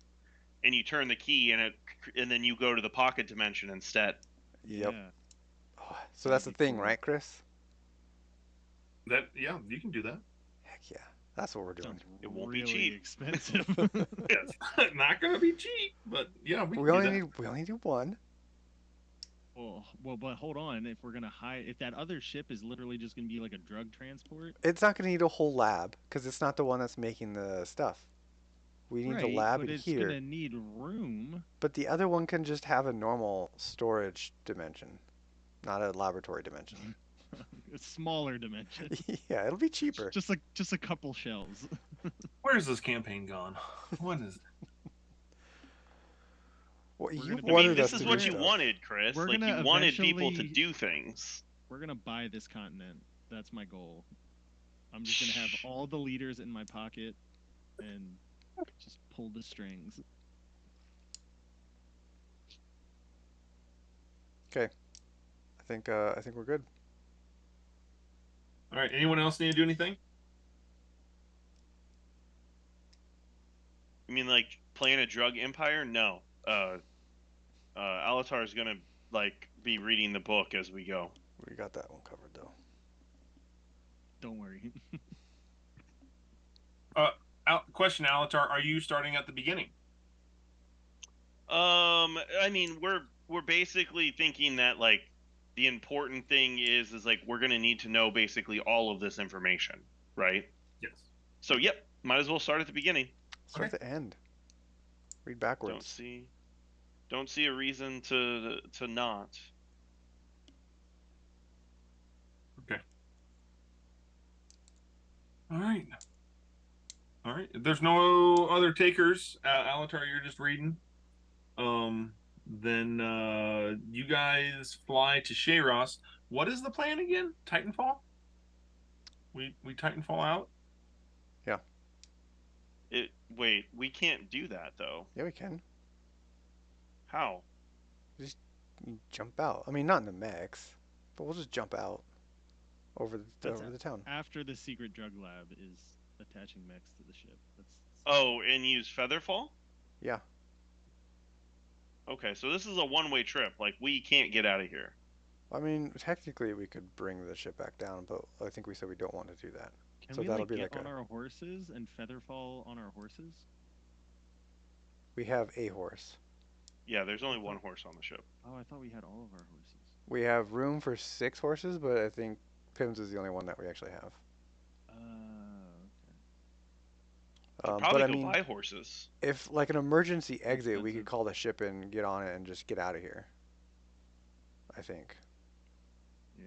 and you turn the key and then you go to the pocket dimension instead. Yep. Yeah. Oh, so that's the That'd be thing, cool. right, Chris? Yeah, you can do that. Heck yeah. That's what we're doing. Sounds It won't be really cheap. expensive. It's not gonna be cheap, but yeah, we We can only do that. need we only need one. well, but hold on. If we're gonna hide, if that other ship is literally just gonna be like a drug transport, It's not going to need a whole lab because it's not the one that's making the stuff. We need a right? lab But in it's here. gonna need room. But the other one can just have a normal storage dimension, not a laboratory dimension. A smaller dimension. Yeah, it'll be cheaper. Just a couple shells. Where's this campaign gone? What is? What We're you gonna- I wanted mean, this us is to what do you stuff. wanted, Chris. We're Like gonna you wanted people to eventually- do things. We're gonna buy this continent. That's my goal. I'm just gonna have all the leaders in my pocket and just pull the strings. Okay. I think we're good. All right. Anyone else need to do anything? I mean, like playing a drug empire? No. Alatar is gonna like be reading the book as we go. We got that one covered though. Don't worry. Question, Alatar: are you starting at the beginning? I mean, we're basically thinking that like the important thing is like we're gonna need to know basically all of this information, right? Yes. So yep, might as well start at the beginning. Start at the end. Read backwards. Don't see a reason to not. Okay. All right. All right. If there's no other takers, Alatar, you're just reading. Then you guys fly to Shayros. What is the plan again? Titanfall? We Titanfall out? Wait, we can't do that though. Yeah, we can. How? You jump out. I mean, not in the mechs, but we'll just jump out. over That's the town. after the secret drug lab is attaching mechs to the ship. That's Oh, and use Featherfall? Yeah. Okay, so this is a one-way trip. Like, we can't get out of here. I mean, technically we could bring the ship back down, but I think we said we don't want to do that. Can So we that'll like be get like on our horses and featherfall on our horses? we have a horse. Yeah, there's only one horse on the ship. Oh, I thought we had all of our horses. We have room for 6 horses, but I think Pim's is the only one that we actually have. Okay. Should probably But I go mean, buy horses. if like an emergency exit, we could Expensive. call the ship in, get on it, and just get out of here. I think. Yeah.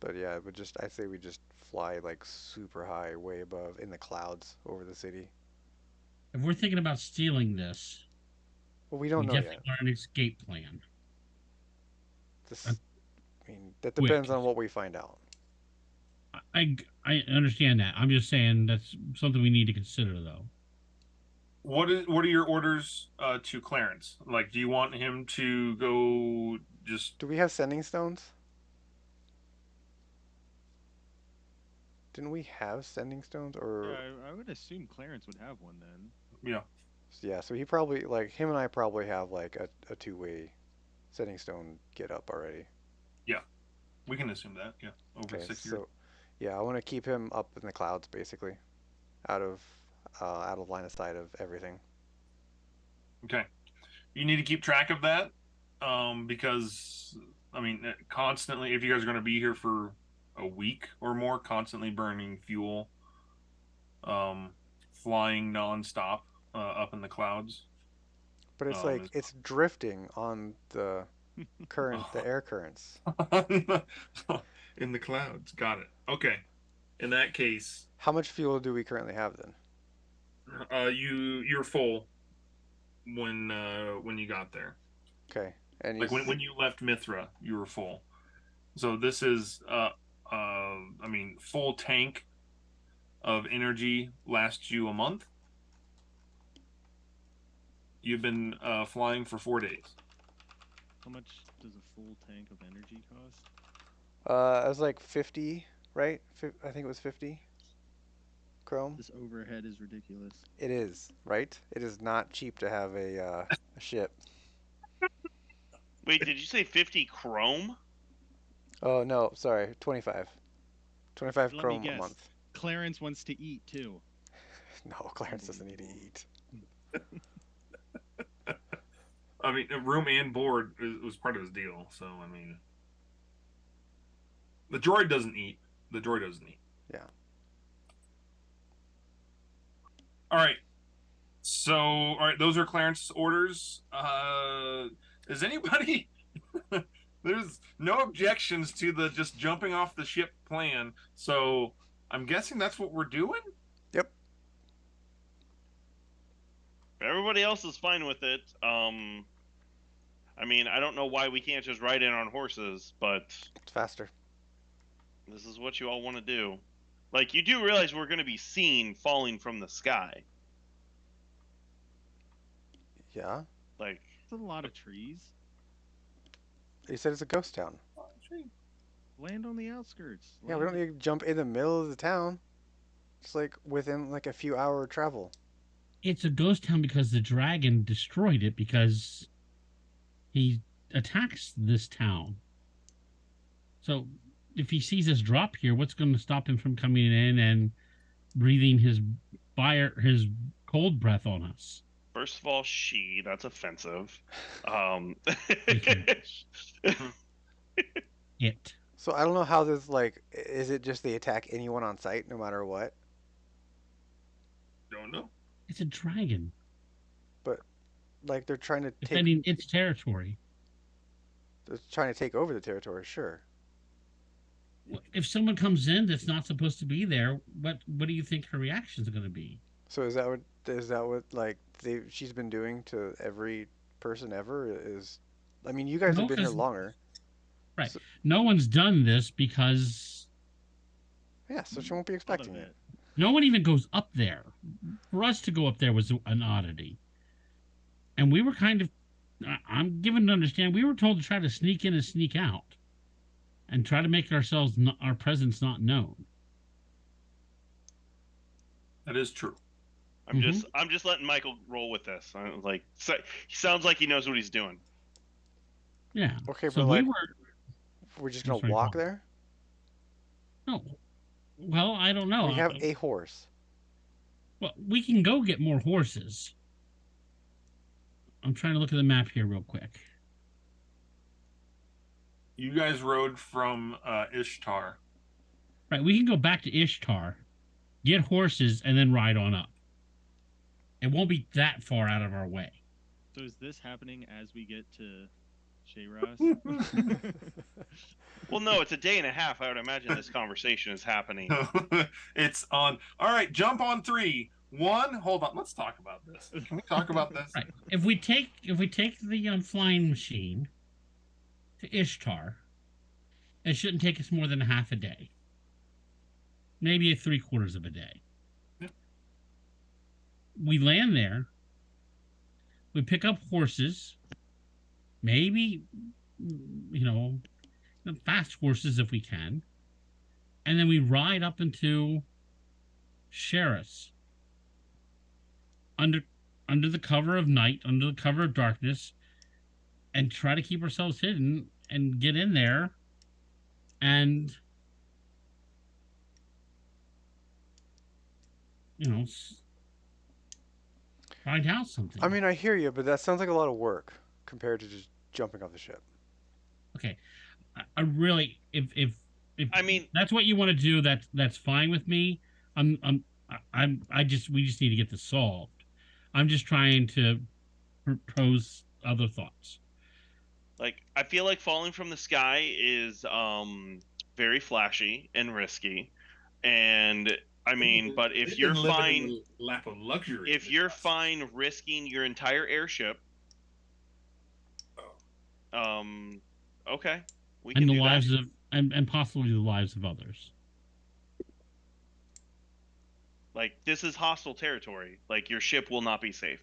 But yeah, I say we just fly like super high, way above in the clouds over the city. If we're thinking about stealing this, Well, we we don't know definitely yet. want an escape plan. This, I mean, that Quick. depends on what we find out. I understand that. I'm just saying that's something we need to consider, though. What are your orders to Clarence? Like, do you want him to go just? Do we have sending stones? Didn't we have sending stones or Yeah, I would assume Clarence would have one then. Yeah. yeah, so he probably like him and I probably have like a two-way sending stone get up already. We can assume that. Yeah. Over Okay, 6 years. so yeah, I want to keep him up in the clouds basically, out of line of sight of everything. Okay. You need to keep track of that, because I mean, constantly, if you guys are going to be here for a week or more, constantly burning fuel, flying nonstop up in the clouds. But it's like it's drifting on the the air currents. In the clouds. Got it. Okay. In that case, How much fuel do we currently have then? you're full when you got there. Okay, and Like when you left Mithra, you were full. So this is I mean, full tank of energy lasts you a month. You've been flying for 4 days. How much does a full tank of energy cost? it was like 50, right? I think it was 50 chrome. This overhead is ridiculous. It is, right? It is not cheap to have a ship. Wait, did you say 50 chrome? Oh no, sorry, 25. 25 Let me chrome a guess. month. Clarence wants to eat too. No, Clarence doesn't need to eat. I mean, room and board was part of his deal. So I mean, the droid doesn't eat. The droid doesn't eat. Yeah. All right. So, all right, those are Clarence's orders. Is anybody? There's no objections to the just jumping off the ship plan. So, I'm guessing that's what we're doing. Yep. Everybody else is fine with it. I mean, I don't know why we can't just ride in on horses, but It's faster. this is what you all want to do. Like, you do realize we're going to be seen falling from the sky. Yeah. Like, It's a lot of trees. He said it's a ghost town. Land on the outskirts. Yeah, we don't need to jump in the middle of the town. It's like within like a few hour travel. It's a ghost town because the dragon destroyed it because he attacks this town. So if he sees us drop here, what's going to stop him from coming in and breathing his his cold breath on us? first of all, that's offensive. It. So I don't know how this like is it just they attack anyone on sight no matter what? Don't know. It's a dragon Like they're trying to defending its territory. they're trying to take over the territory, sure. If someone comes in that's not supposed to be there, what do you think her reactions are going to be? So is that what like she's been doing to every person ever is I mean, you guys No, have been here 'cause- longer. Right. So, No one's done this because yeah, so she won't be expecting it. no one even goes up there. For us to go up there was an oddity. And we were kind of, I'm given to understand, we were told to try to sneak in and sneak out. and try to make our presence not known. That is true. I'm just letting Michael roll with this. He sounds like he knows what he's doing. Yeah. Okay, So but we like, were. we're just I'm gonna sorry, walk go on. there. No. Well, I don't know. We have a horse. Well, we can go get more horses. I'm trying to look at the map here real quick. You guys rode from Ishtar. Right, we can go back to Ishtar, get horses, and then ride on up. It won't be that far out of our way. So is this happening as we get to Shayras? Well, no, it's a day and a half. I would imagine this conversation is happening. It's on. All right, jump on 3. 1. Hold on. Let's talk about this. Can we talk about this? Right. If we take the flying machine to Ishtar, it shouldn't take us more than a half a day. Maybe 3/4 of a day. Yeah. We land there. We pick up horses. Maybe, fast horses if we can. And then we ride up into Sheris. Under the cover of night, under the cover of darkness, and try to keep ourselves hidden and get in there and find out something. I mean, I hear you, but that sounds like a lot of work compared to just jumping off the ship. Okay, I really, if I mean, that's what you want to do, that's fine with me. We just need to get this solved. I'm just trying to propose other thoughts. like, I feel like falling from the sky is very flashy and risky, and I mean, but if you're fine, lap of luxury. if you're fine risking your entire airship, okay, we can And the do lives that. of and possibly the lives of others. Like, this is hostile territory. Like, your ship will not be safe.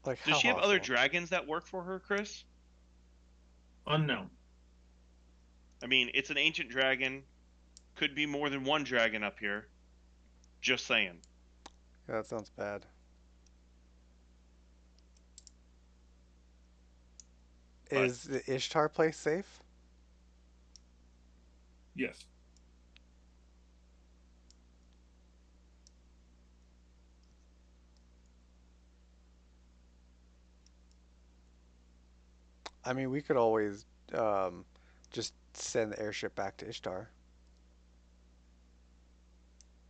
Like, Does how she have other hostile? dragons that work for her, Chris? Unknown. I mean, it's an ancient dragon. Could be more than one dragon up here. Just saying. Yeah, that sounds bad. But- Is the Ishtar place safe? Yes. I mean, we could always just send the airship back to Ishtar.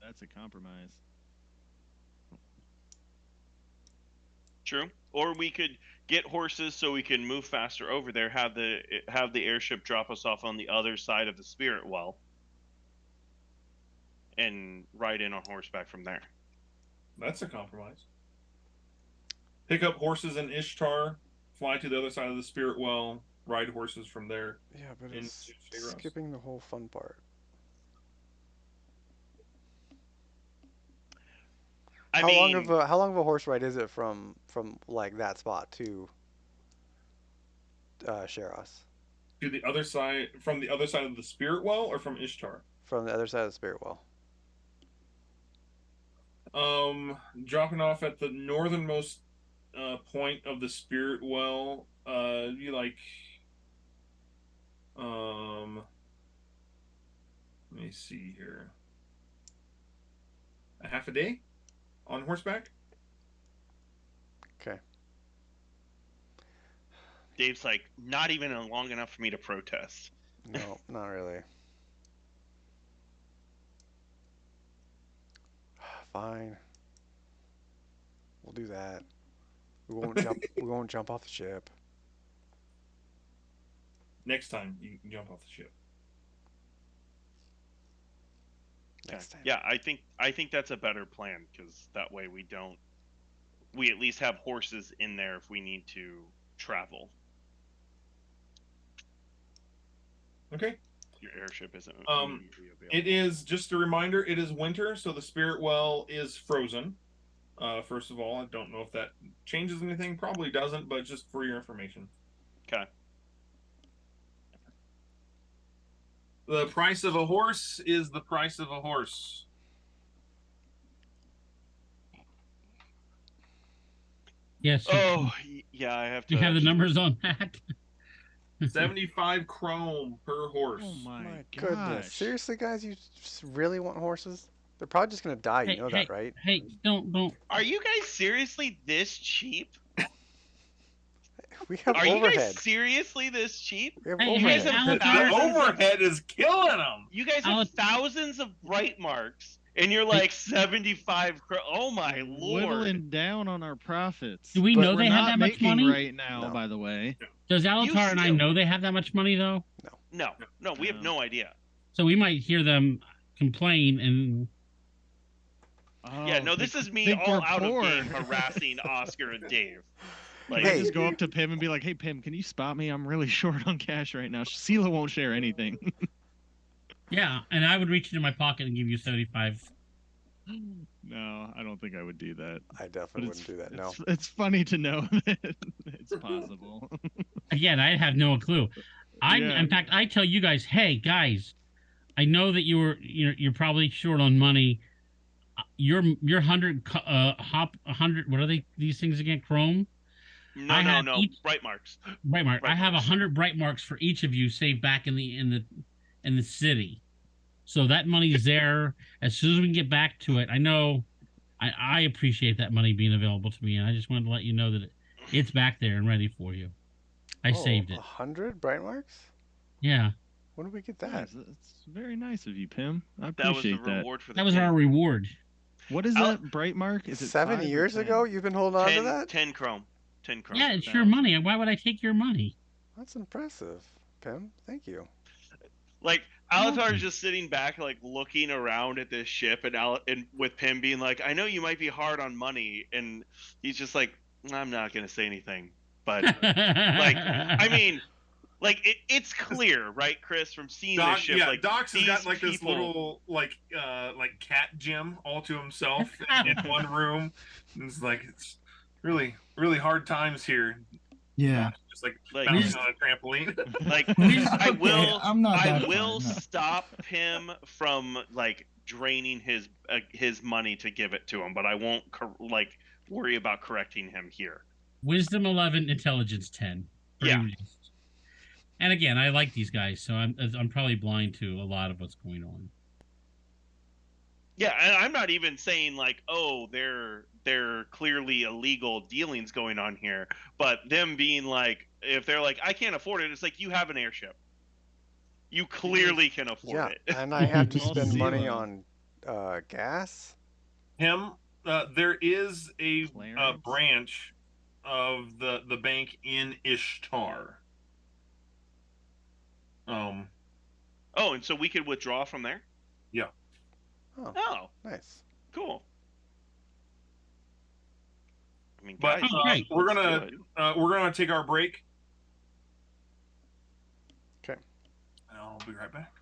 That's a compromise. True. Or we could get horses so we can move faster over there. Have the airship drop us off on the other side of the spirit well, and ride in on horseback from there. That's a compromise. Pick up horses in Ishtar, fly to the other side of the spirit well, ride horses from there. Yeah, but into it's Shayras. skipping the whole fun part. How long of a horse ride is it from like that spot to Sheras? To the other side, from the other side of the spirit well, or from Ishtar? From the other side of the spirit well. Dropping off at the northernmost point of the spirit well. You like. Let me see here. A half a day on horseback. Okay. Dave's like, not even long enough for me to protest. No, not really. Fine. We'll do that. We won't jump. We won't jump off the ship. Next time you can jump off the ship. Next time. Yeah, I think that's a better plan, because that way we at least have horses in there if we need to travel. Okay. Your airship isn't immediately available. It is just a reminder. It is winter, so the spirit well is frozen. First of all, I don't know if that changes anything. Probably doesn't, but just for your information. Okay. The price of a horse is the price of a horse. Yes, Oh, yeah, I have you to have the actually numbers look. on that. 75 chrome per Oh horse. my Goodness. gosh. Seriously, guys, you just really want horses? They're probably just gonna die. You Hey, know that, hey, right? hey! Don't. Are you guys seriously this cheap? We have Are you guys overhead. seriously this cheap? We have Hey, You guys hey, overhead. have The Alatar, thousands of overhead is killing them. you guys have Ala- thousands of bright marks, and you're hey, like 75. Oh my lord! Whittling down on our profits. do we But know We're they have not that much making money? right now, no, by the way. Does You Alatar and I still know they have that much money though? no. no, no. We have Um, no idea. So we might hear them complain, and Yeah, oh, no. This is me think all we're out of poor. game harassing Oscar and Dave. Can I Like, Hey, just go up to Pim and be like, "Hey, Pim, can you spot me? I'm really short on cash right now." Sela won't share anything. yeah, and I would reach into my pocket and give you 75. No, I don't think I would do that. I But definitely wouldn't do that. No. it's funny to know that it's possible. Again, I have no clue. Yeah. In fact, I tell you guys, hey guys, I know that you're probably short on money. Your 100 what are they these things again? Chrome. no, I no, have no. each Bright marks. bright mark. I Bright have marks. 100 bright marks for each of you saved back in the city. So that money's there. As soon as we can get back to it, I know I appreciate that money being available to me, and I just wanted to let you know that it's back there and ready for you. I Oh, saved it. 100 bright marks? Yeah, When did we get that? Nice. That's very nice of you, Pim. I That was the appreciate that. reward for the that was king. our reward. What is Al- that bright mark? Is it 7 5 or years 10? ago? You've been holding on to 10, that? 10 chrome. 10 chrome. Yeah, it's your 1,000. money. Why would I take your money? That's impressive, Pim. Thank you. Like You're Alatar's welcome. just sitting back, like looking around at this ship, and with Pim being like, "I know you might be hard on money," and he's just like, "I'm not gonna say anything." But like, I mean, like it's clear, right, Chris, from seeing this ship, like Docs has these got like this people. little like cat gym all to himself in one room. And it's like it's really hard times here. Yeah. Just like Like, bouncing on a trampoline. like I Okay, will, I'm not I that will far, no. stop him from like draining his money to give it to him, but I won't like worry about correcting him here. Wisdom 11, intelligence 10. Yeah. And again, I like these guys, so I'm probably blind to a lot of what's going on. Yeah, and I'm not even saying like, oh, they're clearly illegal dealings going on here, but them being like, if they're like, I can't afford it, it's like you have an airship, you clearly can afford Yeah, it. and I have to Well, spend money Sela. on gas. Him, there is a Clarence? branch of the bank in Ishtar. Um, Oh, and so we could withdraw from there. yeah. Oh, Oh, nice. cool. I mean, But guys, great. we're let's gonna do it. we're gonna take our break. Okay. I'll be right back.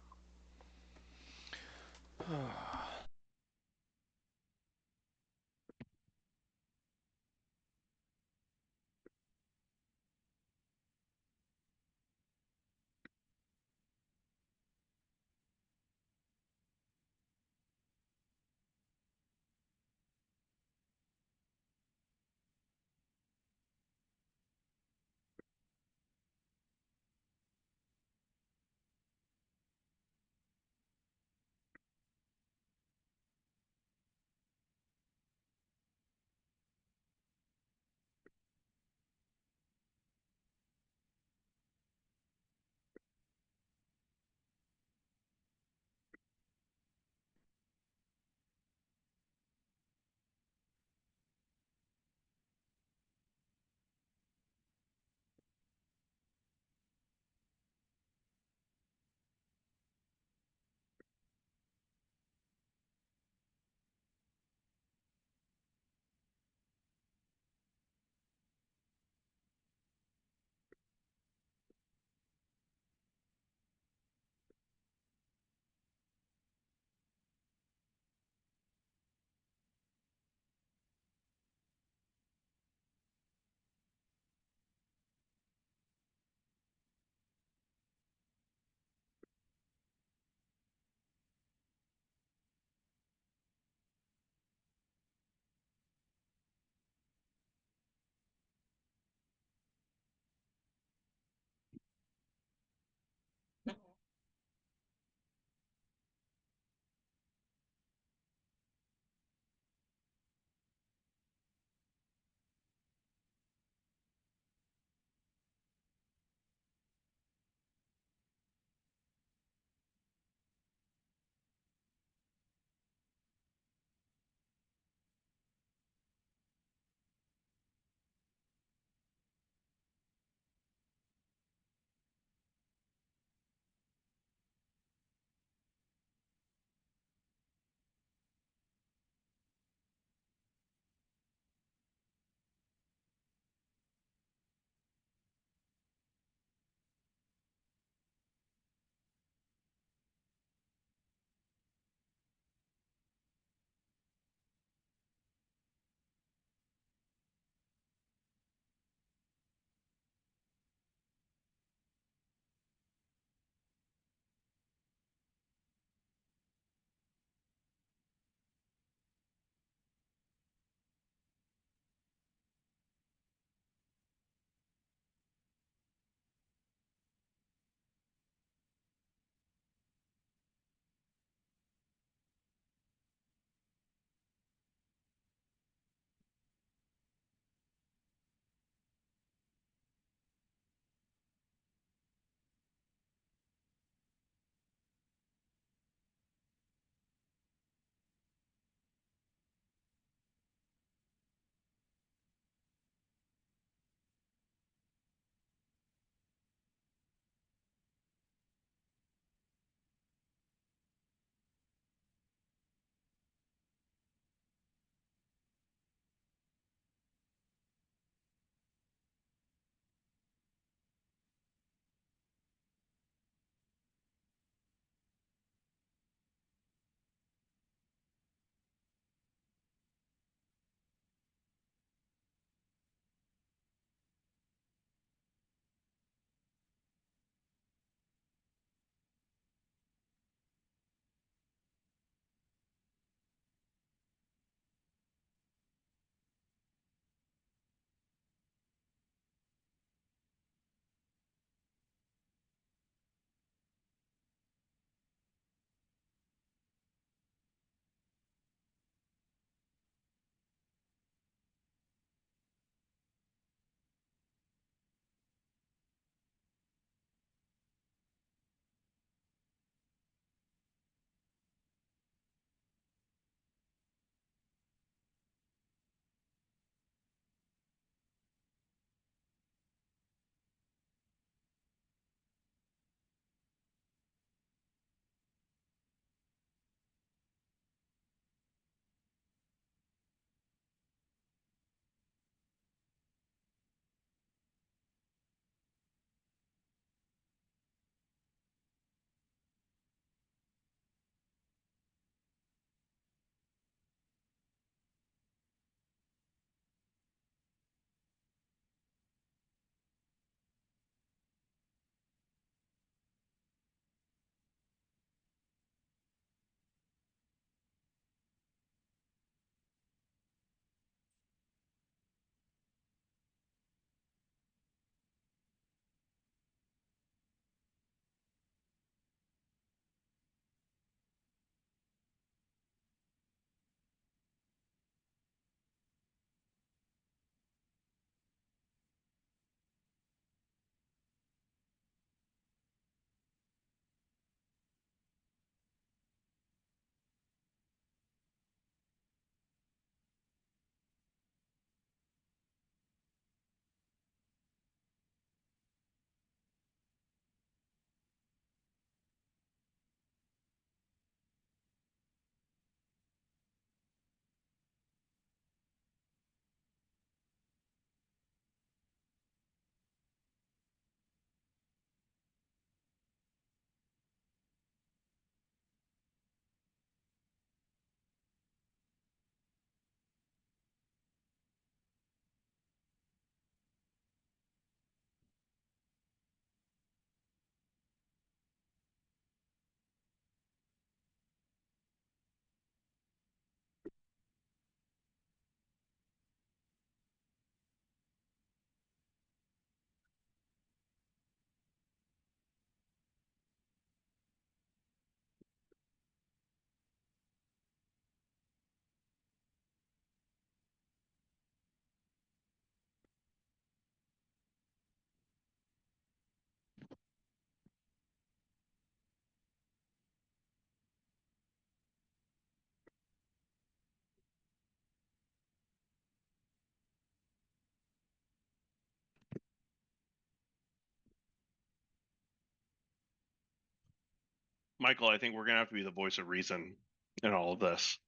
Michael, I think we're gonna have to be the voice of reason in all of this.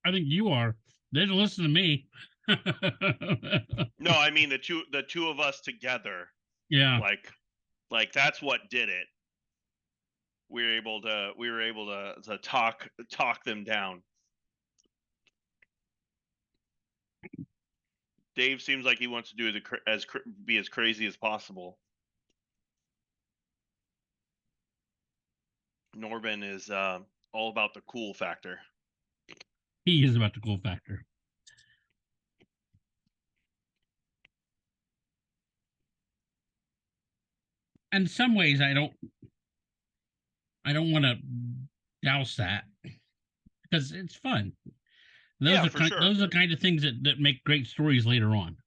I think you are. They don't listen to me. No, I mean the two of us together. Yeah. Like that's what did it. We were able to talk them down. Dave seems like he wants to do be as crazy as possible. Norbin is all about the cool factor. He is about the cool factor. In some ways, I don't want to douse that because it's fun. Yeah, for sure. Those are the kind of things that make great stories later on.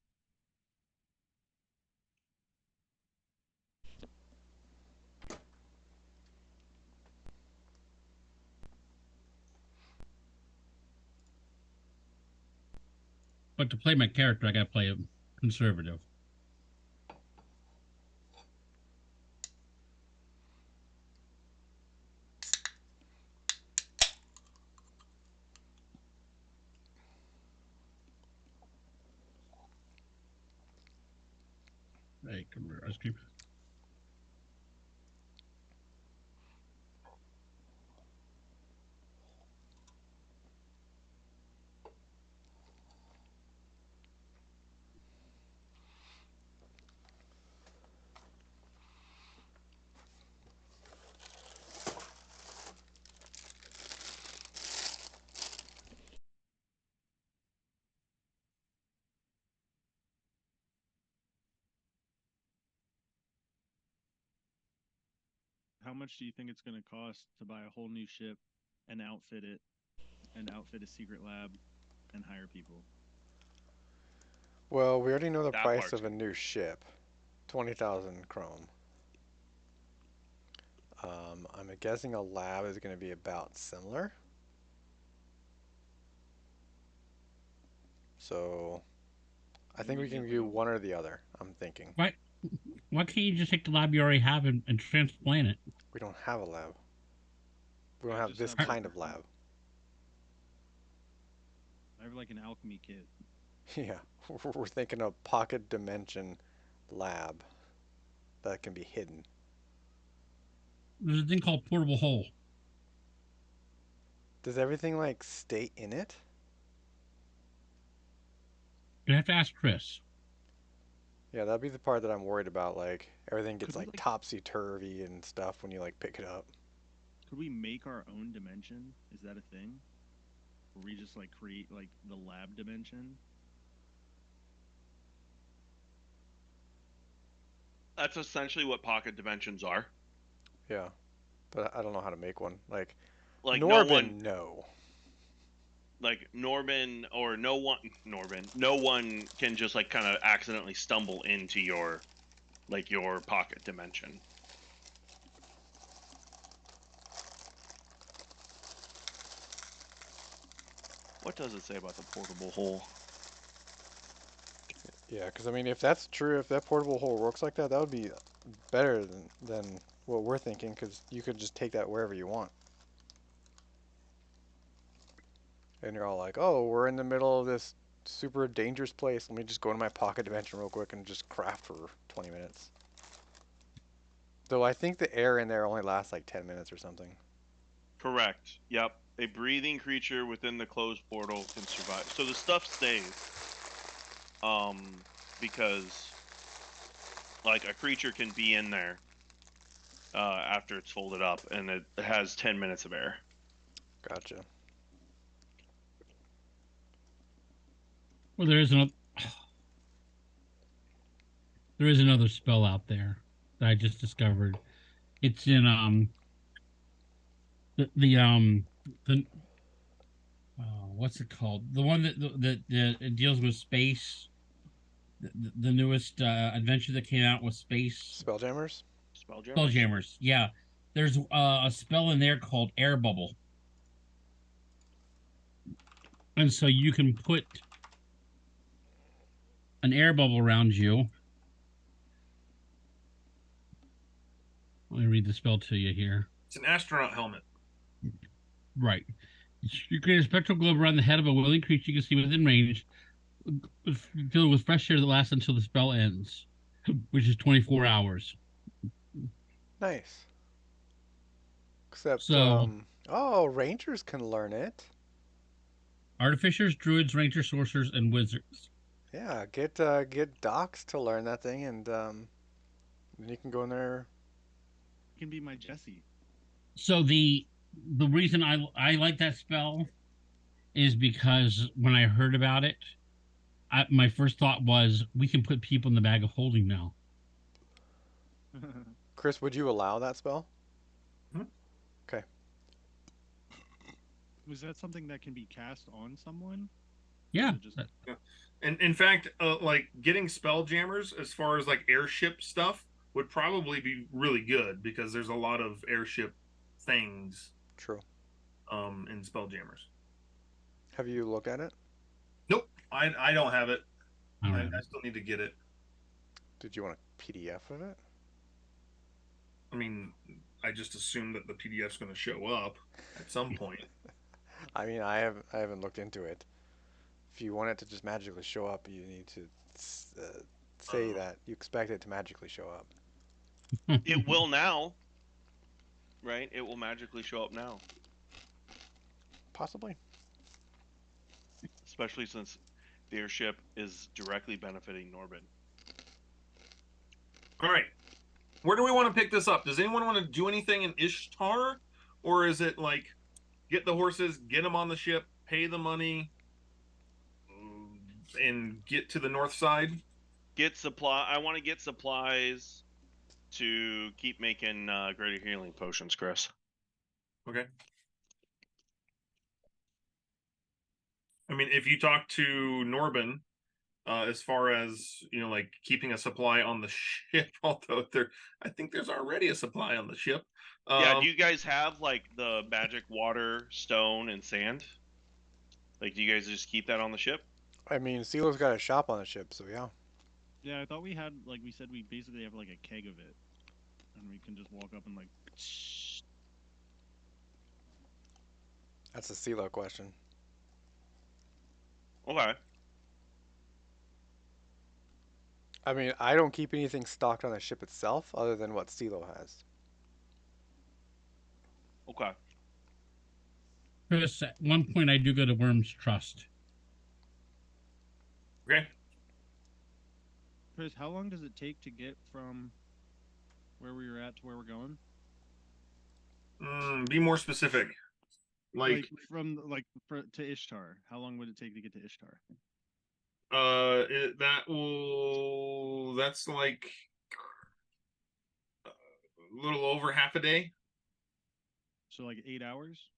But to play my character, I got to play a conservative. Hey, come here, ice cream. How much do you think it's going to cost to buy a whole new ship and outfit it, and outfit a secret lab, and hire people? Well, we already know the That price part. of a new ship, 20,000 chrome. I'm guessing a lab is going to be about similar. So I think we can do one or the other. I'm thinking Why can't you just take the lab you already have and transplant it? we don't have a lab. We don't I have just this have kind of lab. I have like an alchemy kit. Yeah, we're thinking a pocket dimension lab that can be hidden. There's a thing called portable hole. Does everything like stay in it? You have to ask Chris. Yeah, that'd be the part that I'm worried about. Like everything gets Could we like topsy-turvy and stuff when you like pick it up. could we make our own dimension? Is that a thing? Or we just like create like the lab dimension? That's essentially what pocket dimensions are. Yeah, but I don't know how to make one. Like Like Norbin, no. Norbin or no one can just like kind of accidentally stumble into your pocket dimension. What does it say about the portable hole? Yeah, because I mean, if that's true, if that portable hole works like that, that would be better than what we're thinking. Because you could just take that wherever you want. And you're all like, oh, we're in the middle of this super dangerous place. Let me just go to my pocket dimension real quick and just craft for 20 minutes. Though I think the air in there only lasts like 10 minutes or something. Correct. Yep. A breathing creature within the closed portal can survive. So the stuff stays. Because like a creature can be in there after it's folded up, and it has 10 minutes of air. Gotcha. Well, there is another spell out there that I just discovered. It's in the what's it called? The one that deals with space. The newest adventure that came out with space. Spelljammers? Spelljammers. Yeah, there's a spell in there called Air Bubble, and so you can put an air bubble around you, Let me read the spell to you here. It's an astronaut helmet. Right. You create a spectral globe around the head of a willing creature you can see within range, filled with fresh air that lasts until the spell ends, which is 24 hours. Nice. Except, So, oh, rangers can learn it. artificers, druids, rangers, sorcerers, and wizards. Yeah, get docs to learn that thing, and then you can go in there. You can be my Jesse. So the reason I like that spell is because when I heard about it, my first thought was we can put people in the bag of holding now. Chris, would you allow that spell? Hmm? Okay. Was that something that can be cast on someone? Yeah. Just... And in fact, like getting spell jammers as far as like airship stuff would probably be really good because there's a lot of airship things True. in spell jammers. Have you looked at it? Nope, I don't have it. All I right. still need to get it. Did you want a PDF of it? I mean, I just assume that the PDF's going to show up at some point. I mean, I haven't looked into it. If you want it to just magically show up, you need to say that you expect it to magically show up. It will now, right? It will magically show up now, Possibly. especially since the airship is directly benefiting Norbin. All right. Where do we want to pick this up? Does anyone want to do anything in Ishtar? Or is it like get the horses, get them on the ship, pay the money, and get to the north side? Get supply. I want to get supplies to keep making greater healing potions, Chris. Okay. I mean, if you talk to Norbin, as far as like keeping a supply on the ship, although I think there's already a supply on the ship. Yeah. Do you guys have like the magic water, stone, and sand? Like, do you guys just keep that on the ship? I mean, Silo's got a shop on the ship, so yeah. Yeah, I thought we had, like we said, we basically have like a keg of it, and we can just walk up and like. That's a Silo question. Okay. I mean, I don't keep anything stocked on the ship itself other than what Silo has. Okay. Chris, at one point I do go to Worm's Trust. Okay. Chris, how long does it take to get from where we were at to where we're going? Be more specific. Like from to Ishtar. How long would it take to get to Ishtar? That's like a little over half a day. So like 8 hours?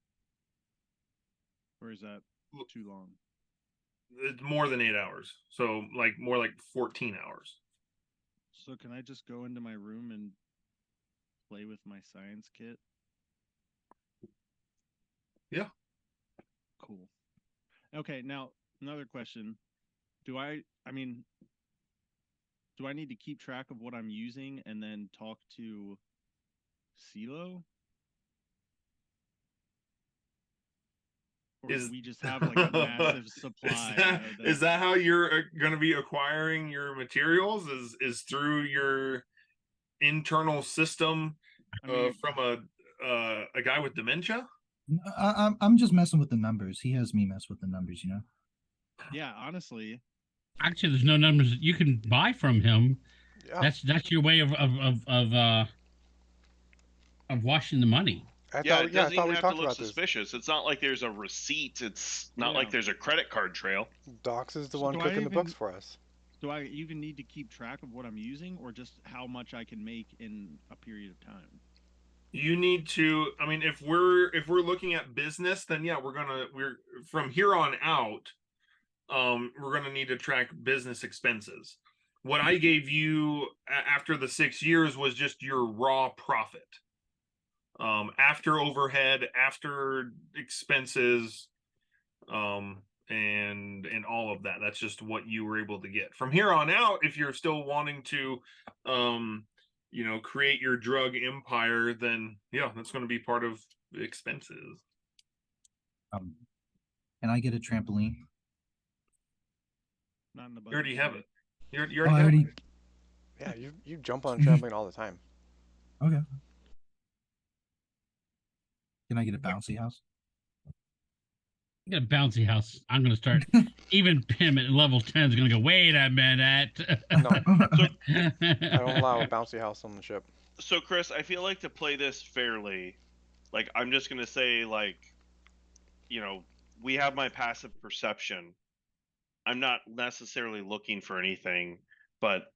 Or is that too long? It's more than 8 hours. So like more like 14 hours. So can I just go into my room and play with my science kit? Yeah. Cool. Okay, now another question. Do I need to keep track of what I'm using and then talk to Silo? Or do we just have like a massive supply? Is that how you're going to be acquiring your materials? Is through your internal system from a guy with dementia? I'm just messing with the numbers. He has me mess with the numbers, Yeah, honestly. Actually, there's no numbers that you can buy from him. Yeah. That's your way of washing the money. It doesn't even have to look suspicious. It's not like there's a receipt. It's not like there's a credit card trail. Docs is the one cooking the books for us. Do I even need to keep track of what I'm using, or just how much I can make in a period of time? You need to. I mean, if we're looking at business, then yeah, we're from here on out. We're gonna need to track business expenses. What I gave you after the 6 years was just your raw profit. After overhead, after expenses, and all of that. That's just what you were able to get. From here on out, if you're still wanting to create your drug empire, then yeah, that's going to be part of the expenses. Can I get a trampoline? Not in the You already budget have today. it. You Oh, already I have already. it. Yeah, you jump on a trampoline all the time. Okay. Can I get a bouncy house? Get a bouncy house. I'm gonna start. Even Pim at level 10 is gonna go. Wait a minute. No, So I don't allow a bouncy house on the ship. so Chris, I feel like to play this fairly, like I'm just gonna say like, we have my passive perception. I'm not necessarily looking for anything, but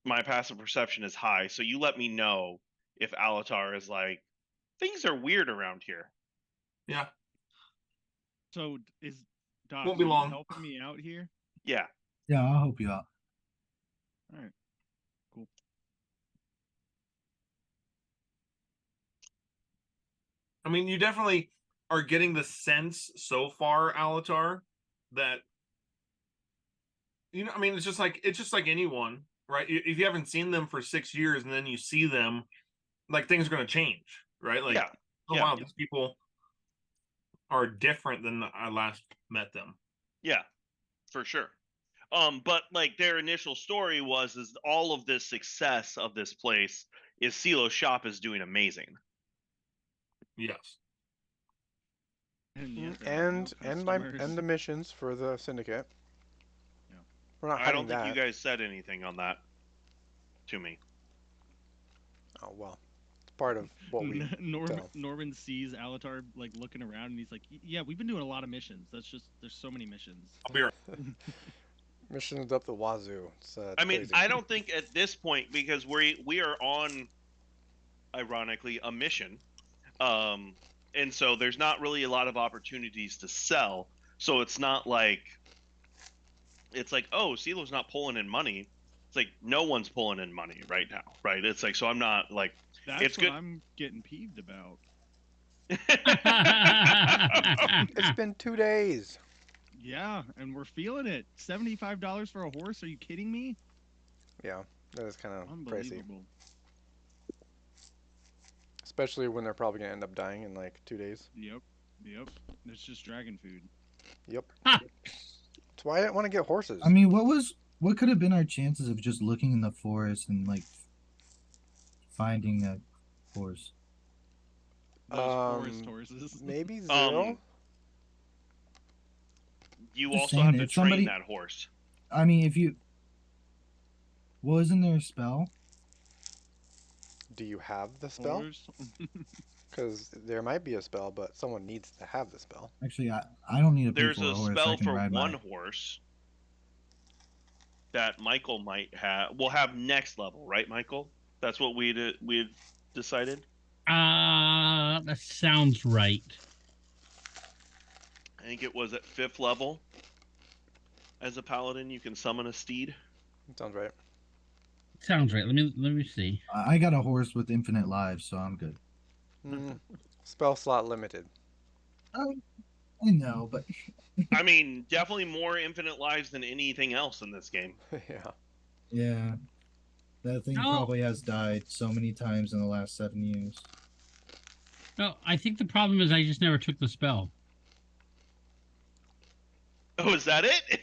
my passive perception is high. So you let me know if Alatar is like, things are weird around here. Yeah, So is Doc, won't are be you long. helping me out here? Yeah. Yeah, I'll help you out. All right. Cool. I mean, you definitely are getting the sense so far, Alatar, that I mean, it's just like anyone, right? If you haven't seen them for 6 years and then you see them, like things are going to change, right? Like, Yeah. oh Yeah. wow, these people are different than I last met them. Yeah, for sure. But like their initial story is all of this success of this place is Silo's shop is doing amazing. Yes. And yet there are no And the missions for the syndicate. Yeah. We're not I hiding don't think that. you guys said anything on that to me. Oh well, it's part of what we tell. Norman sees Alatar like looking around, and he's like, "Yeah, we've been doing a lot of missions. There's so many missions." I'll be right. Missions up the wazoo. It's I mean, crazy. I don't think at this point because we are on, ironically, a mission, and so there's not really a lot of opportunities to sell. So it's not like oh, Silo's not pulling in money. It's like no one's pulling in money right now, right? It's like so I'm not like That's it's what good. I'm getting peeved about. It's been 2 days. Yeah, and we're feeling it. $75 for a horse? Are you kidding me? Yeah, that is kind of pricey. Unbelievable. Especially when they're probably gonna end up dying in like 2 days. Yep. It's just dragon food. Yep. That's why I didn't want to get horses. I mean, what could have been our chances of just looking in the forest and like finding a horse? Those forest horses. Maybe 0. You Just also saying, have to if train somebody- that horse. I mean, if you wasn't there a spell? Do you have the spell? Horse? Because there might be a spell, but someone needs to have the spell. Actually, I don't need to pay There's for a a horse. spell I can for ride one my. horse that Michael might have. We'll have next level, right, Michael? That's what we had decided. That sounds right. I think it was at 5th level. As a paladin, you can summon a steed. Sounds right. Sounds right. Let me see. I got a horse with infinite lives, so I'm good. Spell slot limited. I know, but I mean, definitely more infinite lives than anything else in this game. Yeah. yeah, that thing No. probably has died so many times in the last 7 years. No, I think the problem is I just never took the spell. Oh, is that it?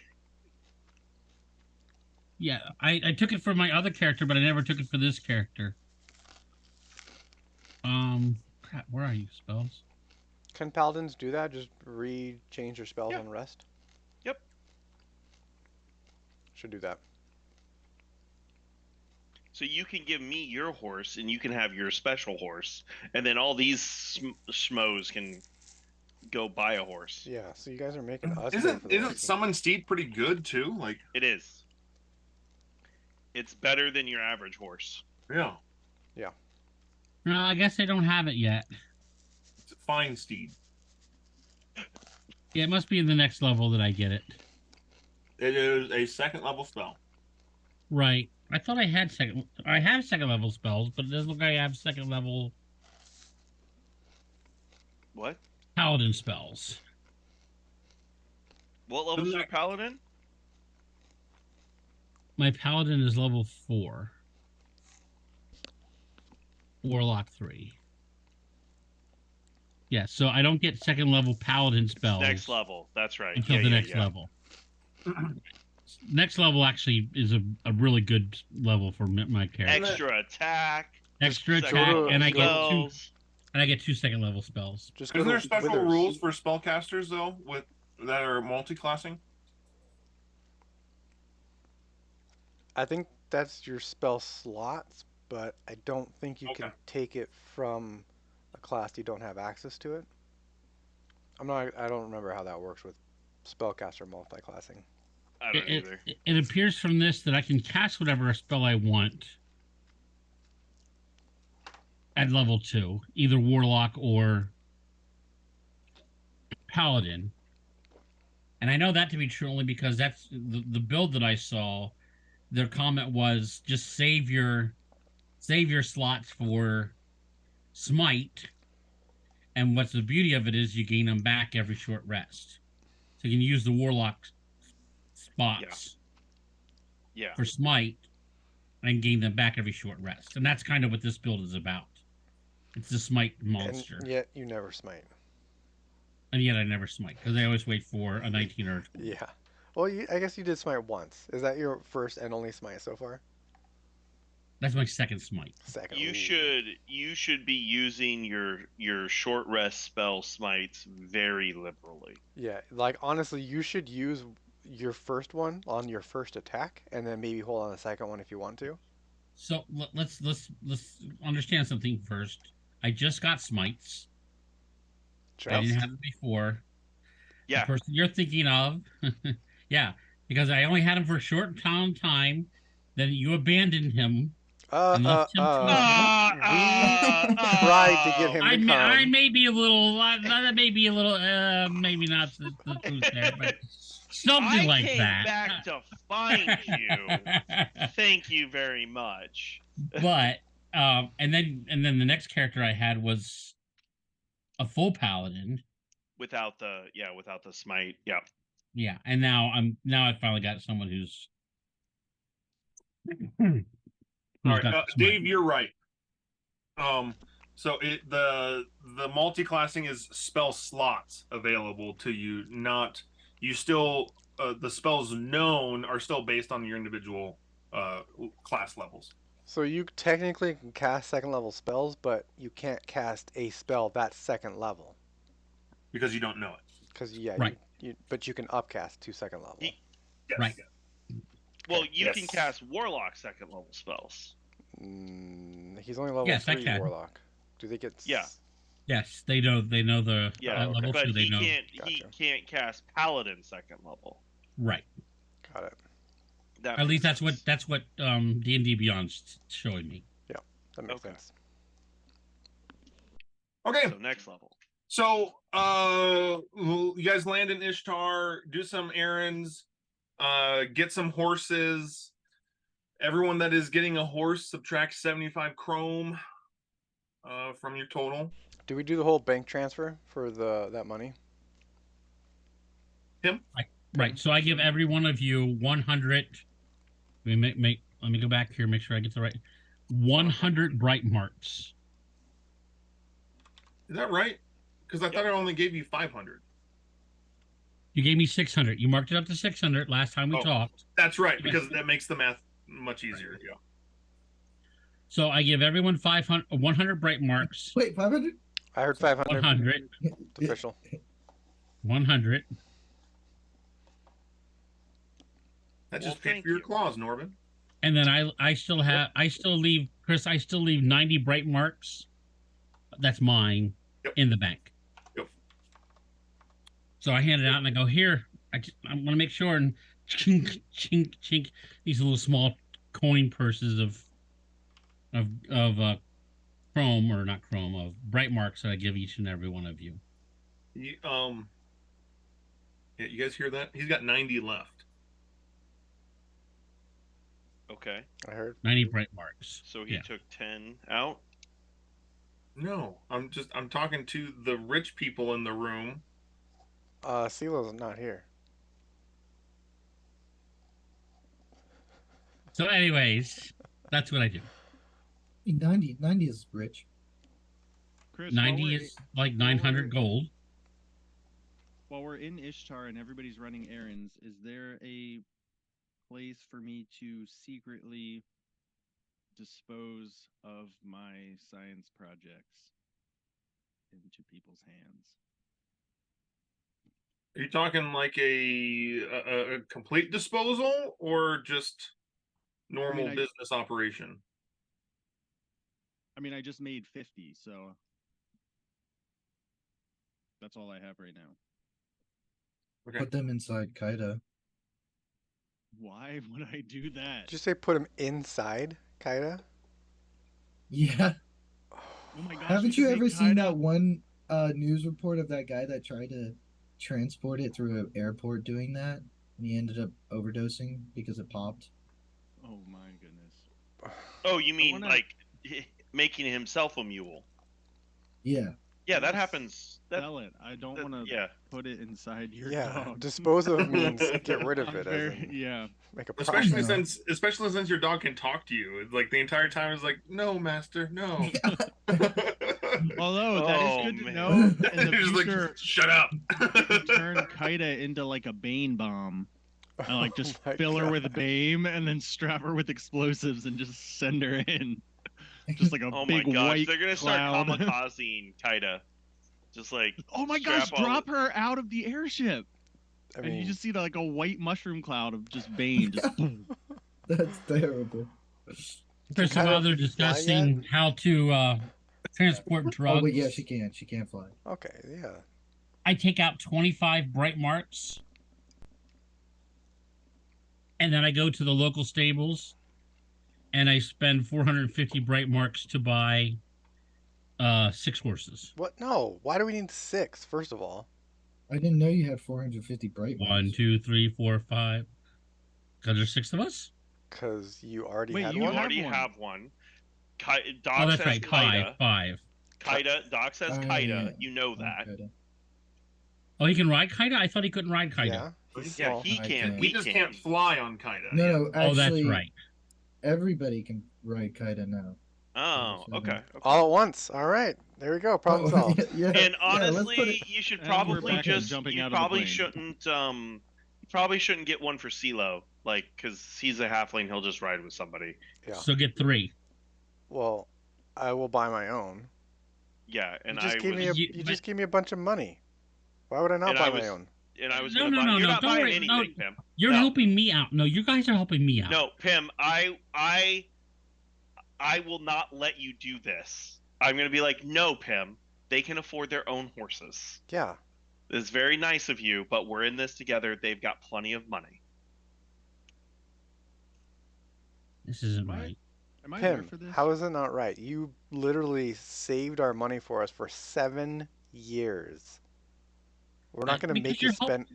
Yeah, I took it for my other character, but I never took it for this character. Crap, where are you, spells? Can paladins do that? Just change your spells Yeah. on rest? Yep. Should do that. So you can give me your horse, and you can have your special horse, and then all these schmoes can go buy a horse. Yeah, so you guys are making us pay Isn't for the isn't horses. summon steed pretty good too? Like, It is. It's better than your average horse. yeah, No, I guess I don't have it yet. it's a fine steed. Yeah, it must be in the next level that I get it. It is a 2nd level spell. Right. I thought I had second. I have second level spells, but it doesn't look like I have second level What? paladin spells. What level is your paladin? My paladin is level 4. Warlock 3. Yeah, so I don't get second level paladin It's spells next level. That's right. until Yeah, the yeah, next yeah. level. Next level actually is a really good level for my character. Extra attack. Extra Just second attack, level and I get two, spells. and I get 2 second level spells. Just go Isn't to there special Withers. rules for spellcasters though, with that are multi-classing? I think that's your spell slots, but I don't think you Okay. can take it from a class you don't have access to it. I don't remember how that works with spellcaster multi-classing. I don't either. It appears from this that I can cast whatever spell I want at level 2, either warlock or paladin. And I know that to be true only because that's the build that I saw. Their comment was just save your slots for smite. And what's the beauty of it is you gain them back every short rest. So you can use the warlock spots Yeah. for smite and gain them back every short rest. And that's kind of what this build is about. It's the smite monster. And yet you never smite. And yet I never smite because I always wait for a 19 or a 20. Yeah. Well, I guess you did smite once. Is that your first and only smite so far? That's my second smite. Second. You Ooh. should be using your short rest spell smites very liberally. Yeah, like honestly, you should use your first one on your first attack, and then maybe hold on the second one if you want to. So let's understand something first. I just got smites. Sure. I didn't have it before. Yeah. The person you're thinking of, yeah, because I only had him for a short time. Then you abandoned him and left him to his We tried to get him to come. I may be a little, that may be a little, maybe not the truth there, but something I like came that. back to find you. Thank you very much. But and then the next character I had was a full paladin. Without the smite. Yeah. Yeah, and now I finally got someone who's All right, got Dave, you're right. So the multi-classing is spell slots available to you, not you still the spells known are still based on your individual class levels. So you technically can cast second level spells, but you can't cast a spell that's second level. Because you don't know it. Because yeah, Right. but you can upcast to second level. Ye- Yes. Right. Well, you Yes. can cast warlock second level spells. He's only level Yes, I 3 can. warlock. Do they get? Yeah. Yes, they know the Yeah, okay. level but 2 they he know. he Gotcha. can't cast paladin second level. Right. Got it. At least that's what D&D Beyond's showing me. That makes Okay. sense. Okay. So next level. So you guys land in Ishtar, do some errands, get some horses. Everyone that is getting a horse subtracts 75 chrome from your total. Do we do the whole bank transfer for that money? Right. So I give every one of you 100. Let me go back here, make sure I get the right 100 bright marks. Is that right? Because I thought I only gave you 500. You gave me 600. You marked it up to 600 last time we talked. That's right, because that makes the math much easier. Yeah. So I give everyone 100 bright marks. Wait, 500? I heard 500. 100. It's official. 100. That just Well, paid for your claws, Norbin. And then I still leave, Chris, I still leave 90 bright marks. That's mine in the bank. Yep. So I hand it out and I go, here, I want to make sure, and chink, chink, chink, these little small coin purses of chrome, or not chrome, of bright marks that I give each and every one of you. Yeah, you guys hear that? He's got 90 left. Okay. I heard. 90 bright marks. So he took 10 out. No, I'm talking to the rich people in the room. CeeLo's not here. So anyways, that's what I do. 90 is rich. Chris, 90 is like while 900 gold. while we're in Ishtar and everybody's running errands, is there a place for me to secretly dispose of my science projects into people's hands? Are you talking like a complete disposal or just normal I- business operation? I mean, I just made 50, so that's all I have right now. Okay. Put them inside Kaida. Why would I do that? Did you say put him inside Kaida? Yeah. Oh my gosh! Haven't we you could ever make seen Kaida- that one news report of that guy that tried to transport it through an airport doing that, and he ended up overdosing because it popped? Oh my goodness! Oh, you mean wanna- like making himself a mule? Yeah. Yeah, I that wanna happens. That, Sell it. I don't want to yeah. put it inside your Yeah, dog. dispose of means get rid of I'm it, as very- in yeah. make a Especially profit. since your dog can talk to you. It's like the entire time is like, no, master, no. Although that is Oh, good to man. know in the You're just like, future. shut up. Turn Kaida into like a Bane bomb. And like just Oh my fill her with God. BAME and then strap her with explosives and just send her in. Just like a Oh my big gosh, white they're gonna cloud. start kamikazing Kaida. Just like Oh my strap gosh, all drop her out of the airship. I And you mean, just see like a white mushroom cloud of just Bane. Just That's terrible. Chris, kind while of they're fly discussing how to transport drugs, Oh wait, yeah, she can. She can fly. okay, yeah. I take out 25 bright marks, and then I go to the local stables, and I spend 450 bright marks to buy 6 horses. What? No. Why do we need 6? First of all, I didn't know you had 450 bright marks. 1, 2, 3, 4, 5. Because there's 6 of us. because you already Wait, had you one. You have already one. have one. Oh, Doc that's says right. Kaida. 5. Doc says Oh, Kaida. yeah. You know Oh, that. Kaida. Oh, he can ride Kaida? I thought he couldn't ride Kaida. Yeah, he's Yeah, small. he I can. can. We He just can. can't fly on Kaida. No, yeah. no, Oh, that's actually, right. everybody can ride Kaida now. Oh, So, okay. All at once. All right, there we go. Problem Oh, solved. yeah, And yeah, let's honestly, put it. you should And we're probably back to just jumping you out of the probably plane. shouldn't get one for CeeLo, like because he's a halfling, he'll just ride with somebody. Yeah. So get 3. Well, I will buy my own. Yeah, and You just I gave was me a You- you but- just gave me a bunch of money. Why would I not And buy I my was- own? and I was No, gonna no, buy. no, You're no, not don't buying worry. No, anything, Pim. You're No. helping me out. No, you guys are helping me out. No, Pim, I will not let you do this. I'm gonna be like, no, Pim, they can afford their own horses. Yeah. It's very nice of you, but we're in this together. They've got plenty of money. This isn't Am I- right. Am I there Pim, for this? how is it not right? You literally saved our money for us for 7 years. We're not going to Because make you spend.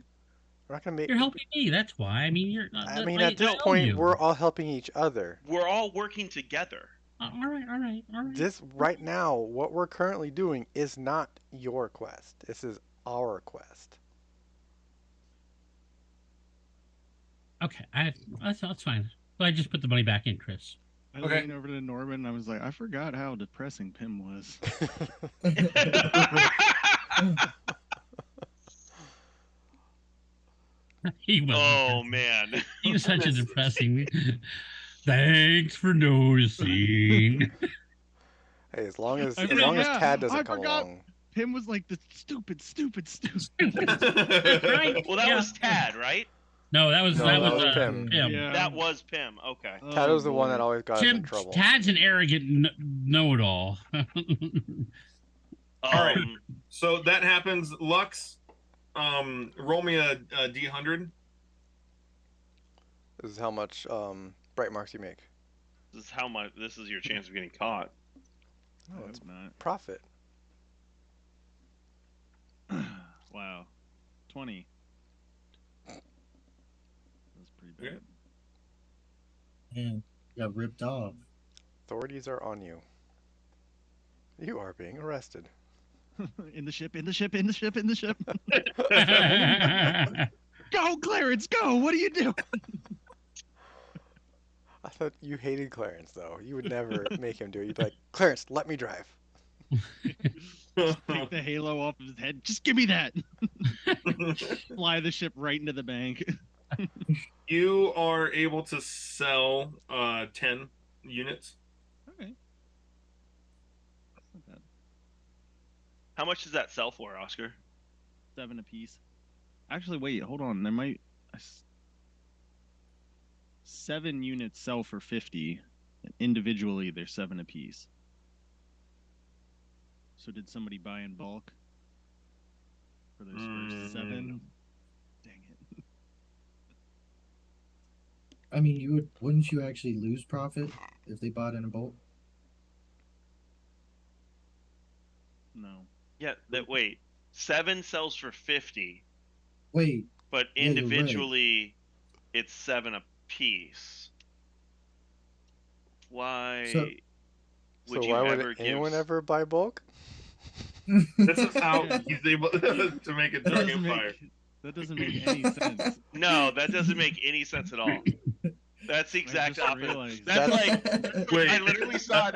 We're not going to make. You're helping me. That's why. I mean, you're. I mean, at this I owe point, you. we're all helping each other. We're all working together. All right, all right, all right. This right now, what we're currently doing is not your quest. This is our quest. Okay, that's fine. But I just put the money back in, Chris. I Okay. leaned over to Norman and I was like, I forgot how depressing Pim was. He was. Oh depressing. man. He was such a depressing. Thanks for noticing. Hey, as long as I as forgot- long as yeah, Tad doesn't I come forgot. along. Pim was like the stupid. Right? Well, that Yeah. was Tad, right? No, that was No, that that was was Pim. Pim. Yeah. That was Pim. Okay. Tad was the one that boy. always got us in Tim, trouble. Tad's an arrogant know-it-all. All right. Um, So that happens. Lux, roll me a D100. This is how much bright marks you make. this is how much. This is your chance of getting caught. No, No, it's it's not. profit. Wow. 20. That's pretty bad. Man, got ripped off. Authorities are on you. You are being arrested. In the ship. Go, Clarence, go! What are you doing? I thought you hated Clarence, though. You would never make him do it. You'd be like, Clarence, let me drive. Just take the halo off of his head. Just give me that. Fly the ship right into the bank. You are able to sell 10 units. Okay. Not bad. How much does that sell for, Oscar? 7 apiece. Actually, wait, hold on. There might 7 units sell for 50. Individually, they're 7 apiece. So did somebody buy in bulk for those first 7? Dang it. I mean, wouldn't you actually lose profit if they bought in a bulk? No. Yeah, wait. 7 sells for 50, Wait, but Yeah, you're right. individually it's 7 a piece. Why So- would So you why ever would give anyone ever buy bulk? This is how Yeah. he's able to make a That drug doesn't empire. make any sense. No, that doesn't make any sense at all. That's the exact just opposite. realized That's That's- like Wait. I literally saw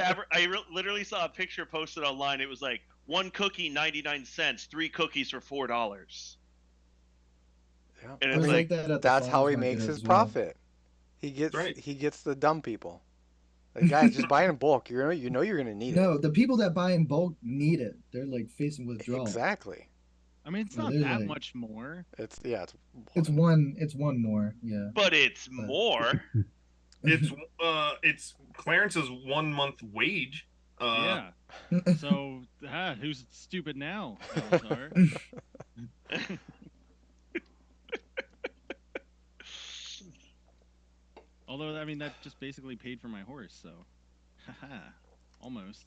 literally saw a picture posted online. It was like 1 cookie 99 cents, 3 cookies for $4. Yeah. And It it's was like, like that at the That's how farmers he market makes his as well. profit. He Right. gets the dumb people. Like, guys, just buy in bulk. You know you're gonna need No, the people that buy in bulk need it. They're like facing it. withdrawal. Exactly. I mean, it's No, not they're that like- much more. It's It's one more, yeah. but it's more. It's Clarence's 1 month wage. Yeah. So, who's stupid now, Avatar? Although, I mean, that just basically paid for my horse, so. Haha. Almost.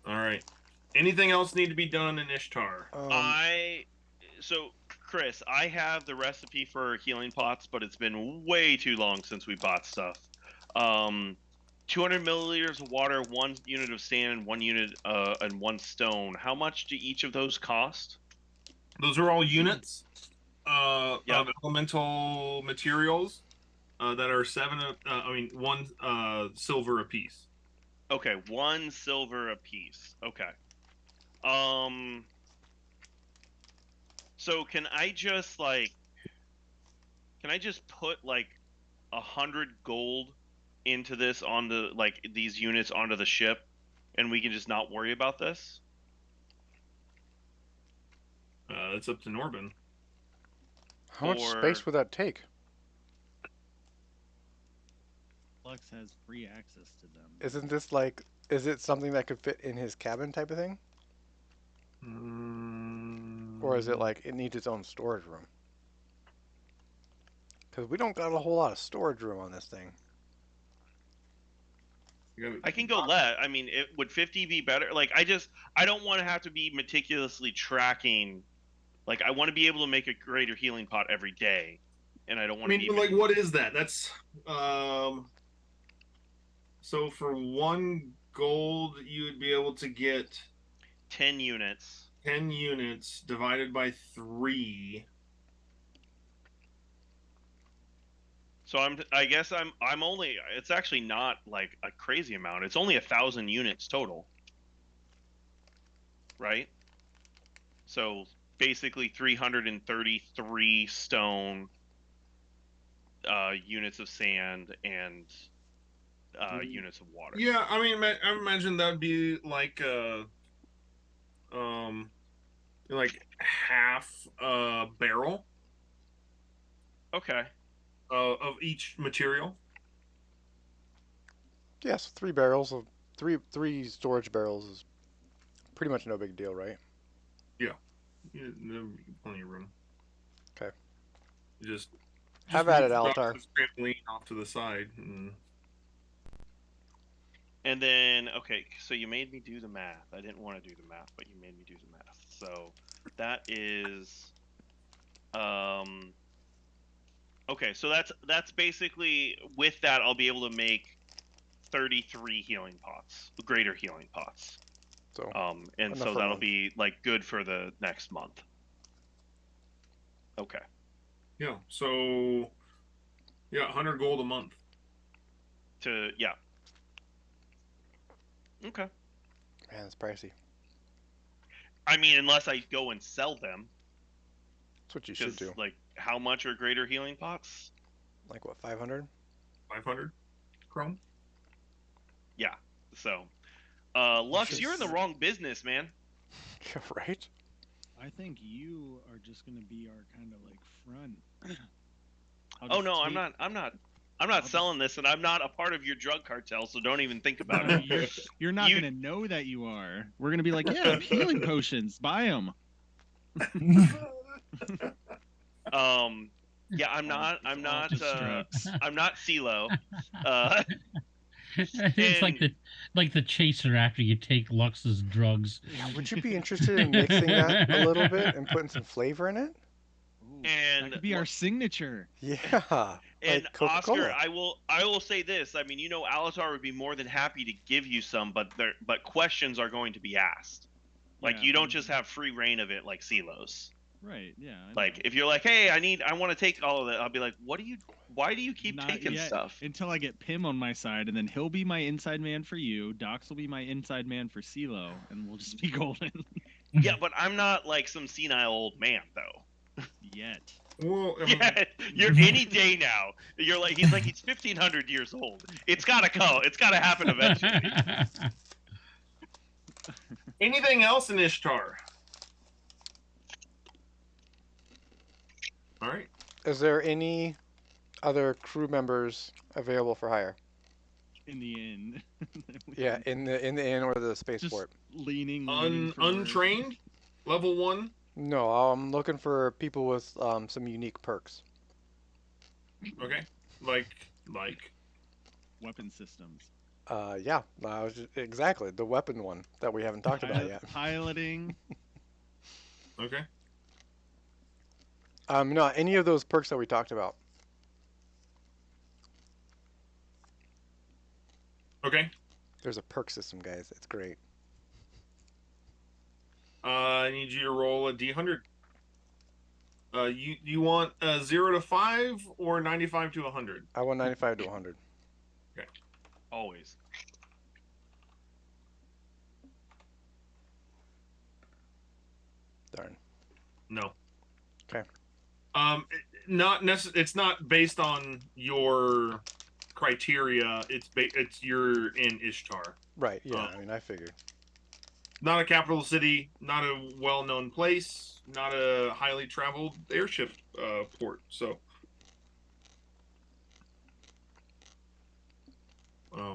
All right. Anything else need to be done in Ishtar? So Chris, I have the recipe for healing pots, but it's been way too long since we bought stuff. 200 milliliters of water, 1 unit of sand, 1 unit and 1 stone. How much do each of those cost? Those are all units Yeah. of elemental materials that are 1 silver apiece. Okay, 1 silver apiece. Okay. So can I just put like 100 gold into this onto like these units onto the ship, and we can just not worry about this? That's up to Norbin. How much Or- space would that take? Flux has free access to them. Isn't this is it something that could fit in his cabin type of thing? Or is it like it needs its own storage room? Because we don't got a whole lot of storage room on this thing. I can go I mean, would 50 be better? Like, I don't want to have to be meticulously tracking. Like, I want to be able to make a greater healing pot every day, and I don't I want to mean, be like, what is that? That's so for 1 gold, you would be able to get 10 units. 10 units divided by 3. So I guess I'm only. It's actually not like a crazy amount. It's only 1,000 units total, right? So basically 333 stone, units of sand, and units of water. Yeah, I mean, I imagine that would be like half a barrel Okay. of each material. Yes, 3 barrels of three storage barrels is pretty much no big deal, right? Yeah, there'll be plenty of room. Okay. Just Have at it, move Alatar. the trampoline off to the side. And then, okay, so you made me do the math. I didn't want to do the math, but you made me do the math. So that is, okay, so that's basically, with that, I'll be able to make 33 healing pots, greater healing pots. So And enough so for a that'll month. be like good for the next month. Okay. Yeah. So Yeah, 100 gold a month. Yeah. Okay. Man, it's pricey. I mean, unless I go and sell them, That's what you should because do. like, how much are greater healing pots? Like what, 500? 500 chrome. Yeah. So, Lux, you're in the Just- wrong business, man. Yeah, right? I think you are just gonna be our kind of like front. I'll Oh just no, take- I'm not just- selling this, and I'm not a part of your drug cartel, so don't even think about No, it. you're not You- gonna know that you are. We're gonna be like, yeah, healing potions, buy them. Yeah, I'm not drugs. I'm not CeeLo. It's like the chaser after you take Lux's drugs. Yeah, would you be interested in mixing that a little bit and putting some flavor in it? Ooh, And that could be our signature. Yeah. And Like Coca-Cola. Oscar, I will say this. I mean, Alatar would be more than happy to give you some, but questions are going to be asked. Like, Yeah, you don't but- just have free reign of it like CeeLo's. Right? Yeah. I Like, know. if you're like, hey, I want to take all of that, I'll be like, why do you keep Not taking yet, stuff? until I get Pim on my side, and then he'll be my inside man for you. Docs will be my inside man for CeeLo, and we'll just be golden. Yeah, but I'm not like some senile old man though. Yet. Well, Yeah, you're any day now. You're like he's 1,500 years old. It's gotta go. It's gotta happen eventually. anything else in Ishtar? All right. Is there any other crew members available for hire? In the end. Yeah, in the inn or the Just spaceport. leaning for Untrained, level 1. No, I'm looking for people with some unique perks. Okay. Like weapon systems. Yeah, exactly the weapon one that we haven't talked about yet. Piloting. okay. No, any of those perks that we talked about. Okay. There's a perk system, guys. It's great. I need you to roll a d100. You want 0 to 5 or 95 to 100? I want 95 to 100. Always. Darn. No. Okay. It's not based on your criteria. It's you're in Ishtar. Right. Yeah. I mean, I figured. Not a capital city, not a well-known place, not a highly traveled airship port. So,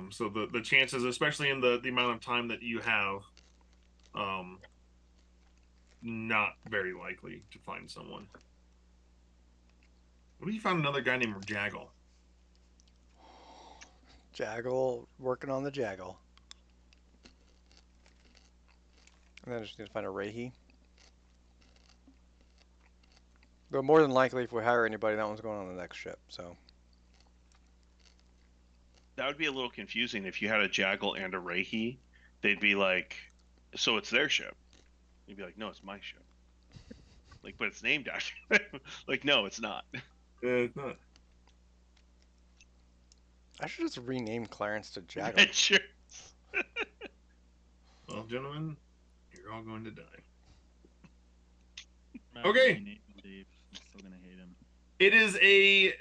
so the chances, especially in the amount of time that you have, not very likely to find someone. What if you found another guy named Jaggle? Jaggle, working on the Jaggle. And then I just need to find a Rahi. Though more than likely, if we hire anybody, that one's going on the next ship. So That would be a little confusing if you had a Jaggle and a Rehi. They'd be like, so it's their ship. You'd be like, no, it's my ship. Like, but it's named after. Like, no, it's not. It's not. I should just rename Clarence to Jaggle. Sure. Well, gentlemen, you're all going to die. Matt Okay. renamed Dave. I'm still gonna hate him. It is a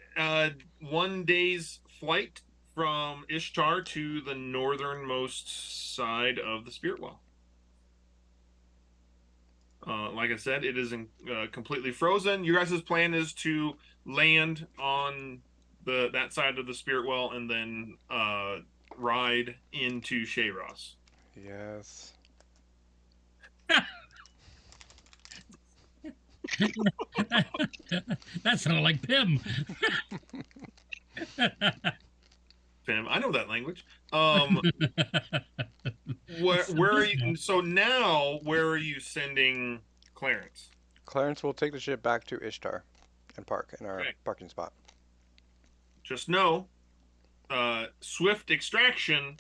1 day's flight from Ishtar to the northernmost side of the Spirit Well. Like I said, it is completely frozen. Your guys' plan is to land on that side of the Spirit Well and then ride into Shayros. Yes. That sounded like Pim. Fam, I know that language. Where are you? So now, where are you sending Clarence? Clarence will take the ship back to Ishtar and park in our Okay. parking spot. Just know, swift extraction,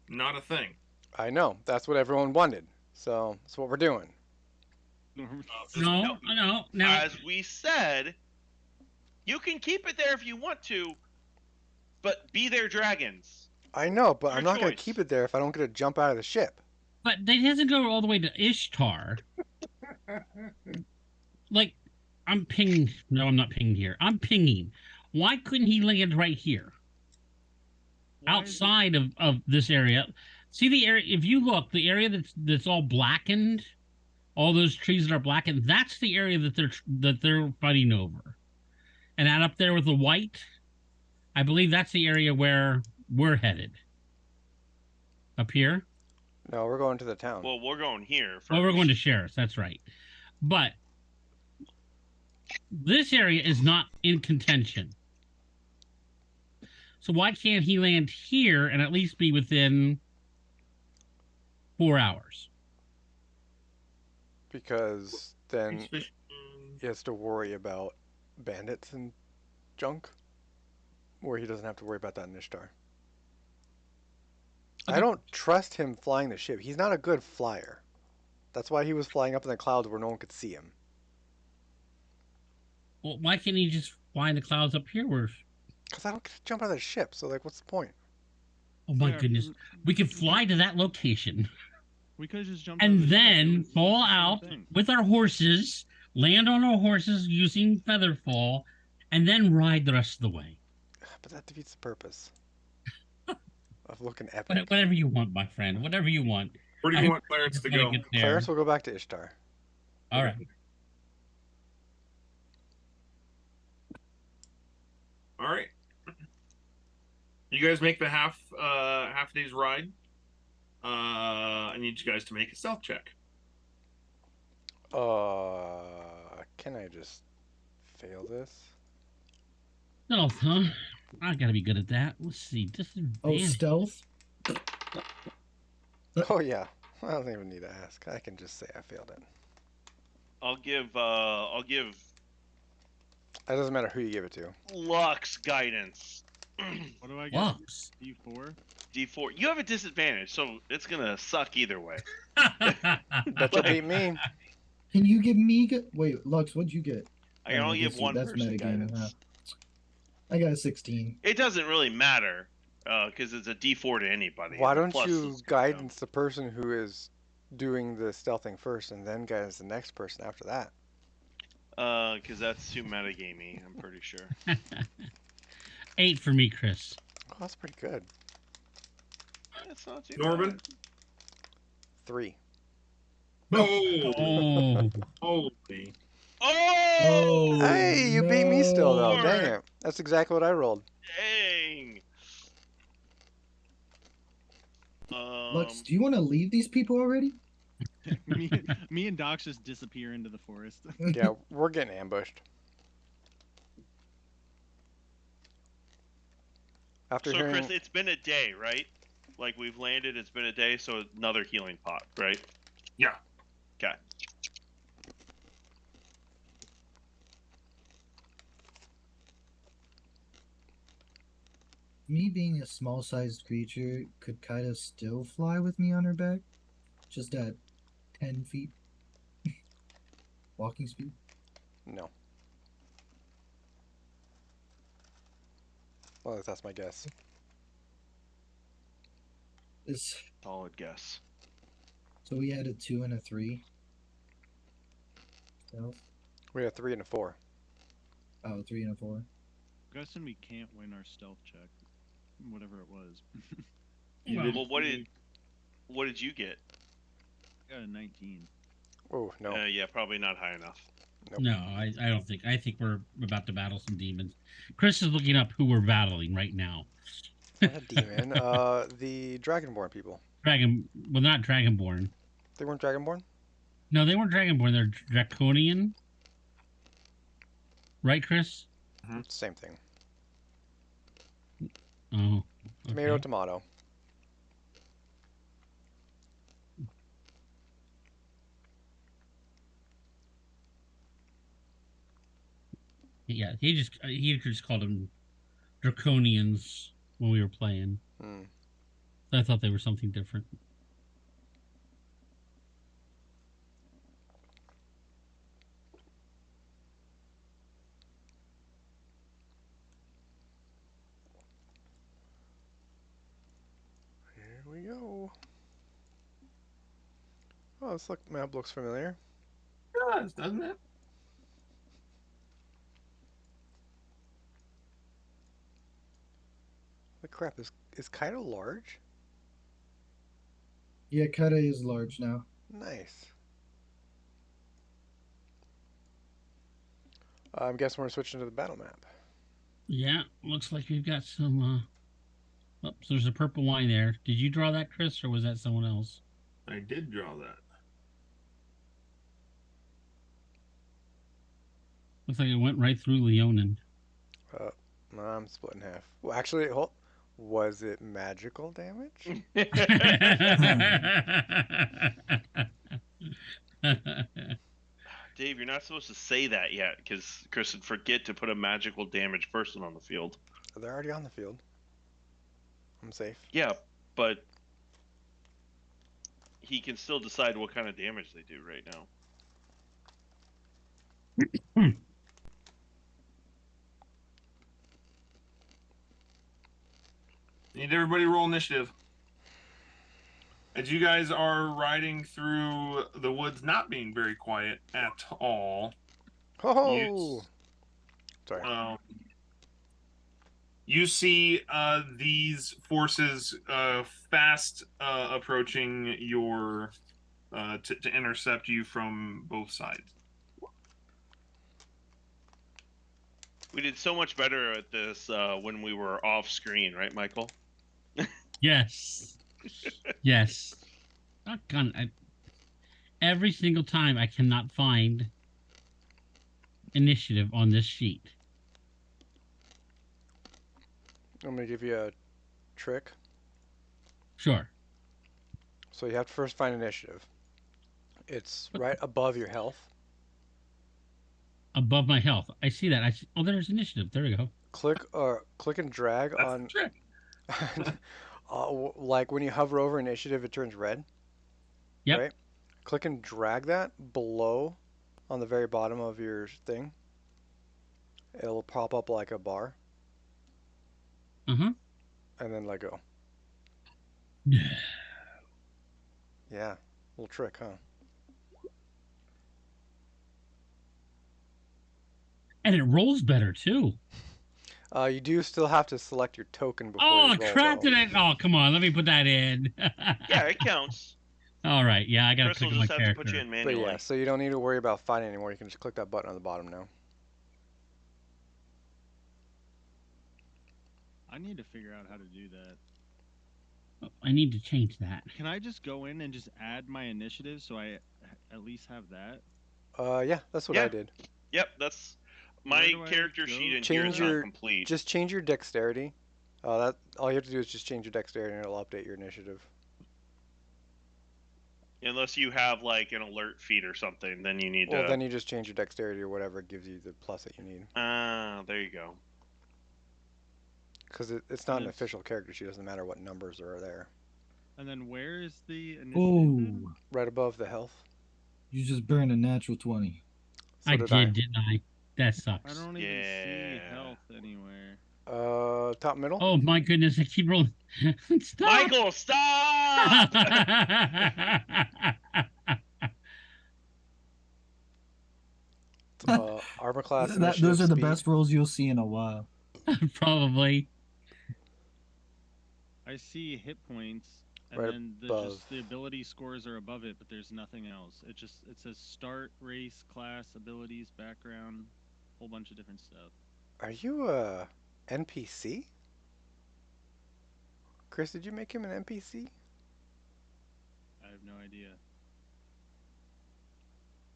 not a thing. I know. That's what everyone wanted. So that's what we're doing. Just No. Now As we said, You can keep it there if you want to, but be their dragons. I know, but Your I'm not going to choice. keep it there if I don't get to jump out of the ship. But they doesn't go all the way to Ishtar. Like, I'm pinging. No, I'm not pinging here. I'm pinging. Why couldn't he land right here? Why is it- Outside of this area. See the area, if you look, the area that's all blackened, all those trees that are blackened, that's the area that they're fighting over. And that up there with the white, I believe that's the area where we're headed. Up here. No, we're going to the town. Well, we're going here first. Well, we're going to Sheriff's, that's right. But this area is not in contention. So why can't he land here and at least be within 4 hours? Because then He's fishing. he has to worry about bandits and junk, where he doesn't have to worry about that in Ishtar. I don't trust him flying the ship. He's not a good flyer. That's why he was flying up in the clouds where no one could see him. Well, why can't he just fly in the clouds up here? Where? Because I don't get to jump out of the ship, so like, what's the point? Oh my Yeah, goodness, we could fly to that location We could have just jumped out of and the ship. It then was fall the same out thing. with our horses, land on our horses using feather fall, and then ride the rest of the way. But that defeats the purpose of looking epic. Whatever you want, my friend. Whatever you want. Where do I you want Clarence just to gotta go? get there. Clarence will go back to Ishtar. All right. All right. You guys make the half day's ride. I need you guys to make a stealth check. Can I just fail this? No, huh? I gotta be good at that. Let's see. Oh, Disadvantage. stealth. Oh yeah, I don't even need to ask. I can just say I failed it. I'll give It doesn't matter who you give it to. Lux guidance. What do I get? Lux. D4? D4. You have a disadvantage, so it's gonna suck either way. Bet you'll beat me. Can you give me? Wait, Lux, what'd you get? I can only guess give one that's person metagame, guidance. huh? I got a 16. It doesn't really matter because it's a D4 to anybody. Why The don't plus you is gonna guidance the person who is doing the stealthing first, and then guidance the next person after that? because that's too metagamey. I'm pretty sure. 8 for me, Chris. Oh, that's pretty good. That's not too Norman? bad. 3. Oh, Oh. holy! Oh, Hey, you beat me still though. no. Dang it. That's exactly what I rolled. dang! Lux, do you want to leave these people already? me and Docs just disappear into the forest. Yeah, we're getting ambushed. After So hearing, Chris, it's been a day, right? Like we've landed, it's been a day, so another healing pot, right? Yeah. Okay. Me being a small-sized creature, could Kaida still fly with me on her back? Just at 10 feet? Walking speed? no. Well, that's my guess. Is Solid guess. So we had a 2 and a 3. Stealth. We have 3 and a 4. Oh, 3 and a 4. Guessing we can't win our stealth check, whatever it was. Well, what did you get? I got a 19. Oh no. Yeah, probably not high enough. Nope. No, I don't think. I think we're about to battle some demons. Chris is looking up who we're battling right now. Not a demon. The Dragonborn people. Well, not Dragonborn. They weren't Dragonborn? No, they weren't Dragonborn. They're Draconian. Right, Chris? Same thing. Oh. Tomato, okay. tomato. Yeah, he just called them Draconians when we were playing. Hmm. I thought they were something different. Oh, this map looks familiar. It does, doesn't it? What crap, is Kaido large? Yeah, Kata is large now. Nice. I'm guessing we're switching to the battle map. Yeah, looks like we've got some. Oops, there's a purple line there. Did you draw that, Chris, or was that someone else? I did draw that. Looks like it went right through Leonin. I'm split in half. Well, actually, was it magical damage? Dave, you're not supposed to say that yet, because Chris would forget to put a magical damage person on the field. They're already on the field. I'm safe. Yeah, but he can still decide what kind of damage they do right now. Need everybody roll initiative. As you guys are riding through the woods, not being very quiet at all. Oh! Sorry. You see these forces fast approaching your to intercept you from both sides. We did so much better at this when we were off screen, right, Michael? Yes. Yes. Doggone, every single time I cannot find initiative on this sheet. I'm going to give you a trick. Sure. So you have to first find initiative. It's right above your health. Above my health. I see that. Oh, there's initiative. There we go. Click and drag That's on. the trick. Like when you hover over initiative, it turns red. Yep. Right? Click and drag that below on the very bottom of your thing. It'll pop up like a bar. Uh-huh. And then let go. Yeah. Little trick, huh? And it rolls better too. You do still have to select your token before Oh you roll, crap! though. Oh, come on. Let me put that in. Yeah, it counts. All right. Yeah, I gotta Chris will click on my just have to put character. you in But manually. yeah, so you don't need to worry about fighting anymore. You can just click that button on the bottom now. I need to figure out how to do that. Oh, I need to change that. Can I just go in and just add my initiative so I at least have that? Yeah, that's what Yeah. I did. Yep, that's Where my do I character go? sheet in here Change is your- not complete. Just change your dexterity. That all you have to do is just change your dexterity and it'll update your initiative. Unless you have like an alert feed or something, then you need Well, to. then you just change your dexterity or whatever gives you the plus that you need. There you go. Because it's not an Yes. official character sheet. It doesn't matter what numbers are there. And then where is the initiative? then? Oh, Right above the health. you just burned a natural 20. So I did did, didn't I? That sucks. I don't even see Yeah. health anywhere. Top middle. Oh my goodness! I keep rolling. Stop! Michael, stop! Armor class. Those Initiative, are the speed. best rolls you'll see in a while. Probably. I see hit points, and Right then above. the ability scores are above it, but there's nothing else. It says start, race, class, abilities, background, whole bunch of different stuff. Are you a NPC? Chris, did you make him an NPC? I have no idea.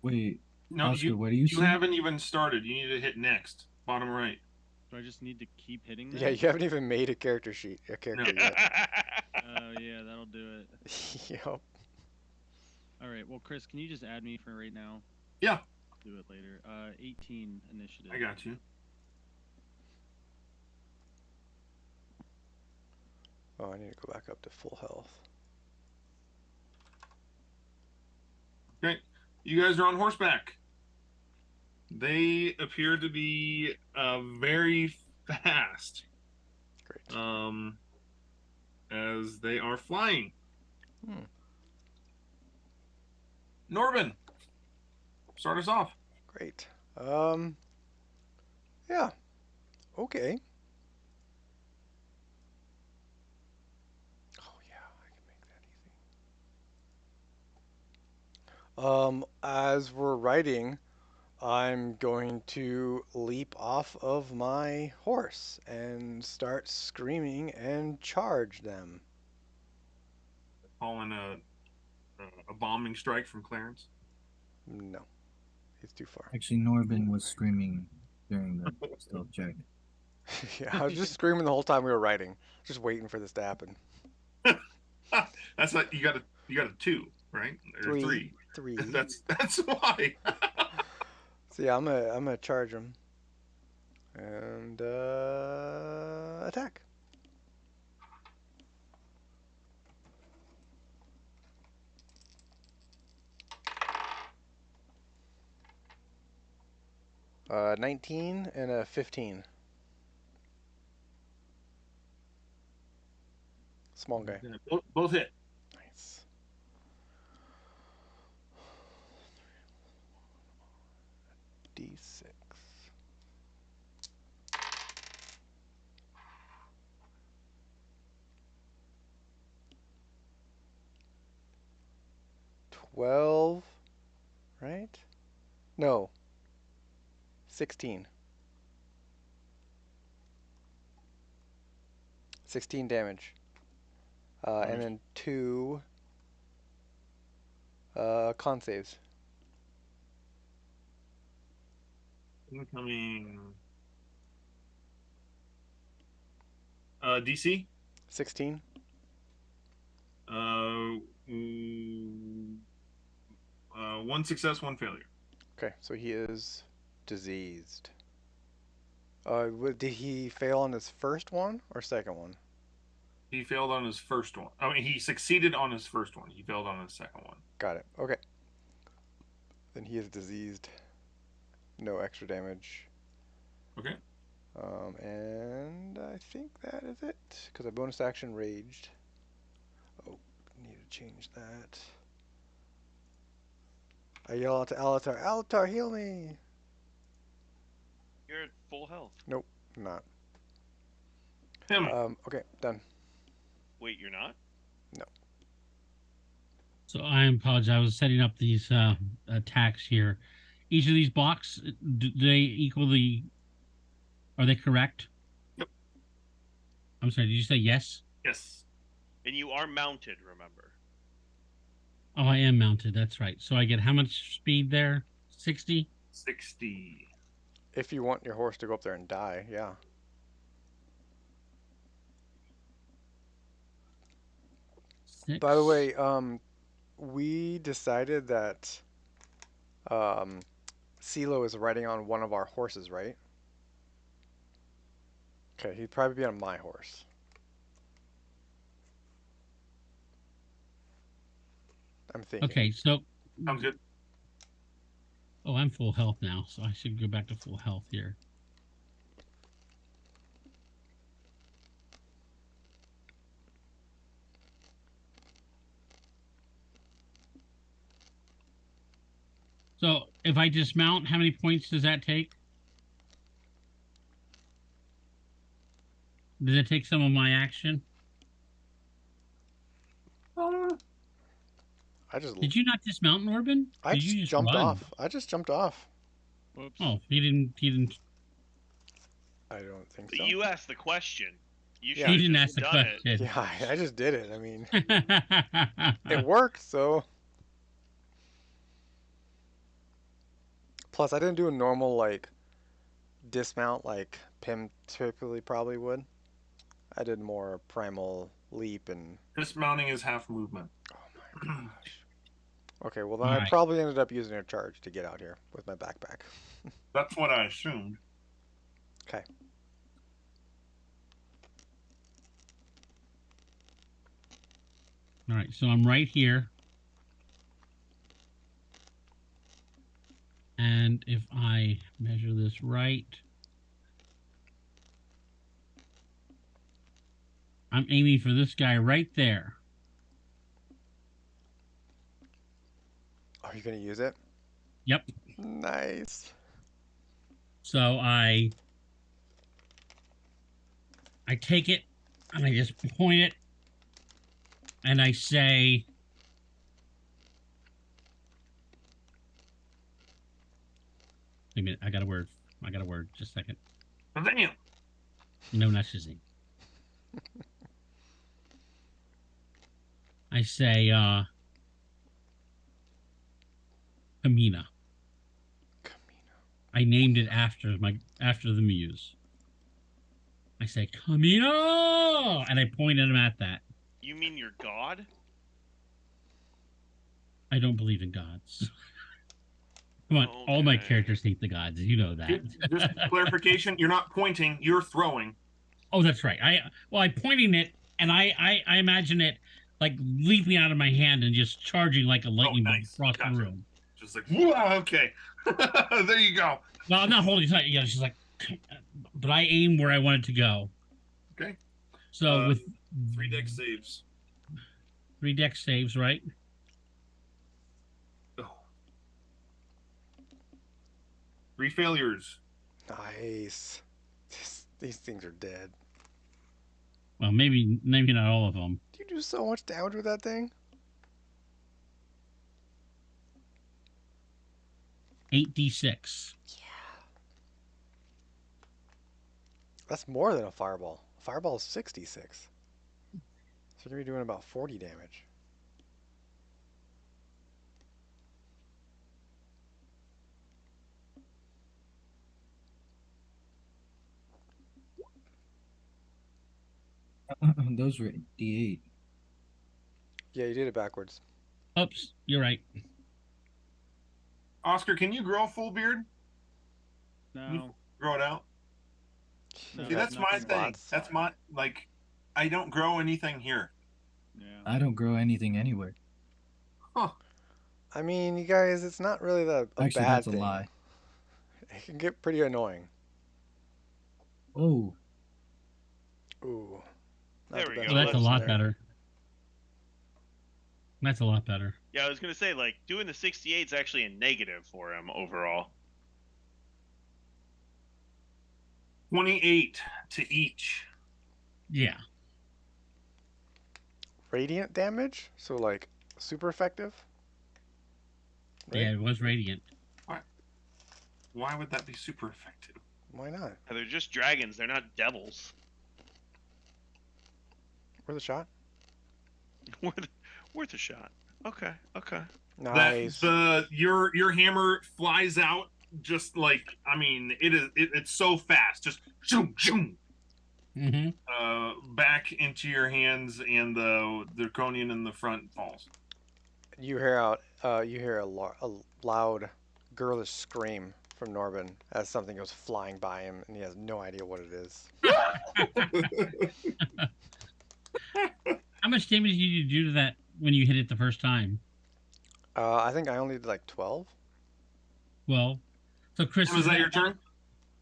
Wait, No, Oscar, what do you see? haven't even started. You need to hit next, bottom right. Do I just need to keep hitting that? Yeah, you haven't even made a character yet. Oh yeah, that'll do it. Yep. All right. Well, Chris, can you just add me for right now? Yeah. Do it later. 18 initiative. I got you. Oh, I need to go back up to full health. Okay, you guys are on horseback. They appear to be very fast. Great. As they are flying. Norbin, start us off. Great. Yeah. Okay. Oh yeah, I can make that easy. As we're writing, I'm going to leap off of my horse and start screaming and charge them. Calling a bombing strike from Clarence. No, he's too far. Actually, Norbin was screaming during the stealth check. Yeah, I was just screaming the whole time we were writing, just waiting for this to happen. That's like you got a two, right? Or Three, three. three. That's why. So yeah, I'm gonna charge him and attack. 19 and a 15. Small guy. Both hit. Nice. D6. 12, right? No. 16. 16 damage. And then 2 con saves. Incoming. DC. 16. Mm, one success, one failure. Okay, so he is diseased. Did he fail on his first one or second one? He failed on his first one. I mean, he succeeded on his first one. He failed on his second one. Got it. Okay. Then he is diseased. No extra damage. Okay. And I think that is it. Because I bonus action raged. Oh, need to change that. I yell out to Alatar, Alatar, heal me! You're at full health. Nope, I'm not. Him. Okay, done. Wait, you're not? No. So I apologize. I was setting up these attacks here. Each of these blocks, do they equal the? Are they correct? Yep. I'm sorry. Did you say yes? Yes. And you are mounted, remember. Oh, I am mounted. That's right. So I get how much speed there? 60? 60. If you want your horse to go up there and die, yeah. Six. By the way, we decided that CeeLo is riding on one of our horses, right? Okay, he'd probably be on my horse. I'm thinking. Okay, so Sounds good. oh, I'm full health now, so I should go back to full health here. So if I dismount, how many points does that take? Does it take some of my action? I just Did you not dismount, Norbin? I Did you just just jumped run? off. I just jumped off. Whoops. Oh, he didn't. He didn't. I don't think But so. you asked the question. You Yeah. should He have didn't just ask the done it. question. Yeah, I just did it. I mean, it worked, so. Plus, I didn't do a normal, like, dismount like Pim typically probably would. I did more primal leap and. Dismounting is half movement. Oh my gosh. Okay, well then All I right. probably ended up using a charge to get out here with my backpack. That's what I assumed. Okay. All right, so I'm right here. And if I measure this right, I'm aiming for this guy right there. Oh, you're gonna use it? Yep. Nice. So I take it and I just point it and I say, wait a minute, I got a word. Just a second. Damn. No, not Shazam. I say, Kamina. I named it after the muse. I say, Kamina! And I pointed him at that. You mean your god? I don't believe in gods. Come on, all my Okay. characters hate the gods. You know that. Just clarification: you're not pointing; you're throwing. Oh, that's right. I'm pointing it, and I imagine it like leaping out of my hand and just charging like a lightning bolt Nice. across Gotcha. the room. Just like, wow, okay, there you go. Well, I'm not holding tight. Yeah, she's like, but I aim where I want it to go. Okay. So with 3 deck saves. 3 deck saves, right? Oh. 3 failures. Nice. These things are dead. Well, maybe not all of them. You do so much damage with that thing. 8d6. That's more than a fireball. A fireball is 66. So you're gonna be doing about 40 damage. Those were D8. Yeah, you did it backwards. Oops, you're right. Oscar, can you grow a full beard? No. Grow it out. No, See, that's my nothing. thing. Spots. That's my I don't grow anything here. Yeah. I don't grow anything anywhere. Huh. I mean, you guys, it's not really a Actually, bad that's a thing. lie. It can get pretty annoying. Oh, Ooh. Not There the we best go. Well, that's a medicine lot there. better. That's a lot better. Yeah, I was gonna say like doing the 68 is actually a negative for him overall. 28 to each. Yeah. Radiant damage? So, like, super effective? Right? Yeah, it was radiant. Why would that be super effective? Why not? They're just dragons. They're not devils. Worth a shot? Worth a shot. Okay. Okay. Nice. Your hammer flies out just like, I mean, it's so fast, just zoom zoom Mm-hmm. back into your hands, and the draconian in the front falls. You hear a loud, girlish scream from Norbin as something goes flying by him, and he has no idea what it is. How much damage did you do to that when you hit it the first time? I think I only did like 12. Well, so Chris, Was that your turn?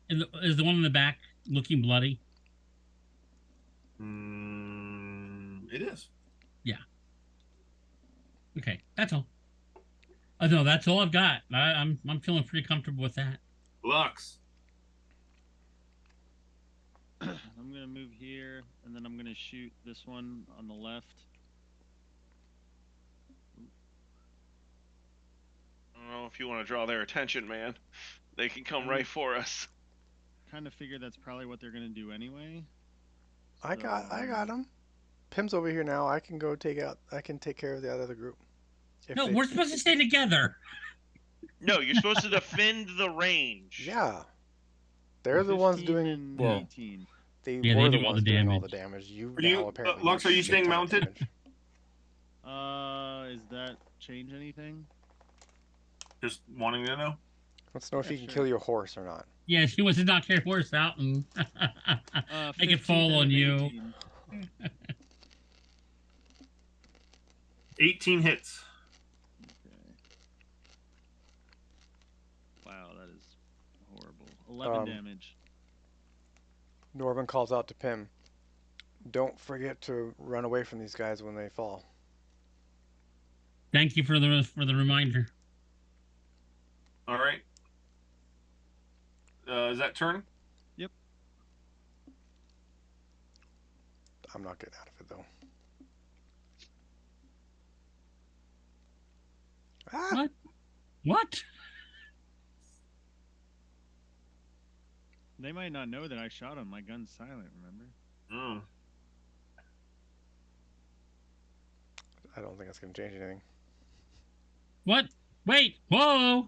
Is the one in the back looking bloody? It is. Okay, that's all. No, that's all I've got. I'm feeling pretty comfortable with that. Lux. I'm gonna move here, and then I'm gonna shoot this one on the left. I don't know if you want to draw their attention, man. They can come right for us. Kind of figure that's probably what they're gonna do anyway. I got him. Pim's over here now. I can take care of the other group. No, we're supposed to stay together. No, you're supposed to defend the range. Yeah. They're the ones 15 doing and well, 18. They Yeah, were they the do all ones the doing all the damage. damage. You Are now you, apparently Lux, do are you a staying ton of mounted? damage. Is that change anything? Just wanting to know. Let's know if Yeah, you can sure. kill your horse or not. Yeah, she wants to knock your horse out and make it 15 fall on and you. 18. 18 hits. Okay. Wow, that is horrible. 11 damage. Norbin calls out to Pim. Don't forget to run away from these guys when they fall. Thank you for the reminder. All right. Is that turn? Yep. I'm not getting out of it though. Ah! What? What? They might not know that I shot him. My gun's silent, remember? Mm. I don't think it's gonna change anything. What? Wait. Whoa.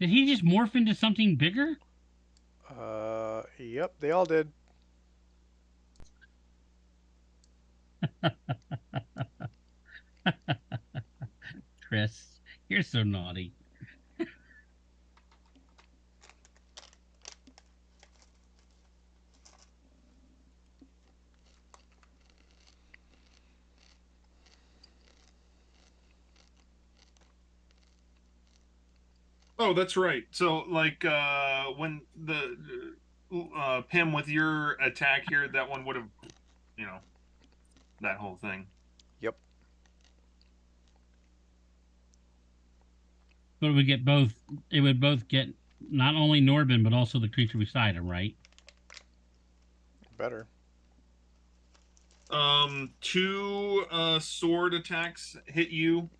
Did he just morph into something bigger? Yep, they all did. Chris, you're so naughty. Oh, that's right. So, like, when the Pim with your attack here, that one would have, you know, that whole thing. Yep. But it would get both. It would both get not only Norbin but also the creature beside him, right? Better. Two sword attacks hit you,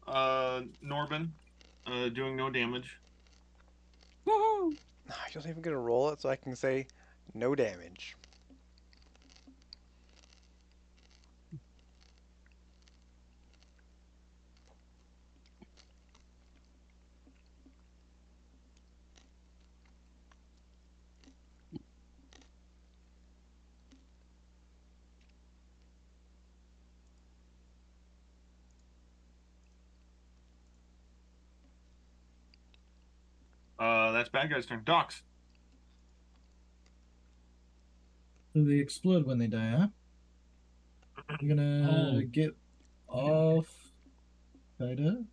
Norbin, doing no damage. Woohoo! I don't even gonna roll it, so I can say no damage. That's bad guy's turn. Docs. So they explode when they die, huh? I'm gonna Oh, get off. Kinda.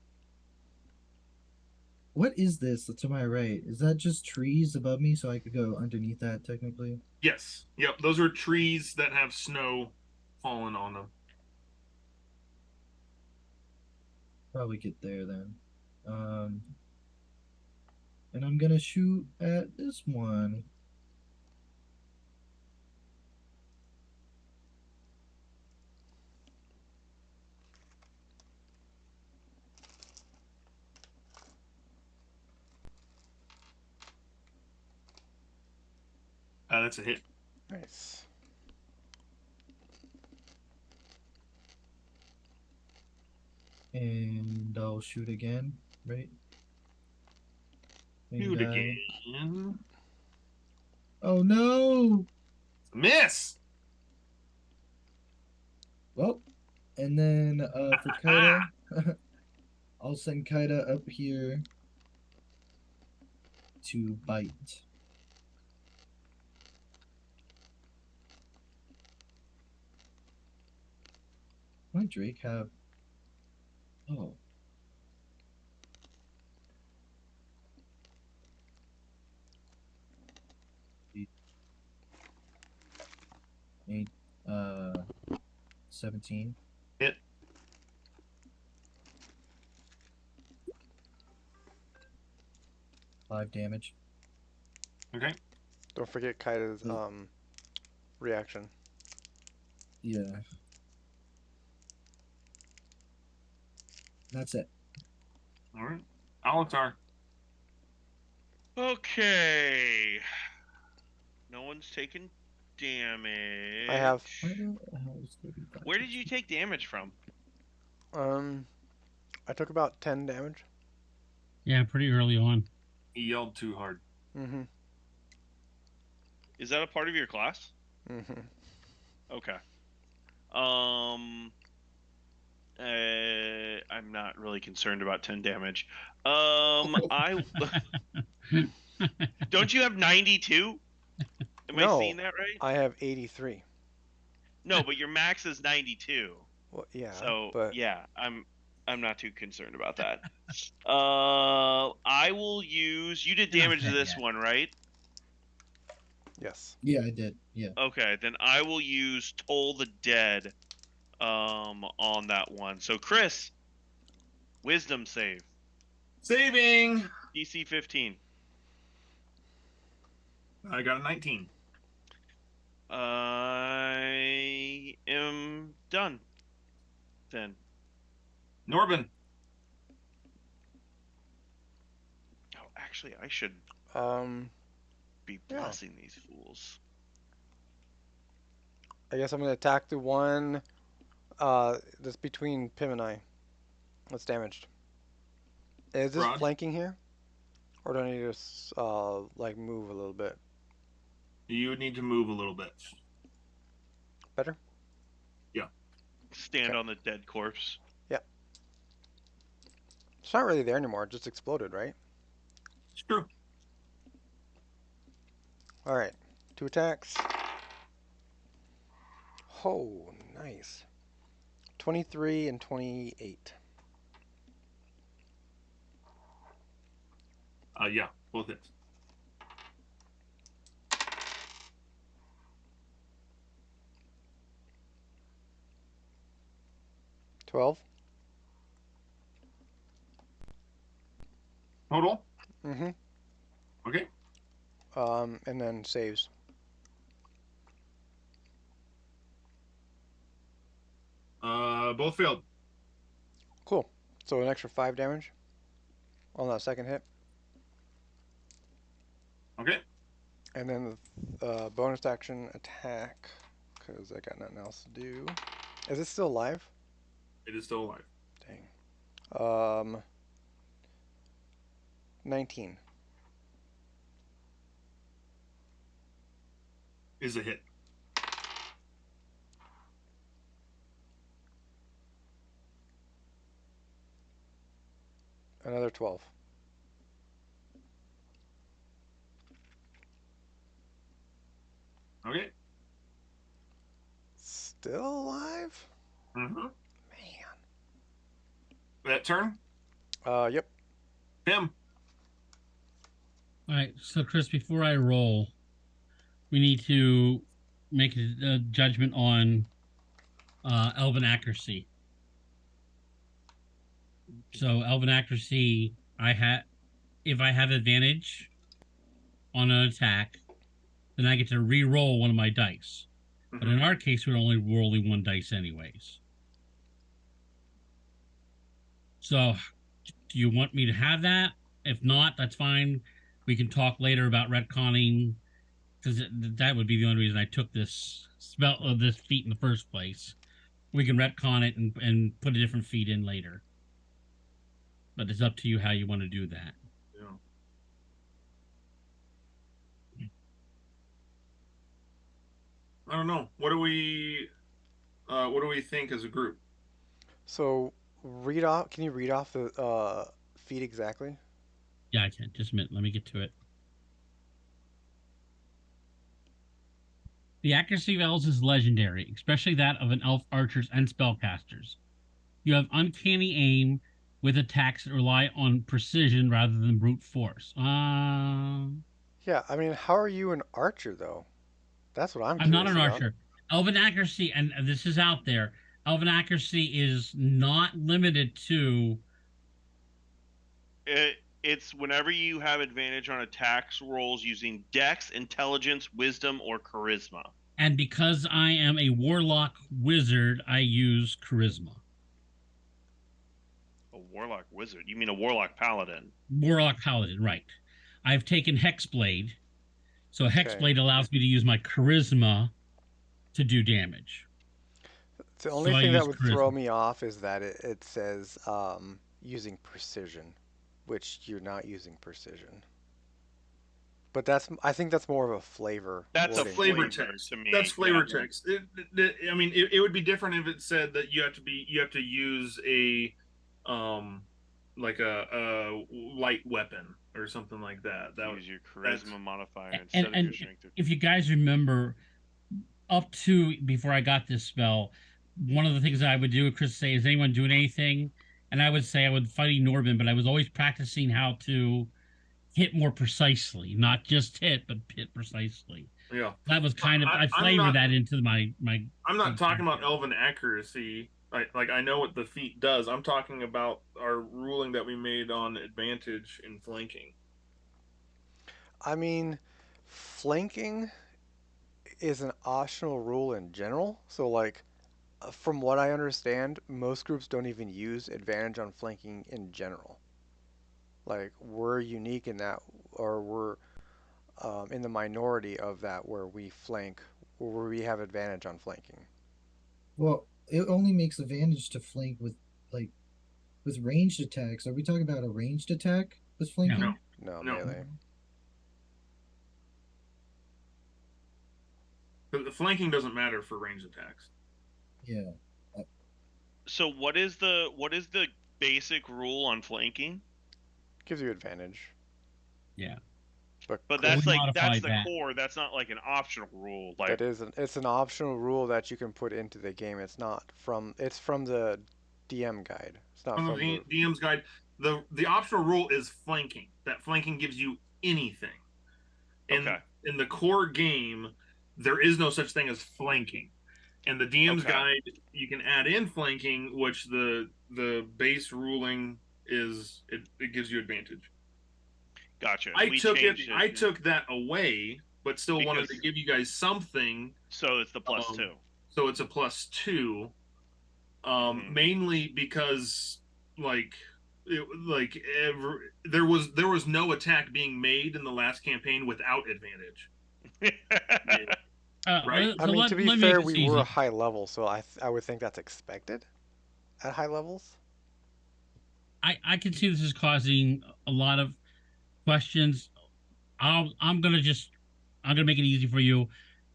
What is this to my right? Is that just trees above me so I could go underneath that technically? Yes. Yep. Those are trees that have snow falling on them. Probably get there then. And I'm gonna shoot at this one. That's a hit. Nice. And I'll shoot again, right? Same Shoot guy. again. Oh no! Miss. Well, and then for Kaida, I'll send Kaida up here to bite. Might Drake have? Oh, 8, 17, Hit. 5 damage. Okay. Don't forget Kaida's reaction. Yeah. That's it. All right. Alatar. Okay. No one's taken damage. I have. Where did you take damage from? I took about 10 damage. yeah, pretty early on. He yelled too hard. Mm-hmm. Is that a part of your class? Mm-hmm. Okay. I'm not really concerned about 10 damage. I don't you have 92? Am I No, seeing that right? I have 83. No, but your max is 92. Well, yeah, So but yeah, I'm not too concerned about that. I will use. You did You're not damage to dead this yet. one, right? yes. Yeah, I did. Yeah. Okay, then I will use Toll the Dead, on that one. So Chris, Wisdom save. Saving. DC 15. I got a 19. I am done. Then. Norbin. Oh, actually, I should be Yeah. blessing these fools. I guess I'm gonna attack the one that's between Pim and I. That's damaged. Is this Rod. flanking here? Or do I need to like move a little bit? You would need to move a little bit. Better? Stand Okay. on the dead corpse. It's not really there anymore, it just exploded, right? It's true. Alright. 2 attacks. Oh, nice. 23 and 28. Yeah, both hits. $12. Total. Mm-hmm. Okay. And then saves. Both failed. Cool. So an extra 5 damage on that second hit. Okay. And then the bonus action attack, because I got nothing else to do. Is it still alive? It is still alive. Dang. 19. Is a hit. Another 12. Okay. Still alive? Mm-hmm. Man. That turn. Yep. Him. All right, so Chris, before I roll, we need to make a judgment on elven accuracy. So elven accuracy, if I have advantage on an attack, then I get to re-roll one of my dice. Mm-hmm. But in our case, we're only rolling one dice anyways. So, do you want me to have that? If not, that's fine. We can talk later about retconning, because that would be the only reason I took this spell of this feat in the first place. We can retcon it and put a different feat in later. But it's up to you how you want to do that. Yeah. I don't know. What do we think as a group? So can you read off the feat exactly? Yeah, I can. Just a minute. Let me get to it. The accuracy of elves is legendary, especially that of an elf archers and spellcasters. You have uncanny aim with attacks that rely on precision rather than brute force. Yeah, I mean, how are you an archer though? That's what I'm I'm not curious an about. archer. Elven accuracy, and this is out there, elven accuracy is not limited to. It's whenever you have advantage on attacks rolls using Dex, Intelligence, Wisdom, or Charisma. And because I am a warlock wizard, I use charisma. A warlock wizard? You mean a warlock paladin? Warlock paladin, right. I've taken Hexblade. So Hexblade Okay. allows me to use my charisma to do damage. The only So I thing that use would charisma. throw me off is that it says using precision, which you're not using precision. But I think that's more of a flavor. That's wording. a Flavor flavor text. to me. That's flavor Yeah. text. I mean, it would be different if it said that you have to use a like a light weapon or something like that. That Use your charisma modifier And, instead of and your strength. if you guys remember, up to before I got this spell, one of the things that I would do, Chris say, is anyone doing anything? And I would say I would fight Norbin, but I was always practicing how to hit more precisely, not just hit, but hit precisely. Yeah. That was kind of I I'm flavored not- that into my. I'm not talking about elven accuracy. I know what the feat does. I'm talking about our ruling that we made on advantage in flanking. I mean, flanking is an optional rule in general. So, like, from what I understand, most groups don't even use advantage on flanking in general. Like, we're unique in that, or we're in the minority of that where we flank, where we have advantage on flanking. Well, it only makes advantage to flank like with ranged attacks. Are we talking about a ranged attack with No. No, flanking? No, no. melee. The flanking doesn't matter for range attacks. Yeah. So what is the basic rule on flanking? Gives you advantage. Yeah. But But We that's modified the that. core. That's not like an optional rule. Like it's an optional rule that you can put into the game. It's from the DM guide. It's not From from the the DM's guide, the optional rule is flanking. That flanking gives you anything. okay, In the core game, there is no such thing as flanking. And the DM's okay, guide, you can add in flanking, which the base ruling is it gives you advantage. gotcha. I We took it. changed I it took that away, but still wanted because to give you guys something. so it's the plus Um, two. so it's a +2. Mhm. Mainly because like there was no attack being made in the last campaign without advantage. Yeah. Right? So I mean, to be let me make fair, this we were a easy. high level, so I would think that's expected at high levels. I can see this is causing a lot of questions. I'm gonna just I'm gonna make it easy for you.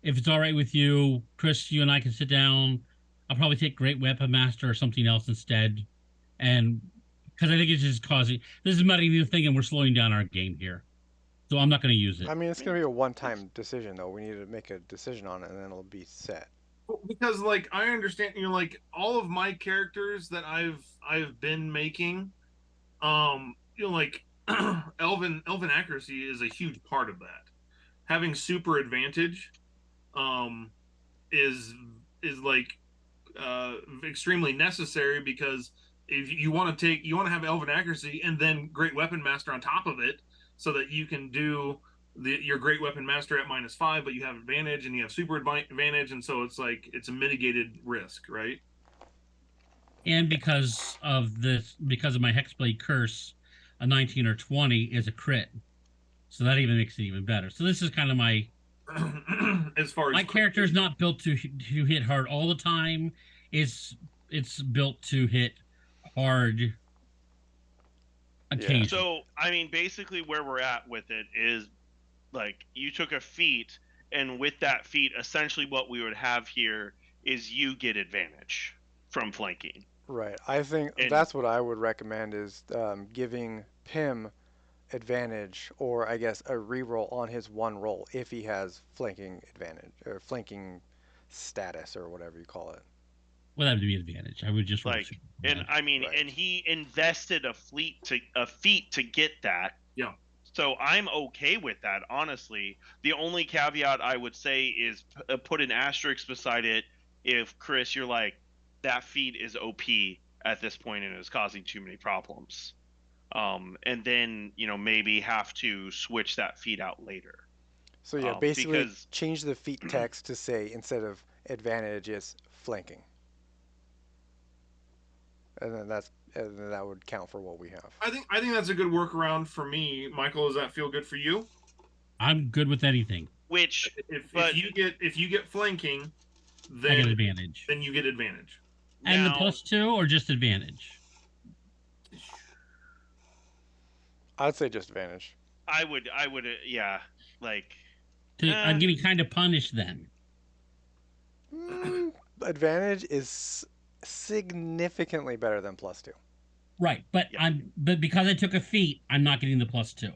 If it's all right with you, Chris, you and I can sit down. I'll probably take Great Weapon Master or something else instead, and because I think it's just causing this is not even thing, and we're slowing down our game here. So I'm not going to use I it. mean, it's gonna be a one-time decision though. We need to make a decision on it, and then it'll be set. Because like I understand, like all of my characters that I've been making, like elven accuracy is a huge part of that. Having super advantage, um, is is like extremely necessary because if you want to have elven accuracy and then great weapon master on top of it, so that you can do your great weapon master at -5, but you have advantage and you have super advantage, and so it's like it's a mitigated risk, right? And because of my Hexblade curse, a 19 or 20 is a crit. So that even makes it even better. So this is kind of As far as my character is not built to hit hard all the time. It's built to hit hard Yeah. occasionally. So I mean, basically, where we're at with it is like you took a feat, and with that feat, essentially what we would have here is you get advantage from flanking. Right. I think And that's what I would recommend is giving Pim advantage, or I guess a reroll on his one roll if he has flanking advantage or flanking status or whatever you call it. Well, that would be an advantage. I would just roll like, super and bad. I mean, Right. and he invested a feat to get that. Yeah. So I'm okay with that, honestly. The only caveat I would say is put an asterisk beside it if Chris, you're like that feat is OP at this point and is causing too many problems. And then maybe have to switch that feat out later. So yeah, basically Because change the feat text to say instead of advantage is flanking, and then that would count for what we have. I think that's a good workaround for me. Michael, does that feel good for you? I'm good with anything. which, If but if you get flanking, I get then advantage. then you get advantage. And the now +2 or just advantage? I'd say just advantage. I would yeah, like I'm getting kind of punished then. Advantage is significantly better than +2. Right, but Yeah. but because I took a feat, I'm not getting the +2.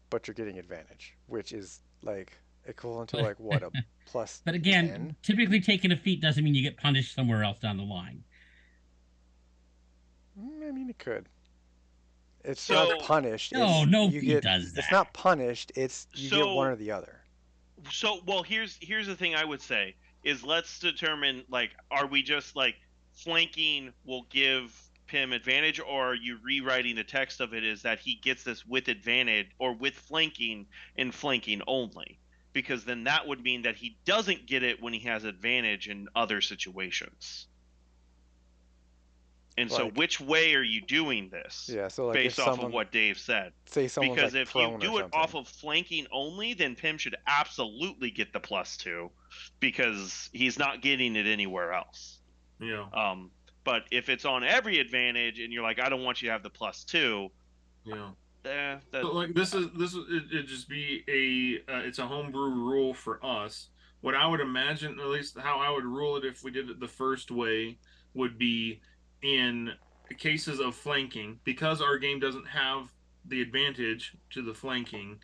But you're getting advantage, which is like equivalent to like what, a plus But again, 10? typically taking a feat doesn't mean you get punished somewhere else down the line. I mean, it could. It's So- not punished. No, It's, no you feat get. does It's that. not punished. It's you get So- one or the other. well, here's the thing I would say is let's determine, like, are we just like flanking will give Pym advantage, or are you rewriting the text of it is that he gets this with advantage or with flanking and flanking only? Because then that would mean that he doesn't get it when he has advantage in other situations. And so, Like- which way are you doing this? Yeah, so like if based off of someone, what Dave said? say someone's Because like if you prone or do it something. off of flanking only, then Pym should absolutely get the +2 because he's not getting it anywhere else. Yeah. But if it's on every advantage and you're like, I don't want you to have the +2, Yeah. that So like this is it just be it's a homebrew rule for us. What I would imagine, at least how I would rule it if we did it the first way, would be in cases of flanking, because our game doesn't have the advantage to the flanking,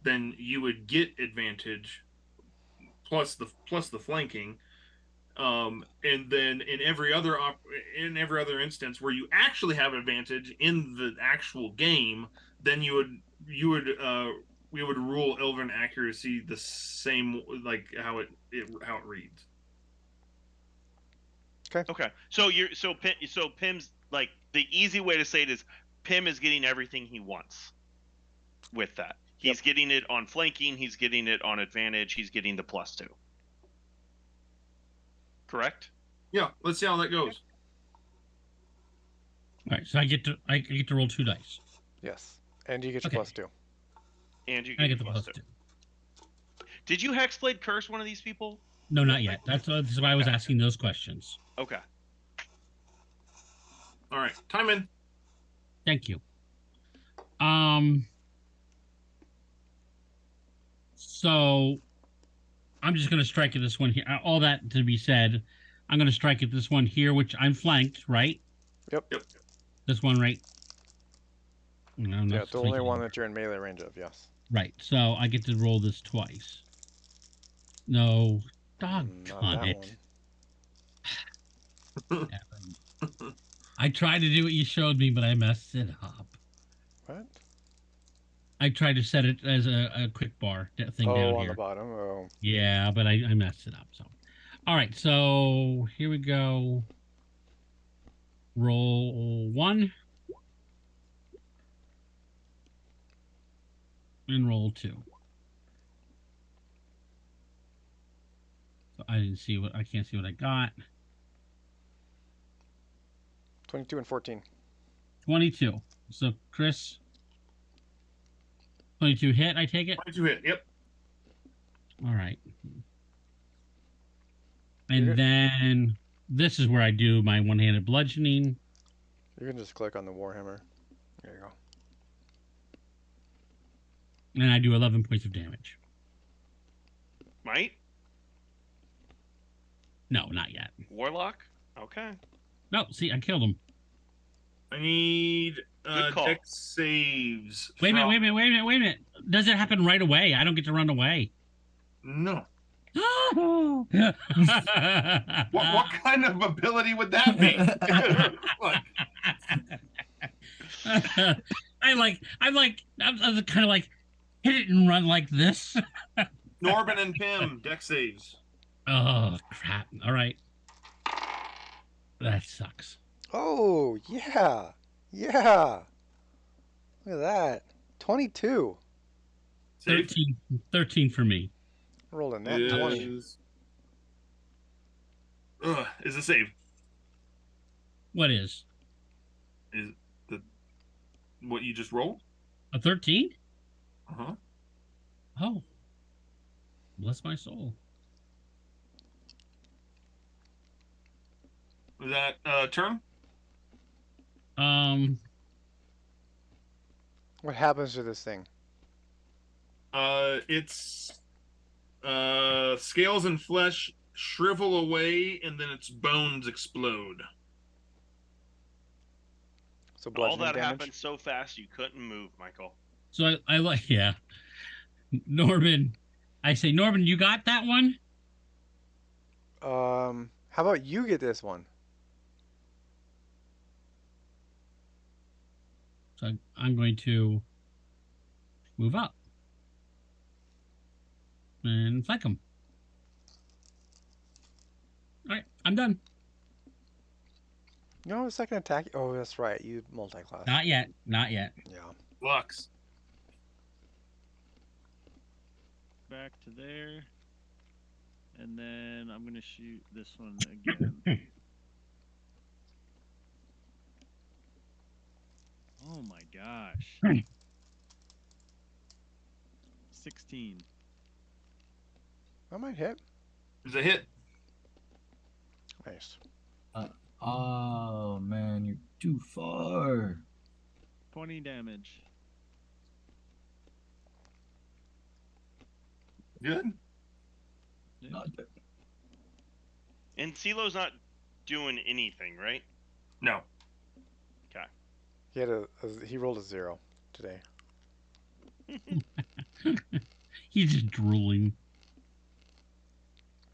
then you would get advantage plus the flanking. And then in every other instance where you actually have advantage in the actual game, then you would we would rule Elven accuracy the same, like how it reads. okay. So Pym's like, the easy way to say it is Pym is getting everything he wants with that. He's getting it on flanking, he's getting it on advantage, he's getting the +2. Correct? Yeah, let's see how that goes. All right, so I get to roll 2 dice. Yes, and you get your Okay. +2. And you I get get the the +2. +2. Did you Hexblade curse one of these people? No, not yet. That's why I was asking those questions. Okay. All right, time in. Thank you. So I'm just going to strike at this one here. All that to be said, I'm going to strike at this one here, which I'm flanked, right? Yep. This one, right? No, Yeah, it's the only one that you're in melee range of. Yes. Right. So I get to roll this twice. No, Not doggone that it. one. I tried to do what you showed me, but I messed it up. What? I tried to set it as a quick bar thing down on here. the bottom. Oh. Yeah, but I messed it up. So, all right. So here we go. Roll 1 and roll 2. So I can't see what I got. 22 and 14. 22. So Chris, 22 hit. I take it. 22 hit. Yep. All right. And then this is where I do my one-handed bludgeoning. You can just click on the Warhammer. There you go. And I do 11 points of damage. Might? No, not yet. Warlock? Okay. No, see, I killed him. I need Good call. dex saves. Wait a minute. Does it happen right away? I don't get to run away. No. what What kind of ability would that be? Like, I'm kind of like, hit it and run like this. Norbin and Pym, dex saves. Oh, crap. All right. That sucks. Oh, yeah. Yeah. Look at that. 22. Save 13 for me. Rolled a net 20. Is a save. What is? Is the what you just rolled? A 13? Uh-huh. Oh. Bless my soul. Was that turn? What happens to this thing? It's scales and flesh shrivel away, and then its bones explode. So All bludgeoning that damage. happened so fast you couldn't move, Michael. So I like, yeah. Norman, I say, Norman, you got that one? How about you get this one? So I'm going to move up and flank him. All right, I'm done. No, second attack. Oh, that's right. You multi-class. Not yet. Not yet. Yeah. Lux. Back to there. And then I'm going to shoot this one again. Oh my gosh. 16. That might hit. It's a hit. Nice. Oh man, you're too far. 20 damage. Good. Yeah. Not bad. And CeeLo's not doing anything, right? No. He rolled a 0 today. He's just drooling.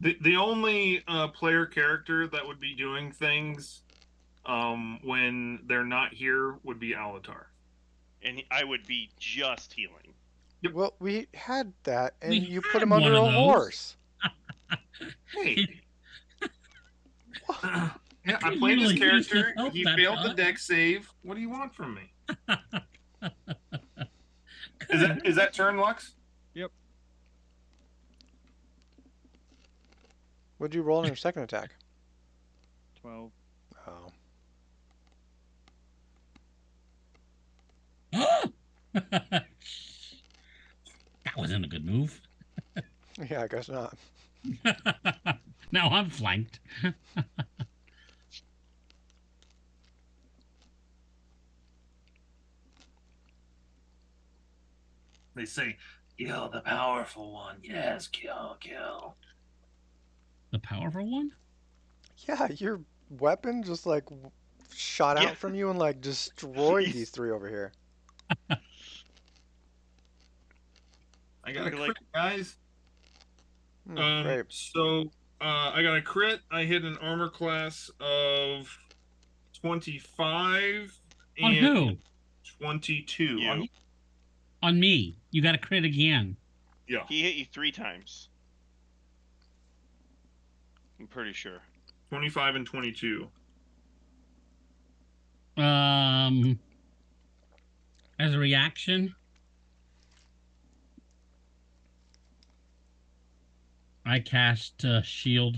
The only player character that would be doing things when they're not here would be Alatar. And I would be just healing. Yep. Well, we had that, and We you put him had under one a of those. horse. Hey. Yeah, I You played this really used to character. help He that failed the bug. deck save. What do you want from me? Is that turn, Lux? What'd you roll on your second attack? 12. Oh. That wasn't a good move. Yeah, I guess not. Now I'm flanked. They say, kill the powerful one. Yes, kill. The powerful one? Yeah, your weapon just like shot Yeah. out from you and like destroyed these three over here. I got a You're crit, like- guys. Great. So I got a crit. I hit an armor class of 25 On and who? 22. You. On- On me. You got to crit again. yeah. He hit you 3 times. I'm pretty sure. 25 and 22. As a reaction, I cast shield.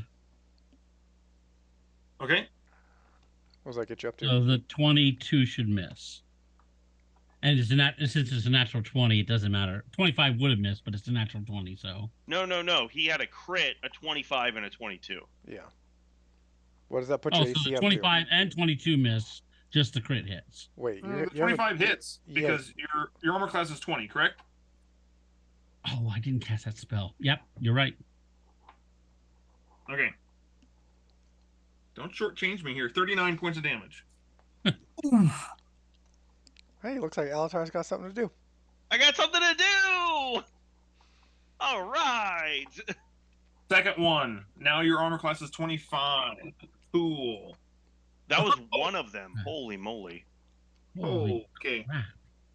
Okay. What does that get you up to? So the 22 should miss. And since it's a natural 20, it doesn't matter. 25 would have missed, but it's a natural 20, so. No. He had a crit, a 25, and a 22. Yeah. What does that put Oh, your so AC the up 25 and 22 miss, just the crit hits. to? Wait, The you have a, 25 hits yeah. because your armor class is 20, correct? Oh, I didn't cast that spell. Yep, you're right. Okay. Don't shortchange me here. 39 points of damage. Hey, looks like Alatar's got something to do. I got something to do! All right! Second one. Now your armor class is 25. Cool. That was one of them. Holy moly. Holy Okay. crap.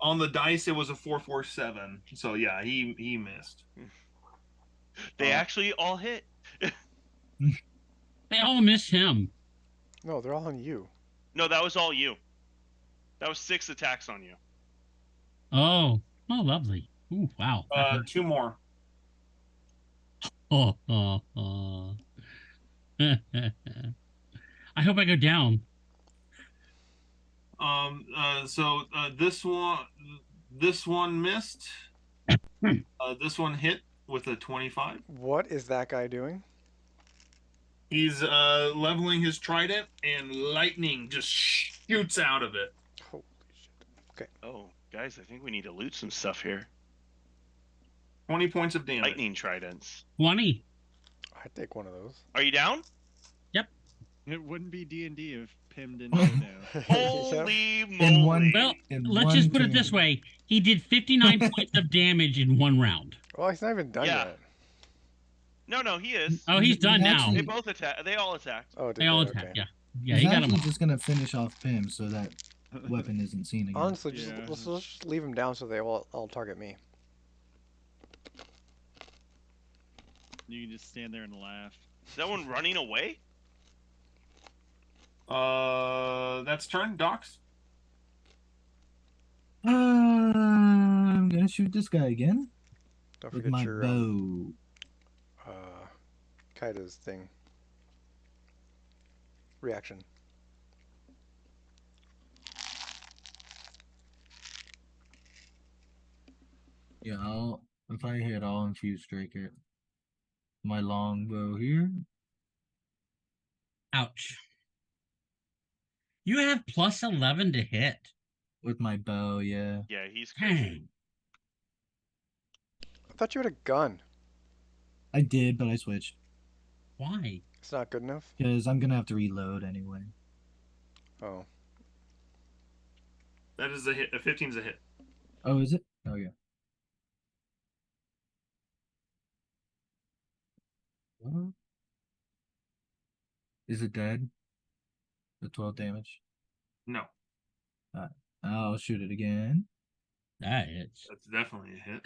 On the dice, it was a 447. So yeah, he missed. They actually all hit. They all miss him. No, they're all on you. No, that was all you. That was 6 attacks on you. Oh, lovely. Ooh, wow. That hurt. 2 more. Oh. I hope I go down. So this one missed. This one hit with a 25. What is that guy doing? He's leveling his trident, and lightning just shoots out of it. Holy shit. Oh, guys, I think we need to loot some stuff here. 20 points of damage. Lightning tridents. 20. I'd take one of those. Are you down? It wouldn't be D&D if Pim didn't go down. Holy moly. In one- Well, In let's one just put it this turn. way. He did 59 points of damage in one round. Well, he's not even done Yeah. yet. No, he is. Oh, he's done He now. actually- They both attack. They all attacked. Oh, did They all they? attack, Okay. yeah. Yeah, He's he got him actually all. just gonna finish off Pim so that weapon isn't seen again. Honestly, just, Yeah. let's just leave him down so they all target me. You can just stand there and laugh. Is that one running away? That's turn. Docs. I'm gonna shoot this guy again Don't with forget my your bow. Kaida's thing. Reaction. Yeah, if I hit, I'll infuse strike it. My longbow here. Ouch. You have plus 11 to hit. With my bow, yeah. Yeah, he's crazy. Dang. I thought you had a gun. I did, but I switched. Why? It's not good enough? Because I'm gonna have to reload anyway. Oh. That is a hit. A 15 is a hit. Oh, is it? Oh, yeah. What? Is it dead? The 12 damage? No, Alright. I'll shoot it again. That hits. that's definitely a hit.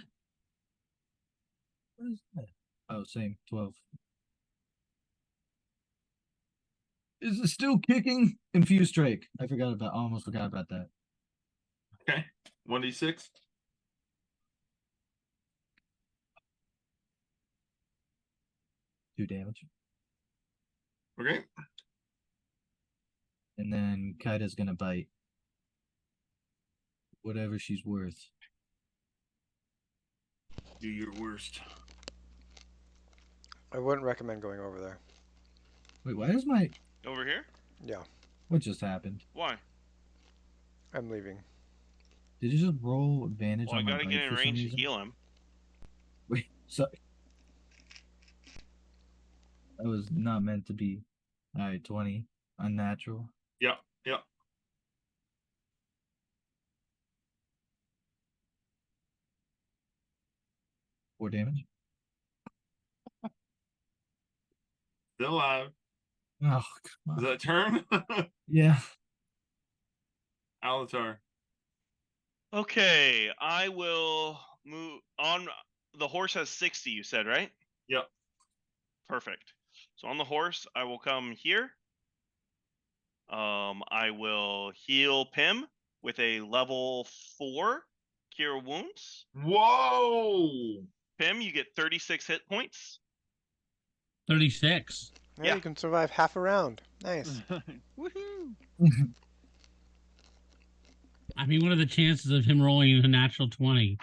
What is that? Oh, same. 12. Is it still kicking? Infuse strike. Almost forgot about that. Okay. 1d6. 2 damage. Okay. And then Kaida's gonna bite. Whatever she's worth. Do your worst. I wouldn't recommend going over there. Wait, why is my... Over here? Yeah, What just happened? Why? I'm leaving. Did you just roll advantage Well, I on my gotta get bite in for some range to reason? heal him. Wait, so... That was not meant to be. Alright, 20. Unnatural. Yep. Yep. 4 damage. Still alive. Oh, come Is on. that turn? Yeah. Alatar. Okay, I will move on. The horse has 60, you said, right? Yep. Perfect. So on the horse, I will come here. I will heal Pim with a level 4 Cure Wounds. Whoa! Pim, you get 36 hit points. 36. Yeah, Yeah. you can survive half a round. Nice. Woohoo! I mean, what are the chances of him rolling a natural 20?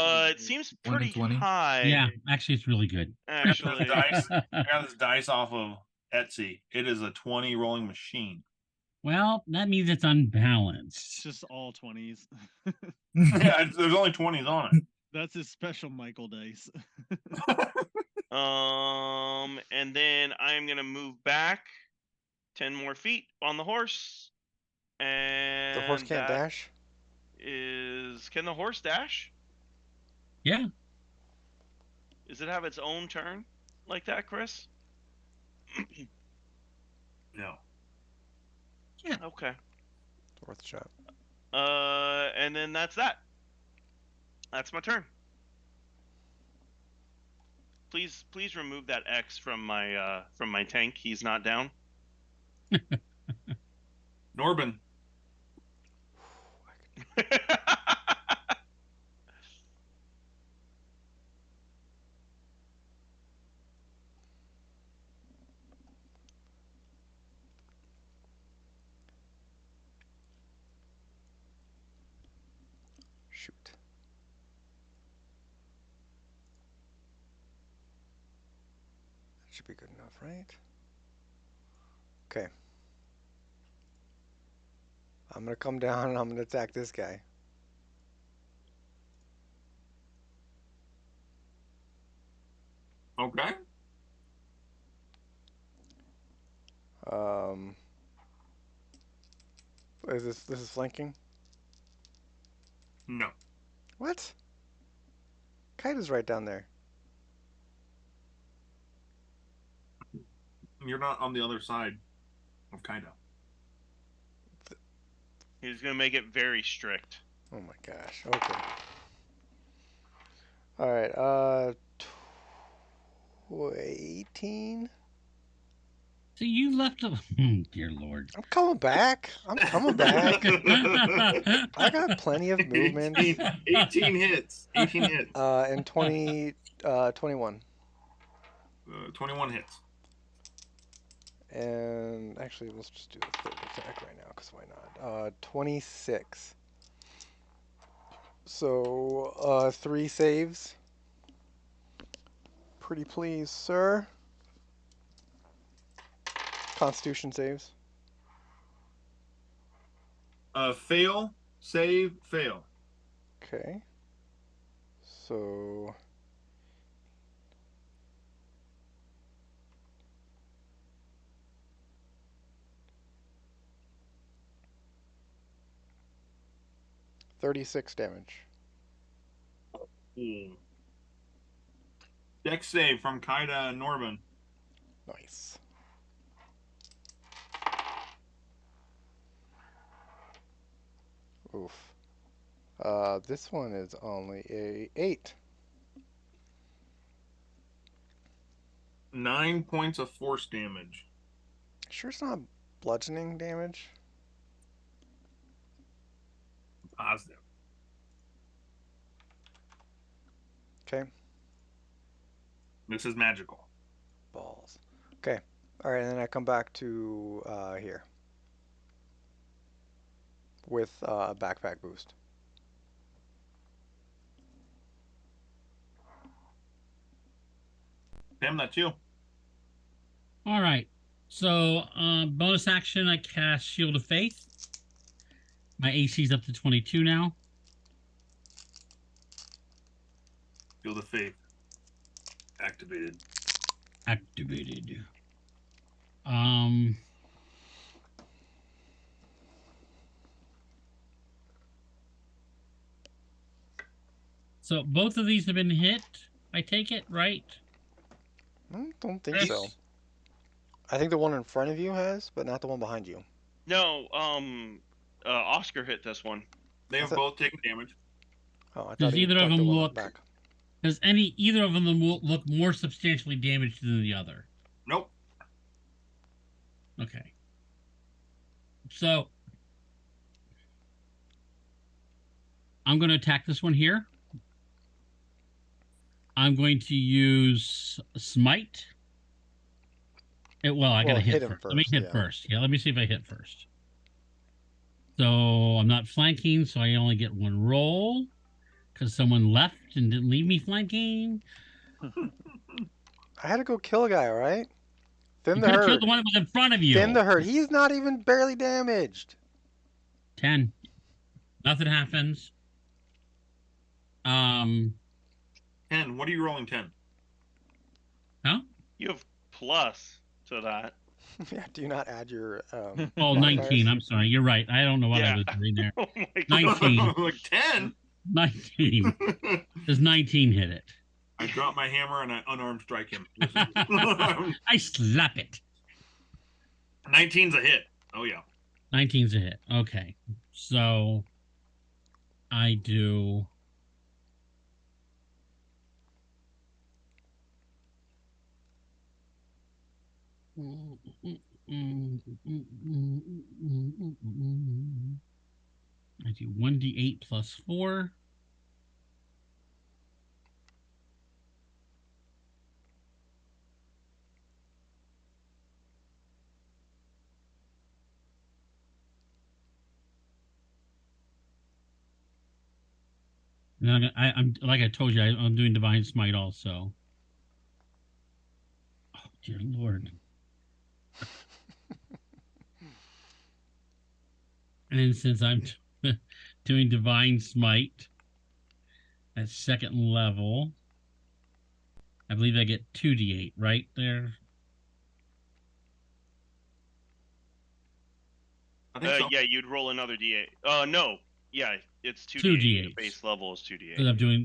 It seems 1 in pretty 20? high. Yeah, actually, it's really good. Actually. Dice. I got this dice off of Etsy. It is a 20 rolling machine. Well, that means it's It's unbalanced. just all 20s. Yeah, there's only 20s on it. That's his special Michael dice. And then I'm gonna move back 10 more feet on the horse. And The horse can't that dash? can the horse dash? Yeah. Does it have its own turn like that, Chris? No. Okay. Worth a shot. And then that's that. That's my turn. Please remove that X from my tank. He's not down. Norbin. Shoot. That should be good enough, right? Okay. I'm gonna come down and I'm gonna attack this guy. Okay. Um, this is flanking? No. What? Kaida's right down there. You're not on the other side of Kaido. He's gonna make it very strict. Oh my gosh. Okay. All right. 18. So you left a. Dear Lord. I'm coming back. I'm coming back. I got plenty of movement. 18 hits. 18 hits. And 21. 21 hits. And actually, let's just do the third attack right now, because why not? 26. So, 3 saves. Pretty please, sir. Constitution saves. Fail, save, fail. Okay. So... $36 damage. Dex save from Kaida and Norman. Nice. Oof. This one is only a 8. 9 points of force damage. Sure it's not bludgeoning damage? Positive. Okay. This is magical. Balls. Okay. Alright, and then I come back to here. With a backpack boost. Pam, that's you. All right. So, bonus action, I cast Shield of Faith. My AC's up to 22 now. Shield of Faith. Activated. Activated. So both of these have been hit. I take it, right? Don't think Chris? so. I think the one in front of you has, but not the one behind you. No, Oscar hit this one. They have both taken damage. Oh, I Does thought he either of took the them one look? back. Does either of them look more substantially damaged than the other? Nope. Okay. So I'm going to attack this one here. I'm going to use Smite. Well, I got to hit him first. Let me hit yeah. first. Yeah, let me see if I hit first. So I'm not flanking, so I only get one roll because someone left and didn't leave me flanking. I had to go kill a guy, all right? Thin You the could have killed herd. the one that was in front of you. Thin the herd. He's not even barely damaged. 10. Nothing happens. 10. What are you rolling 10? Huh? You have plus to that. Yeah, do you not add your Oh, 19. I'm sorry. You're right. I don't know what I Yeah. was doing there. Oh my god. 19. Like 10? 19. Does 19 hit it? I drop my hammer and I unarmed strike him. I slap it. 19's a hit. Oh, yeah. 19's a hit. Okay. So I do. I do 1d8 plus 4. And then I'm like I told you, I'm doing Divine Smite also. Oh, dear Lord. And then since I'm doing Divine Smite at second level, I believe I get 2d8 right there. I think so. Yeah, you'd roll another d8. No. Yeah, it's 2d8. 2d8. The base level is 2d8. Because I'm doing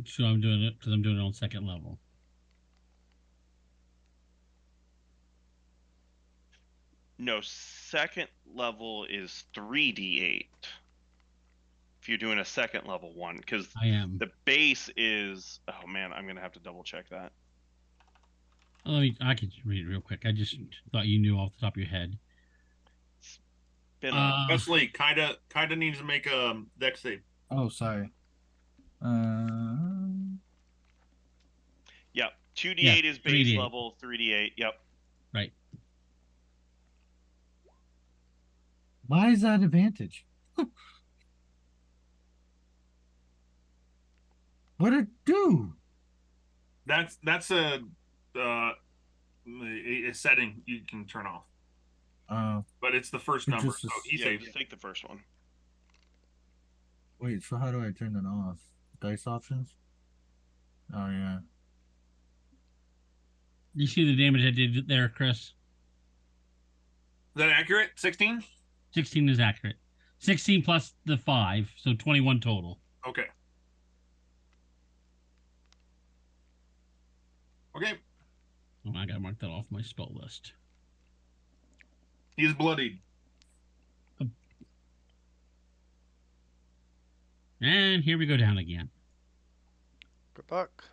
it because I'm doing it on second level. No, second level is 3d8. If you're doing a second level one, because I am. the base is. Oh man, I'm gonna have to double check that. I could read it real quick. I just thought you knew off the top of your head. Been Wesley, Kaida needs to make a dex save. Oh, sorry. Yep. 2d8 Yeah, is base 3d8. level. 3d8. Yep. Right. Why is that advantage? What'd it do? That's a setting you can turn off, but it's the first It number. just So is- he Yeah, saved just it. take the first one. Wait, so how do I turn it off? Dice options? Oh, yeah. You see the damage I did there, Chris? Is that accurate? 16? 16 is accurate. 16 plus the 5, so 21 total. Okay. Okay. Oh, I gotta mark that off my spell list. He is bloodied. And here we go down again. Good luck.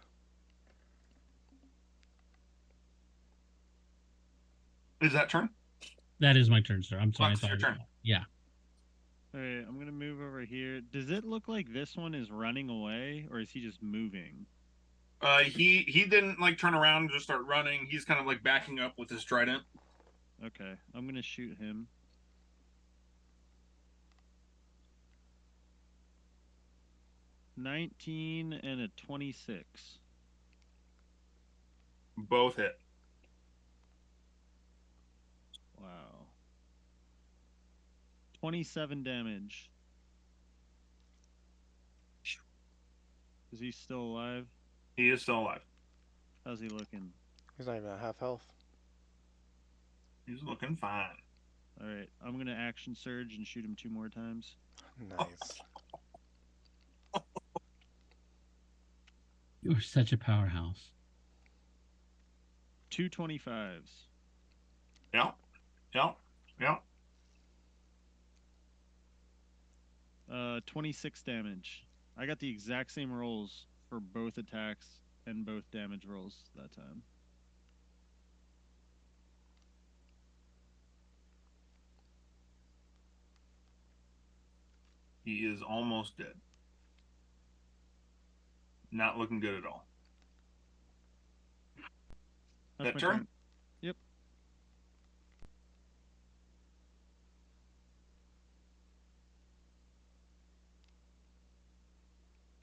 Is that turn? That is my turn, sir. I'm sorry. Lux, your turn. Yeah. All right, I'm gonna move over here. Does it look like this one is running away, or is he just moving? He didn't like turn around and just start running. He's kind of like backing up with his trident. Okay, I'm gonna shoot him. $19 and a 26. Both hit. Wow. 27 damage. Is he still alive? He is still alive. How's he looking? He's not even at half health. He's looking fine. All right, I'm gonna action surge and shoot him 2 more times. Nice. You're such a powerhouse. 2 25s. Yeah. Yeah. Yeah. 26 damage. I got the exact same rolls for both attacks and both damage rolls that time. He is almost dead. Not looking good at all. That's That my turn? Yep.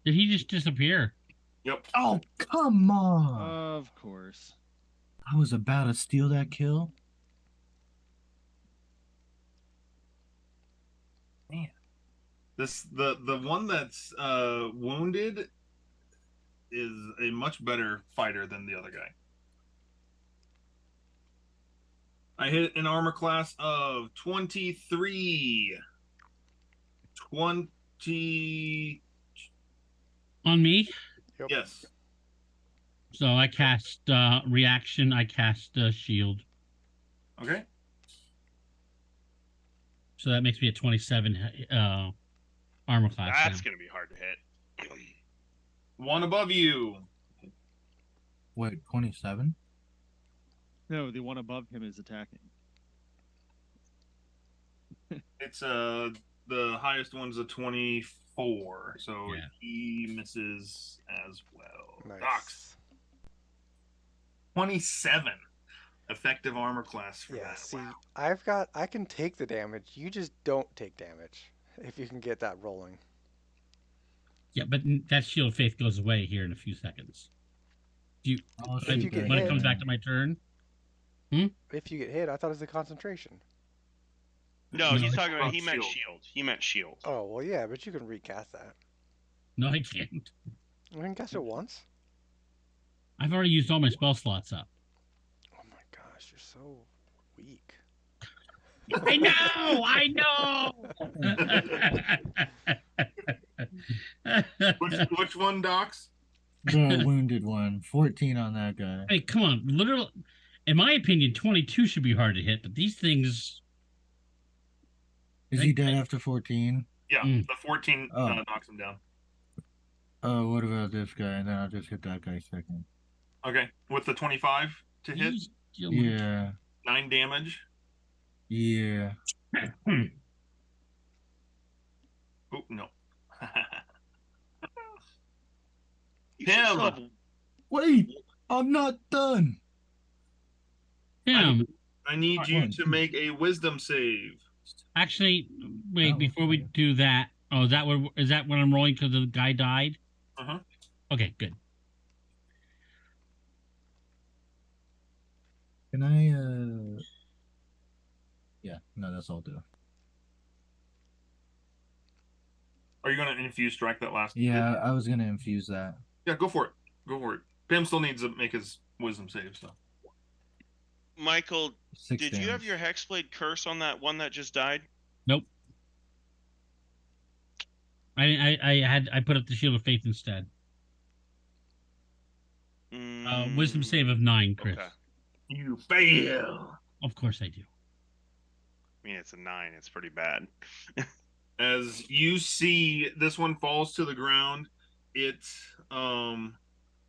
Did he just disappear? Yep. Oh, come on! Of course. I was about to steal that kill. Man. The one that's wounded is a much better fighter than the other guy. I hit an armor class of 23. 20. On me? Yep. Yes. So I cast reaction. I cast shield. Okay. So that makes me a 27 armor class. That's now. gonna be hard to hit. One above you. Wait, 27? No, the one above him is attacking. It's the highest one's a 24, so Yeah. he misses as well. Nice. Docs. 27 effective armor class for Yeah, that. see, Wow. I can take the damage. You just don't take damage if you can get that rolling. Yeah, but that shield of faith goes away here in a few seconds. I'll If shoot you get that when it hit- comes guy. back to my turn. If you get hit, I thought it was the concentration. No, No, he's it's talking about. not He meant shield. shield. He meant shield. Oh, well, yeah, but you can recast that. No, I can't. You can cast it once? I've already used all my spell slots up. Oh my gosh, you're so weak. I know. I know. Which one, Docs? The wounded one. 14 on that guy. Hey, come on. Literally, in my opinion, 22 should be hard to hit, but these things. Is he dead after 14? Yeah, Mm. the 14 Oh. knocks him down. Oh, what about this guy? And then I'll just hit that guy second. Okay, with the 25? to You hit. steal my- Yeah. 9 damage. Yeah. Oh, no. You Pim. still have Wait, I'm not done. Tim, I need you One, to two. make a wisdom save. actually, wait, Oh, before we okay. do that, oh, is that what I'm rolling because the guy died? Uh-huh. Okay, good. Can I yeah, no, that's all do. Are you going to infuse strike that last Yeah, bit? I was gonna infuse that. Yeah, go for it. Go for it. Pim still needs to make his wisdom save, so. Michael. 6 Did damage. you have your Hexblade curse on that one that just died? Nope. I put up the Shield of Faith instead. Wisdom save of 9, Chris. Okay. You fail. Of course I do. I mean, it's a 9. It's pretty bad. As you see this one falls to the ground, it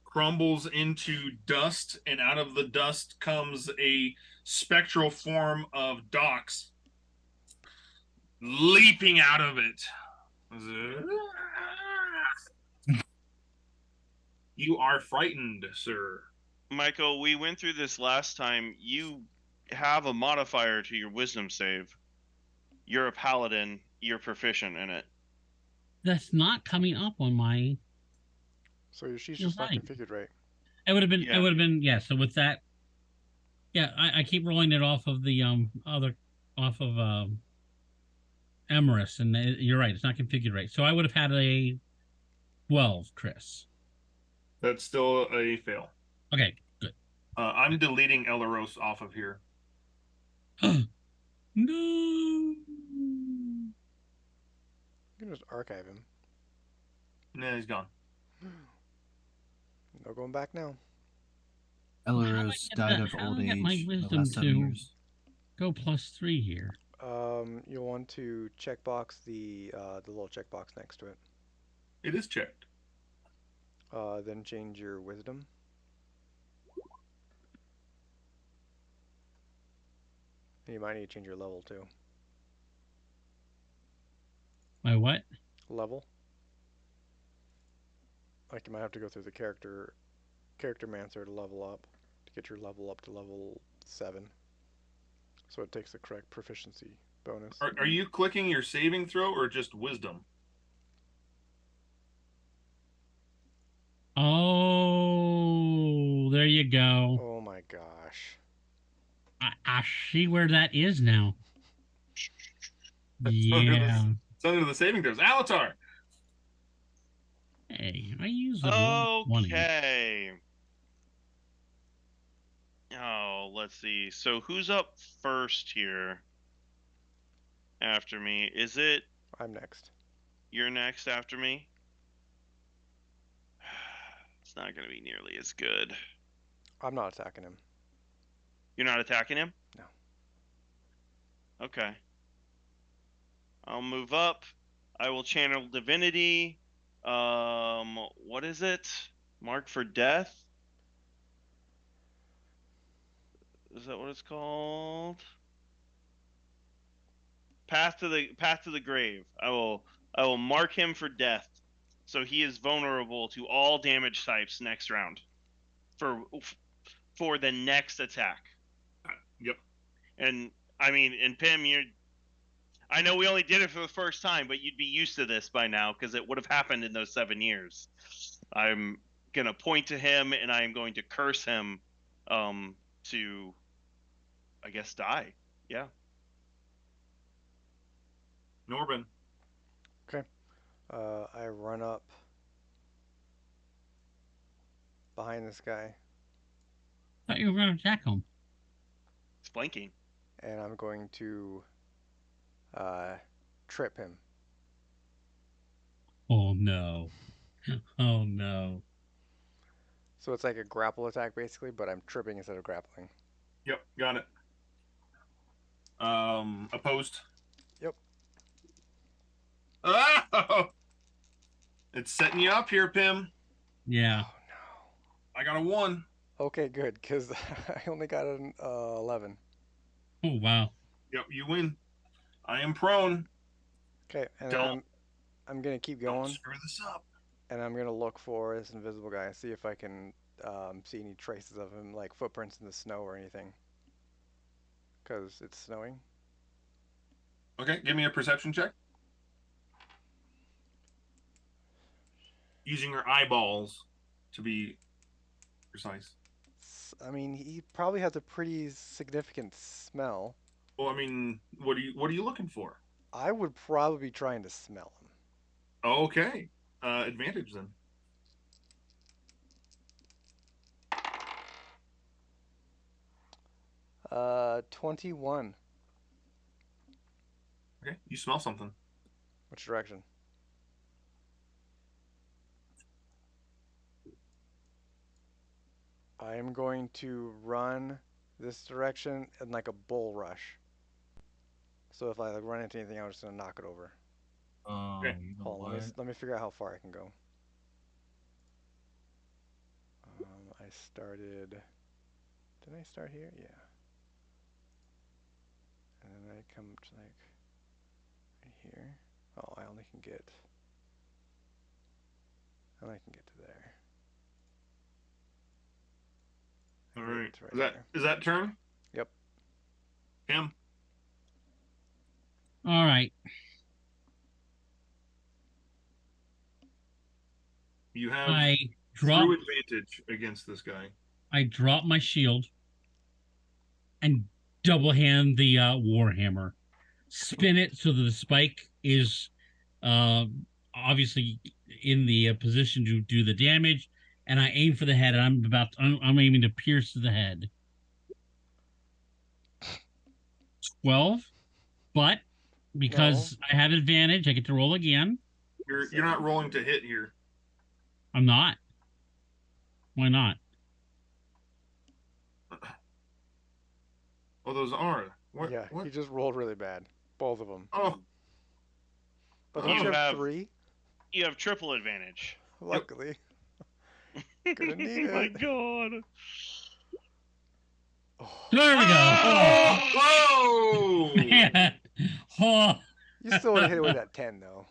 crumbles into dust, and out of the dust comes a spectral form of Dox leaping out of it. You are frightened, sir. Michael, we went through this last time. You have a modifier to your wisdom save. You're a paladin. You're proficient in it. That's not coming up on my. So she's You're just not right. configured right. It would have been. Yeah. It would have been. Yeah. So with that, yeah, I keep rolling it off of the off of Emeras, and you're right. It's not configured right. So I would have had a 12, Chris. That's still a fail. Okay, good. I'm deleting Elaros off of here. No. You can just archive him. Nah, he's gone. No going back now. Elaros died of how do old I get my age the wisdom last 7 to- years. Go +3 here. You'll want to checkbox the little checkbox next to it. It is checked. Then change your wisdom. And you might need to change your level too. My what? Level. Like you might have to go through the character mancer to level up to get your level up to level 7. So it takes the correct proficiency bonus. Are you clicking your saving throw or just wisdom? Oh, there you go. Oh my gosh. I see where that is now. Yeah. It's under the saving throws. Alatar! Hey, I use a 20. Okay. Oh, let's see. So who's up first here? After me. Is it I'm next. you're next after me? It's not going to be nearly as good. I'm not attacking him. You're not attacking him? No. Okay. I'll move up. I will channel divinity. What is it? Mark for death? Is that what it's called? Path to the grave. I will mark him for death, so he is vulnerable to all damage types next round, for the next attack. Yep. And I mean, and Pim, I know we only did it for the first time, but you'd be used to this by now because it would have happened in those 7 years. I'm gonna point to him and I am going to curse him, to, I guess, die. Yeah. Norbin. I run up behind this guy Thought you were going to attack him. It's flanking. and I'm going to trip him. Oh no. Oh no. So it's like a grapple attack basically, but I'm tripping instead of grappling. Yep, got it. Opposed. Yep. Oh! It's setting you up here, Pim. Yeah. Oh I got a 1. Okay, good, because I only got an 11. Oh wow. Yep, you win. I am prone. Okay, and then Don't I'm gonna keep don't going, screw this up. and I'm gonna look for this invisible guy, see if I can see any traces of him, like footprints in the snow or anything, because it's snowing. Okay, give me a perception check using your eyeballs to be precise. I mean, he probably has a pretty significant smell. Well, I mean, what are you looking for? I would probably be trying to smell him. Okay, advantage then. 21. Okay, you smell something. Which direction? I am going to run this direction in like a bull rush. So if I like, run into anything, I'm just gonna knock it over. Okay. You know Hold on, what? let me figure out how far I can go. I started. Did I start here? Yeah. And then I come to like right here. Oh, I only can get. I only can get to there. All I believe right. it's right Is that there. is that turn? Yep. Him. All right. You have I true drop advantage against this guy. I drop my shield and double hand the warhammer. Spin it so that the spike is uh, obviously in the position to do the damage, and I aim for the head. And I'm aiming to pierce the head. 12, but No. because I have advantage, I get to roll again. You're not rolling to hit here. I'm not. Why not? Oh, those are what? Yeah, What? he just rolled really bad. Both of them. Oh, But don't oh. you have have 3? you have triple advantage. Yep. Luckily. Gonna need Oh my it. god. Oh, There we go. Oh, Whoa! man. Oh. you still would have hit it with that 10 though.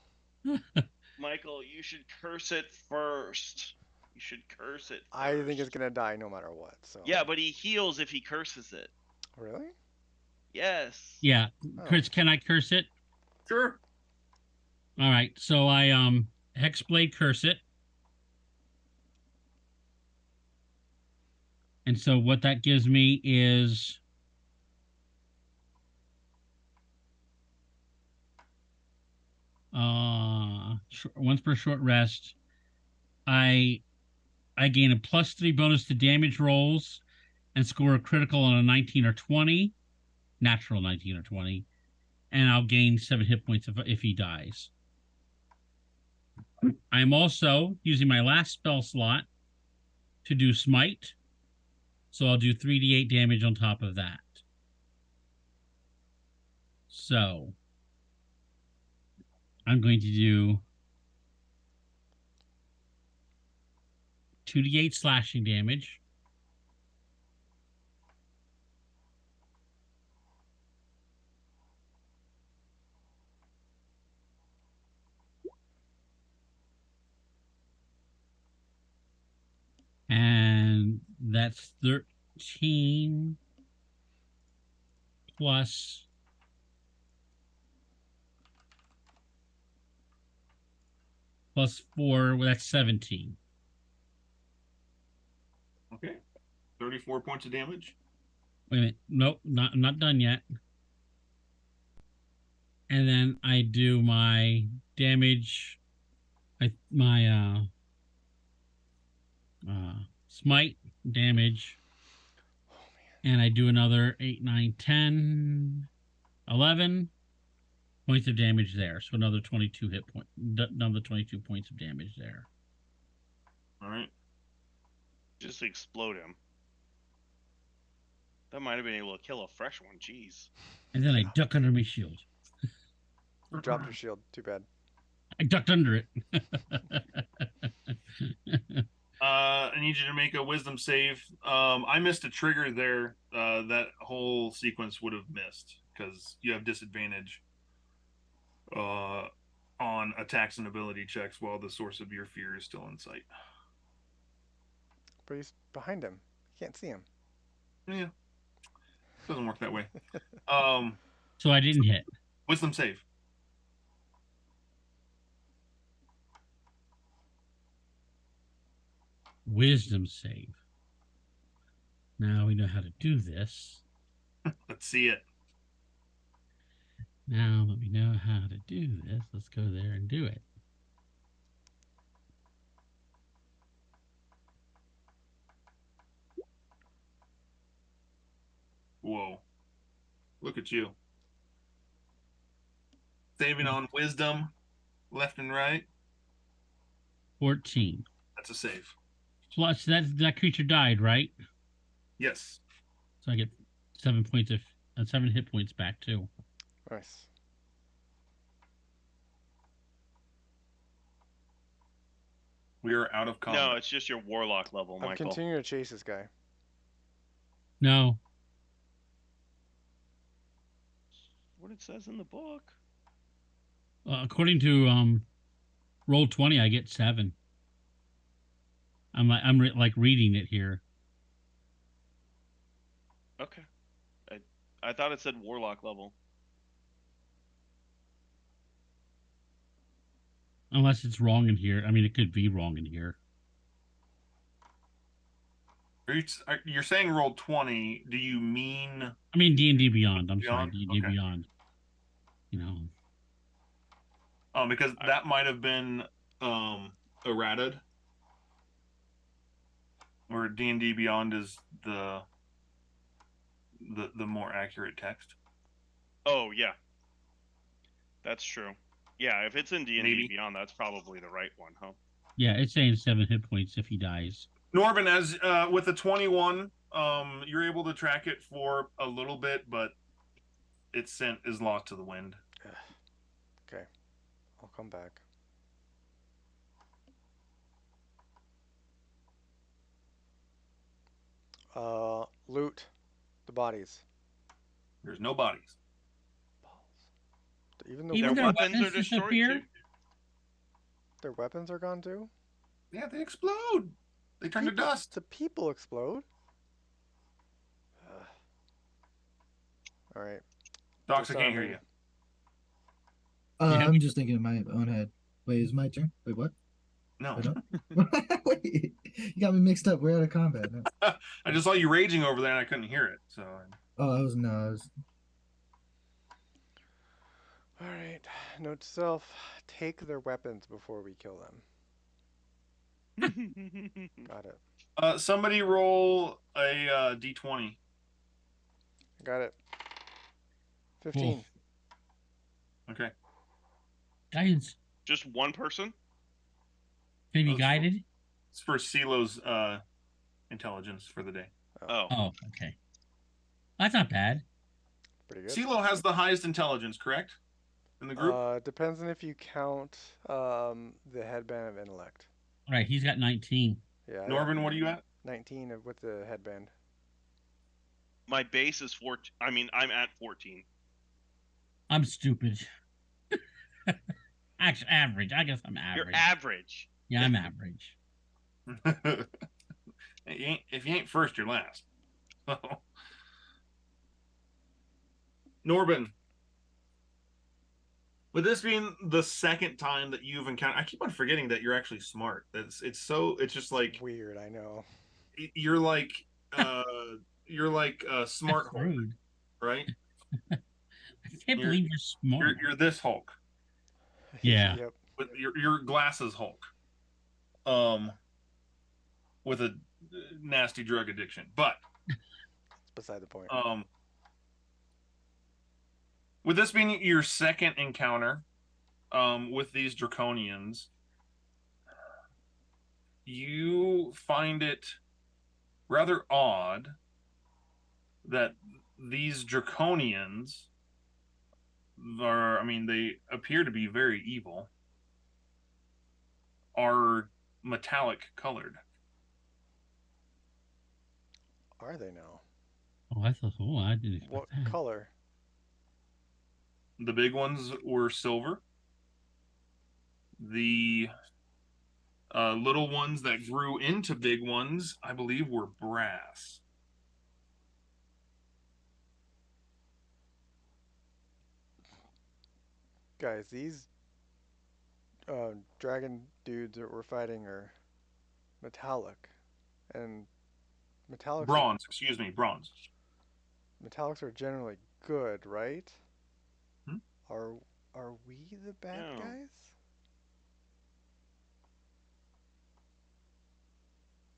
Michael, you should curse it first. You should curse it first. I think it's gonna die no matter what. So. Yeah, but he heals if he curses it. Really? Yes. Yeah. Oh. Chris, can I curse it? Sure. All right. So I hexblade curse it. And so what that gives me is once per short rest, I gain a +3 bonus to damage rolls and score a critical on a 19 or 20, natural 19 or 20, and I'll gain 7 hit points if he dies. I'm also using my last spell slot to do smite, so I'll do 3d8 damage on top of that. So I'm going to do 2d8 slashing damage. And that's 13 plus +4, well, that's 17. Okay. 34 points of damage. Wait a minute. Nope, I'm not done yet. And then I do my damage, my smite damage, and I do another 8, 9, 10, 11 points of damage there. So another 22 hit point, another 22 points of damage there. All right. Just explode him. That might have been able to kill a fresh one. Jeez. And then I duck under my shield. You dropped your shield. Too bad. I ducked under it. I need you to make a wisdom save. I missed a trigger there. That whole sequence would have missed because you have disadvantage on attacks and ability checks while the source of your fear is still in sight. But he's behind him. You can't see him. Yeah, doesn't work that way. Um, So I didn't hit. wisdom save. Wisdom save. Now we know how to do this. Let's see it. Now that we know how to do this, let's go there and do it. Whoa, look at you. Saving on wisdom, left and right. 14. That's a save. Plus that creature died, right? Yes. So I get 7 points of 7 hit points back too. Nice. We are out of combat. No, it's just your warlock level, I'm Michael. continuing to chase this guy. No. What it says in the book. According to roll 20, I get 7. I'm reading it here. Okay. I thought it said warlock level. Unless it's wrong in here. I mean, it could be wrong in here. You're saying roll 20. Do you mean? I mean D&D Beyond. I'm sorry, Beyond? D&D Okay. Beyond. You know. Because that might have been errated, or D&D Beyond is the more accurate text. Oh yeah, that's true. Yeah, if it's in D&D Maybe. Beyond, that's probably the right one, huh? Yeah, it's saying 7 hit points if he dies. Norman, as with the 21, you're able to track it for a little bit, but its scent is lost to the wind. Okay. I'll come back. Loot the bodies. There's no bodies. Even the Even Their their weapons are destroyed disappear? too. their weapons are gone too. Yeah, they explode. They turn to dust. The people explode. All right. Docs, I can't hear Disarming. you. Yeah. I'm just thinking in my own head. Wait, is it my turn? Wait, what? No. Wait, you got me mixed up. We're out of combat. No. I just saw you raging over there and I couldn't hear it. So Oh, I was no. I was. All right. Note to self: take their weapons before we kill them. Got it. somebody roll a d20. Got it. 15. Okay. Guidance. Just one person? Can he be Those- guided? It's for CeeLo's intelligence for the day. Oh. Oh, okay. That's not bad. Pretty good. CeeLo has the highest intelligence, correct? In the group? Depends on if you count the headband of intellect. All right, he's got 19. Yeah. I got Norman, what are you at? 19 with the headband. My base is 14. I mean, I'm at 14. I'm stupid. Actually, average. I guess I'm average. You're average. Yeah, I'm average. If you ain't first, you're last. Norbin, with this being the second time that you've encountered, I keep on forgetting that you're actually smart. It's just like Weird, I know. you're like smart That's Hulk, rude. right? I can't believe you're smart. You're this Hulk Yeah. Yep. with your glasses Hulk, with a nasty drug addiction, but It's beside the point. with this being your second encounter with these draconians, you find it rather odd that these draconians they appear to be very evil, are metallic colored. are they now? Oh, I thought. Oh, I didn't expect What that. color? The big ones were silver. The little ones that grew into big ones, I believe, were brass. Guys, these dragon dudes that we're fighting are metallic, and metallics are Bronze, excuse me, bronze. metallics are generally good, right? Hmm? Are are we the bad Yeah. guys?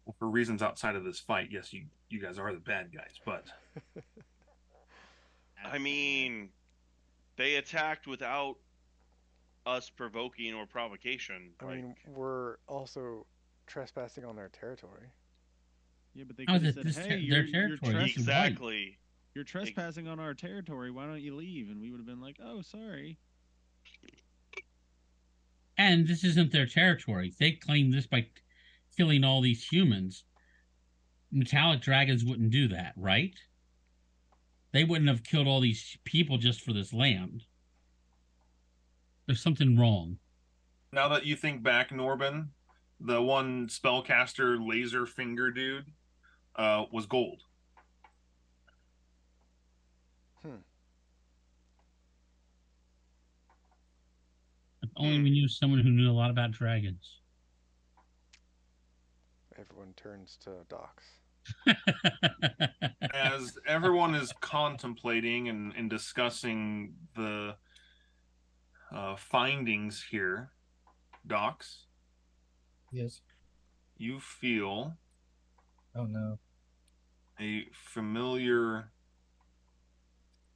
Well, for reasons outside of this fight, yes, you guys are the bad guys, but I mean, they attacked without us provoking or provocation. I Like, mean, we're also trespassing on their territory. Yeah, but they Oh, could have said, "Hey, their territory. This is white. exactly. you're trespassing on our territory. Why don't you leave?" And we would have been like, "Oh, sorry." And this isn't their territory. They claim this by killing all these humans. Metallic dragons wouldn't do that, right? They wouldn't have killed all these people just for this land. There's something wrong. now that you think back, Norbin, the one spellcaster laser finger dude was gold. Hmm. If only we knew someone who knew a lot about dragons. Everyone turns to Docs. As everyone is contemplating and discussing the findings here, Docs, Yes. you feel Oh no. a familiar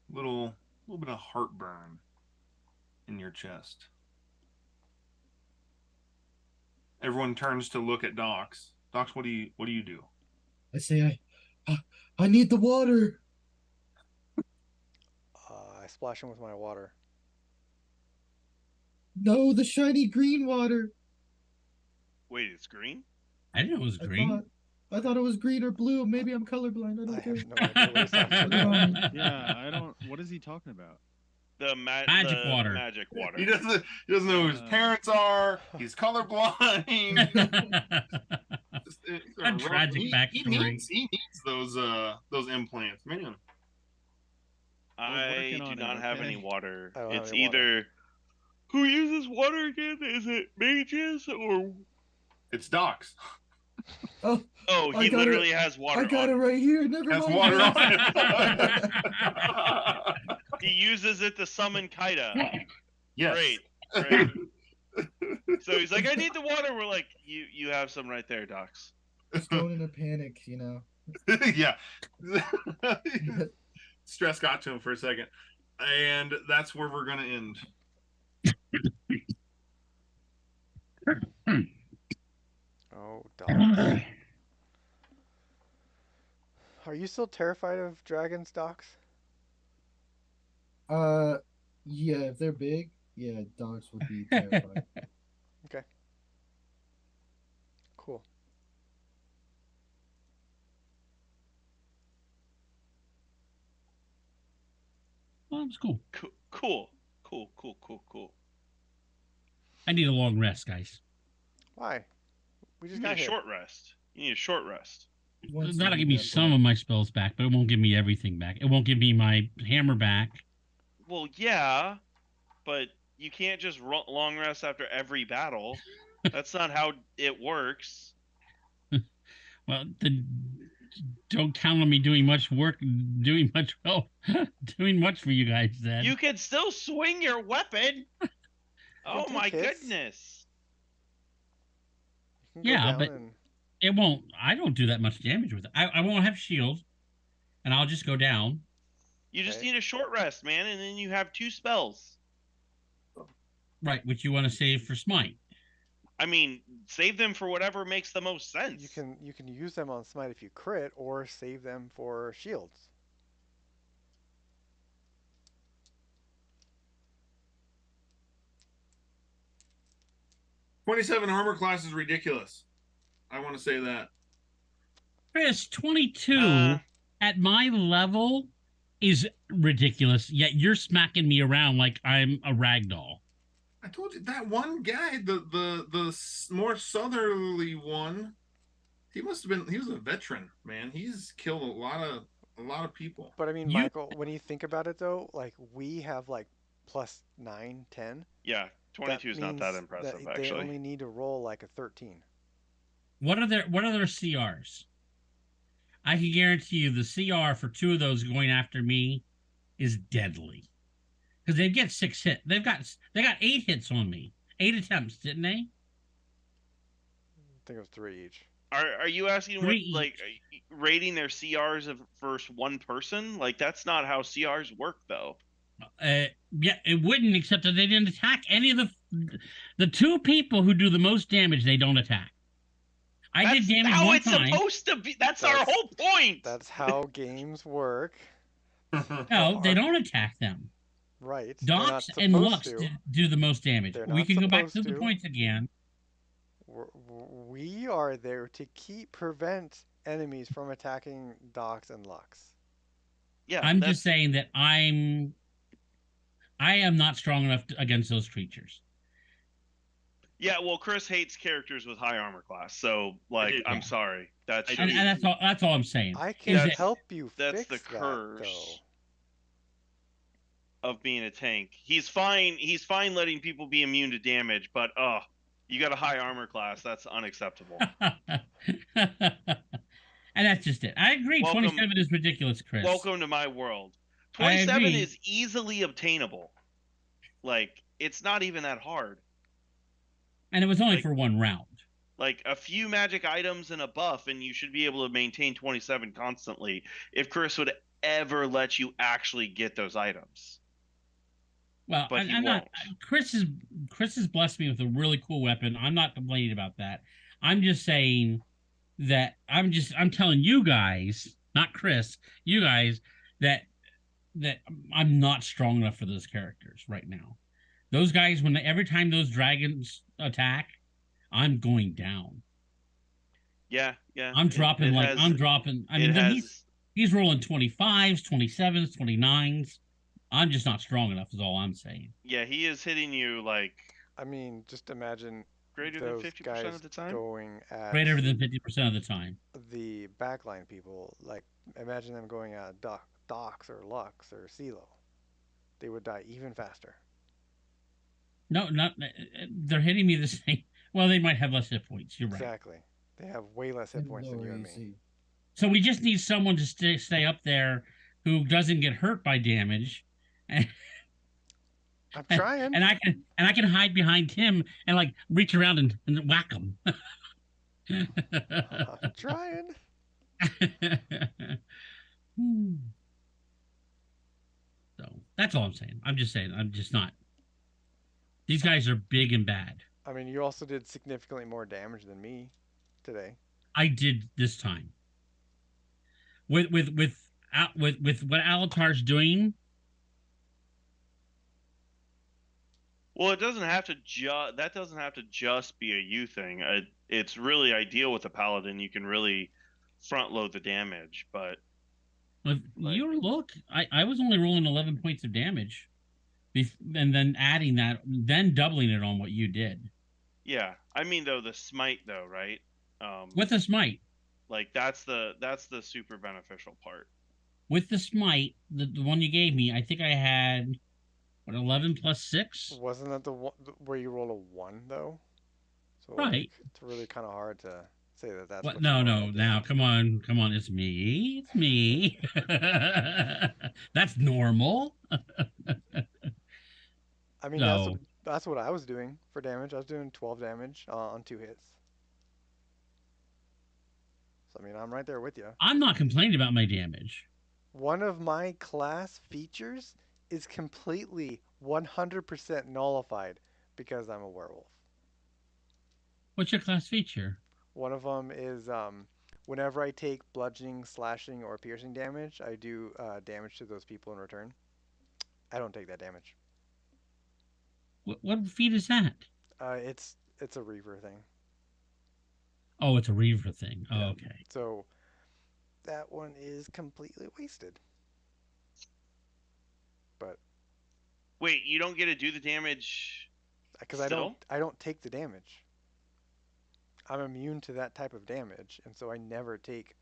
little bit of heartburn in your chest. Everyone turns to look at Docs. Docs, what do you do? I say I need the water. I splash him with my water. No, the shiny green water. Wait, it's green? I didn't know it was I green. thought I thought it was green or blue. Maybe I'm colorblind. I I don't care. have no idea what he's talking Put it about. on me. Yeah, I don't. What is he talking about? Magic The water. magic water. He doesn't know who his parents are. He's colorblind. A tragic he backstory. needs those implants, man. We're working I do on it, not have any okay? water. I don't have It's any water. either who uses water again? Is it mages or It's Docs. Oh, oh, I he got literally it. has water I got on it him. right here. Never Has mind. water on guys. it. He uses it to summon Kaida. Yes. Great. So he's like, I need the water. We're like, you have some right there, Docs. Just going in a panic, you know. Yeah. Stress got to him for a second. And that's where we're gonna end. Oh, Docs. Are you still terrified of dragons, Docs? Yeah, if they're big, yeah, dogs would be terrified. Okay. Cool. Well, it's cool. Cool. I need a long rest, guys. Why? We You just need got a here. short rest. You need a short rest. Once That'll you give do me that some part. of my spells back, but it won't give me everything back. It won't give me my hammer back. Well, yeah, but you can't just long rest after every battle. That's not how it works. Well, then don't count on me doing much work, doing much for you guys. Then You can still swing your weapon. Oh take my hits. goodness. You can go Yeah, down but and it won't. I don't do that much damage with it. I won't have shield, and I'll just go down. You just Okay. need a short rest, man, and then you have 2 spells. Right, which you want to save for smite. I mean, save them for whatever makes the most sense. you can use them on smite if you crit, or save them for shields. '27 armor class is ridiculous. I want to say that. Chris, 22 Uh, at my level is ridiculous. Yet you're smacking me around like I'm a rag doll. I told you that one guy, more southerly one. He must have been. He was a veteran, man. He's killed a lot of people. But I mean, You Michael, when you think about it though, like we have like plus 9, 10. yeah, That 22 is not that means that impressive, they actually. only need to roll like a 13. what are their CRs? I can guarantee you the CR for two of those going after me is deadly because they get 6 hit. They got 8 hits on me, 8 attempts, didn't they? I think it was 3 each. Are you asking Three what like each. rating their CRs of versus one person? Like that's not how CRs work, though. Yeah, it wouldn't, except that they didn't attack any of the two people who do the most damage. They don't attack. I did That's damage how one it's time. supposed to be. That's our That's whole point. that's how games work. No, they Our, don't attack them. right. They're Docs not and supposed Lux to. do the most damage. They're We not can go back supposed to the to. points again. We are there to prevent enemies from attacking Docs and Lux. Yeah, I'm just that's saying that I am not strong enough against those creatures. yeah. Well, Chris hates characters with high armor class, so like, do. I'm sorry. That's I And, just do. and that's all I'm saying. I Is can that that's help you that's the fix that though. curse of being a tank. He's fine. He's fine letting people be immune to damage, but you got a high armor class. That's unacceptable. and that's just it. I agree. Welcome, 27 is ridiculous, Chris. welcome to my world. I 27 agree. is easily obtainable. Like it's not even that hard. And it was only Like for one round. like a few magic items and a buff, and you should be able to maintain 27 constantly. If Chris would ever let you actually get those items, Well, but he I'm not. won't. Chris has blessed me with a really cool weapon. I'm not complaining about that. I'm just saying that I'm telling you guys, not Chris, you guys that that I'm not strong enough for those characters right now. Those guys, every time those dragons attack, I'm going down. Yeah, yeah. I'm It dropping it like has I'm dropping. I it mean, has he's rolling 25s, 27s, 29s. I'm just not strong enough. Is all I'm saying. yeah. He is hitting you like I mean, just imagine greater than those 50% of guys the time. going at Greater than 50% of the time. the backline people. Like, imagine them going at Docs or Lux or CeeLo. They would die even faster. No, not they're hitting me the same. Well, they might have less hit points. You're right. Exactly. They have way less hit points than you and me. So we just need someone to stay up there who doesn't get hurt by damage, and, I'm trying. and I can hide behind him and like reach around and whack him. I'm trying. So that's all I'm saying. I'm just saying. I'm just not. These guys are big and bad. I mean, you also did significantly more damage than me today. I did this time with what Alatar's doing. Well, it doesn't have to that doesn't have to just be a you thing. It's really ideal with a paladin. You can really front load the damage, but If like, you look, I was only rolling 11 points of damage, and then adding that, then doubling it on what you did yeah. I mean, though the smite, though, right? with the smite. Like that's the super beneficial part. With the smite, the one you gave me, I think I had what 11 plus 6. Wasn't that the one where you roll a 1 though? So Right. like, it's really kind of hard to say that that's What? what No, you no. normally Now, did. come on. It's me. It's me. That's normal. I mean, So that's what I was doing for damage. I was doing 12 damage on 2 hits. So I mean, I'm right there with you. I'm not complaining about my damage. One of my class features is completely 100% nullified because I'm a werewolf. What's your class feature? One of them is whenever I take bludgeoning, slashing, or piercing damage, I do damage to those people in return. I don't take that damage. What feat is that? It's a Reaver thing. Oh, it's a Reaver thing. Oh, Yeah. okay. So that one is completely wasted. But Wait, you don't get to do the damage because still? I don't take the damage. I'm immune to that type of damage, and so I never take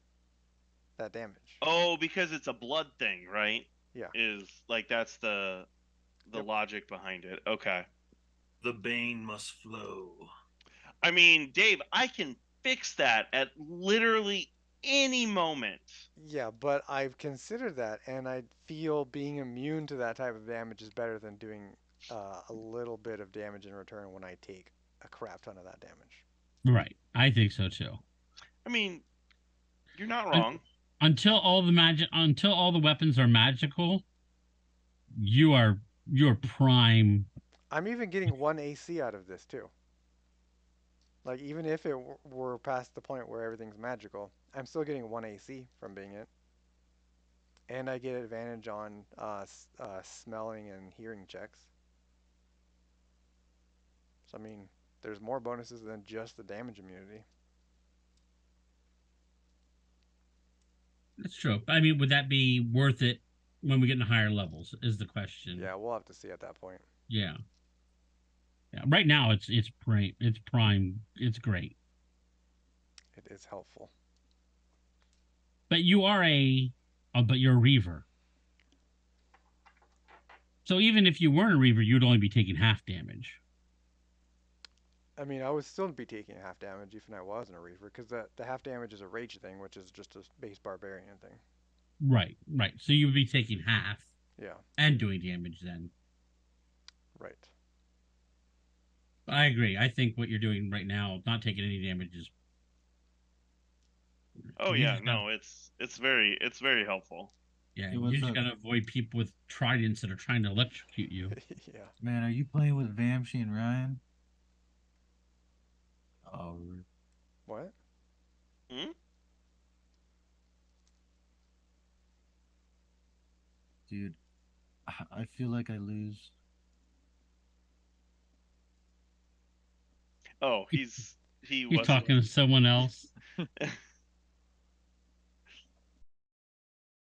that damage. Oh, because it's a blood thing, right? Yeah. Is like that's the Yep. logic behind it. Okay. The bane must flow. I mean, Dave, I can fix that at literally any moment. Yeah, but I've considered that, and I feel being immune to that type of damage is better than doing a little bit of damage in return when I take a crap ton of that damage. Right. I think so too. I mean, you're not Un- wrong. until all the weapons are magical, you're prime. I'm even getting 1 AC out of this too. Like even if it were past the point where everything's magical, I'm still getting 1 AC from being it, and I get advantage on smelling and hearing checks. So I mean, there's more bonuses than just the damage immunity. That's true. I mean, would that be worth it when we get into higher levels? Is the question. Yeah, we'll have to see at that point. Yeah. Yeah. Right now, it's prime. It's prime. It's great. It is helpful. But but you're a reaver. So even if you weren't a reaver, you'd only be taking half damage. I mean, I would still be taking half damage even if I wasn't a Reaver, because the half damage is a rage thing, which is just a base barbarian thing. Right. Right. So you would be taking half Yeah, and doing damage then. right. I agree. I think what you're doing right now, not taking any damage, is Oh you yeah, just gotta, no, it's very helpful. yeah, Hey, you what's just up? gotta avoid people with tridents that are trying to electrocute you. Yeah. Man, are you playing with Vamshi and Ryan? Oh, What? Hmm? dude, I feel like I lose. Oh, he You're wasn't. talking to someone else.